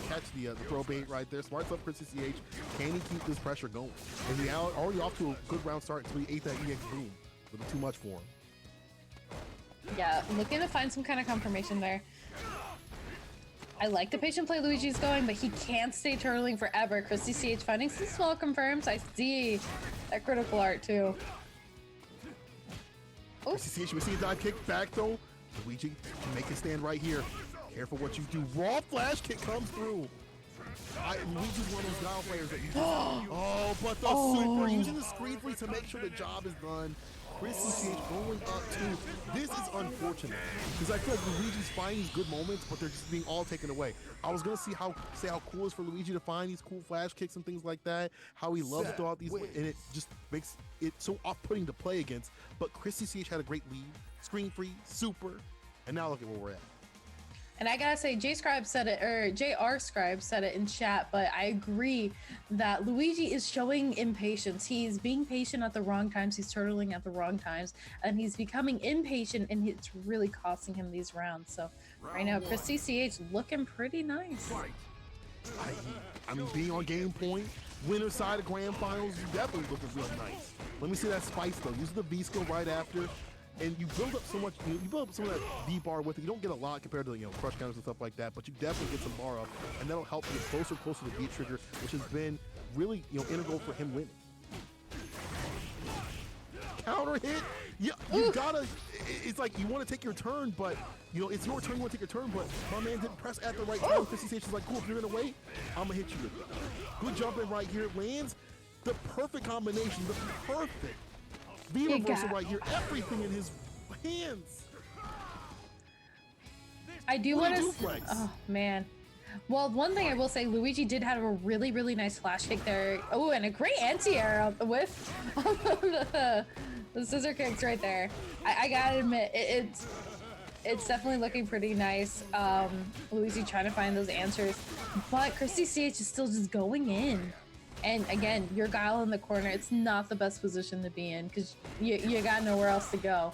catch the throw bait right there. Smart stuff, ChrisCCH. Can he keep this pressure going? And he already off to a good round start until he ate that EX boom. A little too much for him. Yeah, looking to find some kind of confirmation there. I like the patient play Luigi's going, but he can't stay turtling forever. ChrisCCH finding some small confirms. I see that critical art too. ChrisCCH, we see a dive kick back though. Luigi can make it stand right here. Careful what you do. Raw flash kick comes through. Luigi's one of those Guile players that you just, but the super using the screen freeze to make sure the job is done. ChrisCCH going up too. This is unfortunate because I feel like Luigi's finding these good moments, but they're just being all taken away. I was gonna say how cool it is for Luigi to find these cool flash kicks and things like that. How he loves to throw out these, and it just makes it so off-putting to play against. But ChrisCCH had a great lead, screen free, super, and now look at where we're at. And I gotta say, JR Scribe said it in chat, but I agree that Luigi is showing impatience. He's being patient at the wrong times. He's turtling at the wrong times, and he's becoming impatient, and it's really costing him these rounds. So right now, ChrisCCH looking pretty nice. I mean, being on game point, winner side of grand finals, you definitely looking real nice. Let me see that spice though. Use the V skill right after. And you build up so much, you build up some of that D bar with it. You don't get a lot compared to crush counters and stuff like that, but you definitely get some bar up, and that'll help you get closer and closer to beat trigger, which has been really integral for him winning. Counter hit, yeah, you gotta. It's like you want to take your turn, but it's your turn. You want to take your turn, but my man didn't press at the right time. ChrisCCH is like, cool, if you're gonna wait, I'm gonna hit you with it. Good jump in right here, lands the perfect combination, the perfect. V reversal right here, everything in his hands. I do want to. Oh man. Well, one thing I will say, Luigi did have a really, really nice flash kick there. Oh, and a great anti-air with the scissor kicks right there. I gotta admit, it's definitely looking pretty nice. Luigi trying to find those answers, but ChrisCCH is still just going in. And again, your Guile in the corner, it's not the best position to be in because you got nowhere else to go.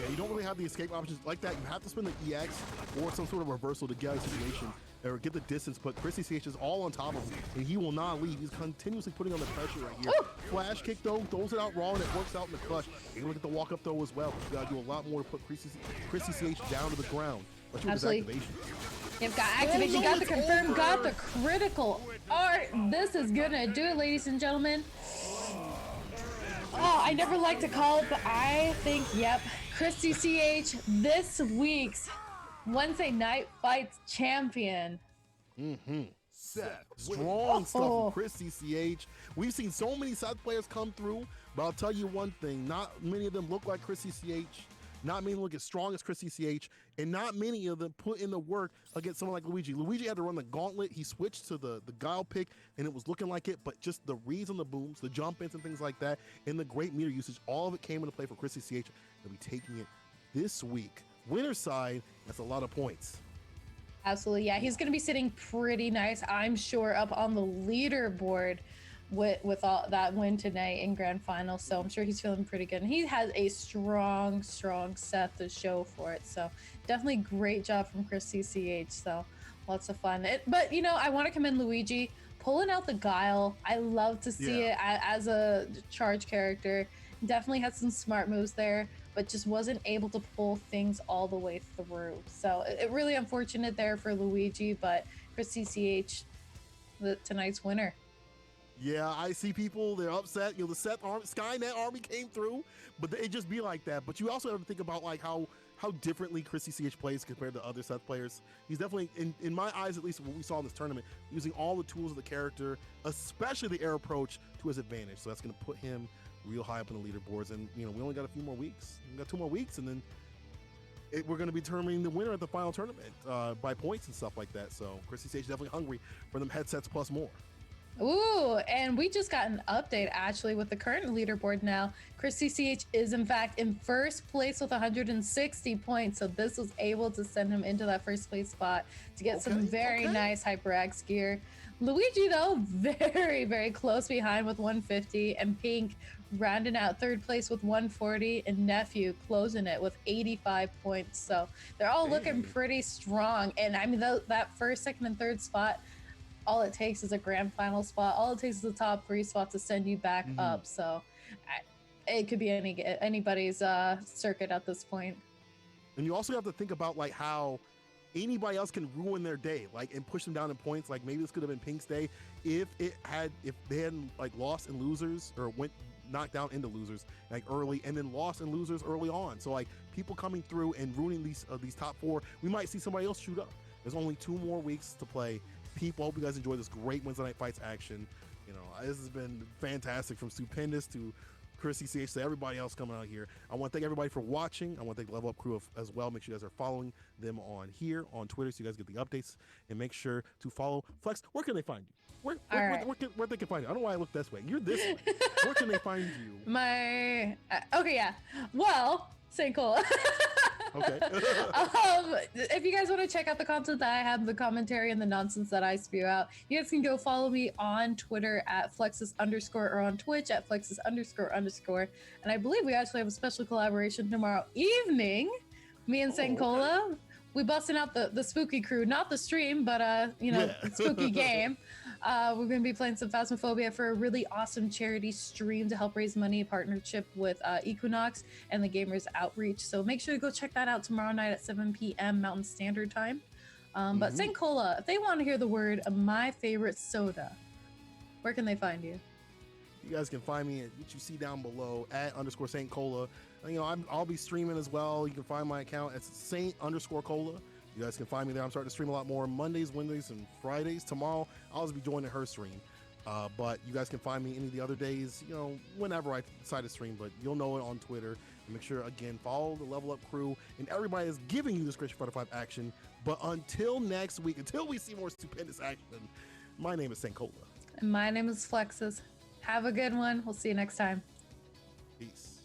Yeah, you don't really have the escape options like that. You have to spend the EX or some sort of reversal to get out of the situation or get the distance, but ChrisCCH is all on top of him, and he will not leave. He's continuously putting on the pressure right here. Ooh. Flash kick, though, throws it out raw, and it works out in the clutch. You're going to get the walk-up, though, as well. You got to do a lot more to put ChrisCCH down to the ground. Let's do his activation. You've got activation, got the confirm, got the critical art. This is going to do it, ladies and gentlemen. Oh, I never like to call it, but I think, yep, ChrisCCH, this week's Wednesday Night Fights champion. Strong stuff from ChrisCCH. We've seen so many Seth players come through, but I'll tell you one thing, not many of them look like ChrisCCH. Not many look as strong as ChrisCCH, and not many of them put in the work against someone like Luigi. Luigi had to run the gauntlet. He switched to the Guile pick, and it was looking like it, but just the reads on the booms, the jump ins and things like that, and the great meter usage, all of it came into play for ChrisCCH. They'll be taking it this week. Winner's side, that's a lot of points. Absolutely, yeah. He's going to be sitting pretty nice, I'm sure, up on the leaderboard with all that win tonight in grand final. So I'm sure he's feeling pretty good. And he has a strong set to show for it. So definitely great job from ChrisCCH. So lots of fun. But, you know, I want to commend Luigi pulling out the Guile. I love to see it as a charge character. Definitely had some smart moves there, but just wasn't able to pull things all the way through. So it really unfortunate there for Luigi, but ChrisCCH, tonight's winner. Yeah, I see people, they're upset. You know, the Skynet army came through, but it just be like that. But you also have to think about like how differently ChrisCCH plays compared to other Seth players. He's definitely, in my eyes, at least what we saw in this tournament, using all the tools of the character, especially the air approach, to his advantage. So that's going to put him real high up in the leaderboards. And, you know, we only got a few more weeks. We got 2 more weeks, and then we're going to be determining the winner at the final tournament by points and stuff like that. So ChrisCCH is definitely hungry for them headsets plus more. Ooh, and we just got an update actually with the current leaderboard now. ChrisCCH is in fact in first place with 160 points. So this was able to send him into that first place spot to get some very nice HyperX gear. Luigi, though, very close behind with 150, and Pink rounding out third place with 140, and Nephew closing it with 85 points. So they're all looking pretty strong. And I mean, that first, second, and third spot, all it takes is a grand final spot. All it takes is the top 3 spots to send you back up. So it could be anybody's circuit at this point. And you also have to think about like how anybody else can ruin their day, like, and push them down in points. Like maybe this could have been Pink's day if they hadn't like lost in losers or went knocked down into losers like early and then lost in losers early on. So like people coming through and ruining these top 4, we might see somebody else shoot up. There's only 2 more weeks to play. People, hope you guys enjoy this great Wednesday Night Fights action. You know, this has been fantastic, from Stupendous to ChrisCCH to everybody else coming out here. I want to thank everybody for watching. I want to thank the Level Up crew as well. Make sure you guys are following them on here on Twitter so you guys get the updates, and make sure to follow Flex. Where can they find you? Where they can find you? I don't know why I look this way. You're this way. Where can they find you? Well, St. Cole. Okay. If you guys want to check out the content that I have, the commentary and the nonsense that I spew out, you guys can go follow me on Twitter at Flexus_ or on Twitch at Flexus __. And I believe we actually have a special collaboration tomorrow evening. Me and Sankola, we busting out the spooky crew, not the stream, but spooky game. We're going to be playing some Phasmophobia for a really awesome charity stream to help raise money in partnership with Equinox and the Gamers Outreach. So make sure to go check that out tomorrow night at 7 p.m. Mountain Standard Time. But St. Cola, if they want to hear the word of my favorite soda, where can they find you? You guys can find me at what you see down below at _St. Cola. You know, I'll be streaming as well. You can find my account at Saint_Cola. You guys can find me there. I'm starting to stream a lot more Mondays, Wednesdays, and Fridays. Tomorrow, I'll just be joining her stream. But you guys can find me any of the other days, you know, whenever I decide to stream. But you'll know it on Twitter. And make sure, again, follow the Level Up crew. And everybody is giving you this Great Fighter 5 action. But until next week, until we see more Stupendous action, my name is St. Cola. And my name is Flexus. Have a good one. We'll see you next time. Peace.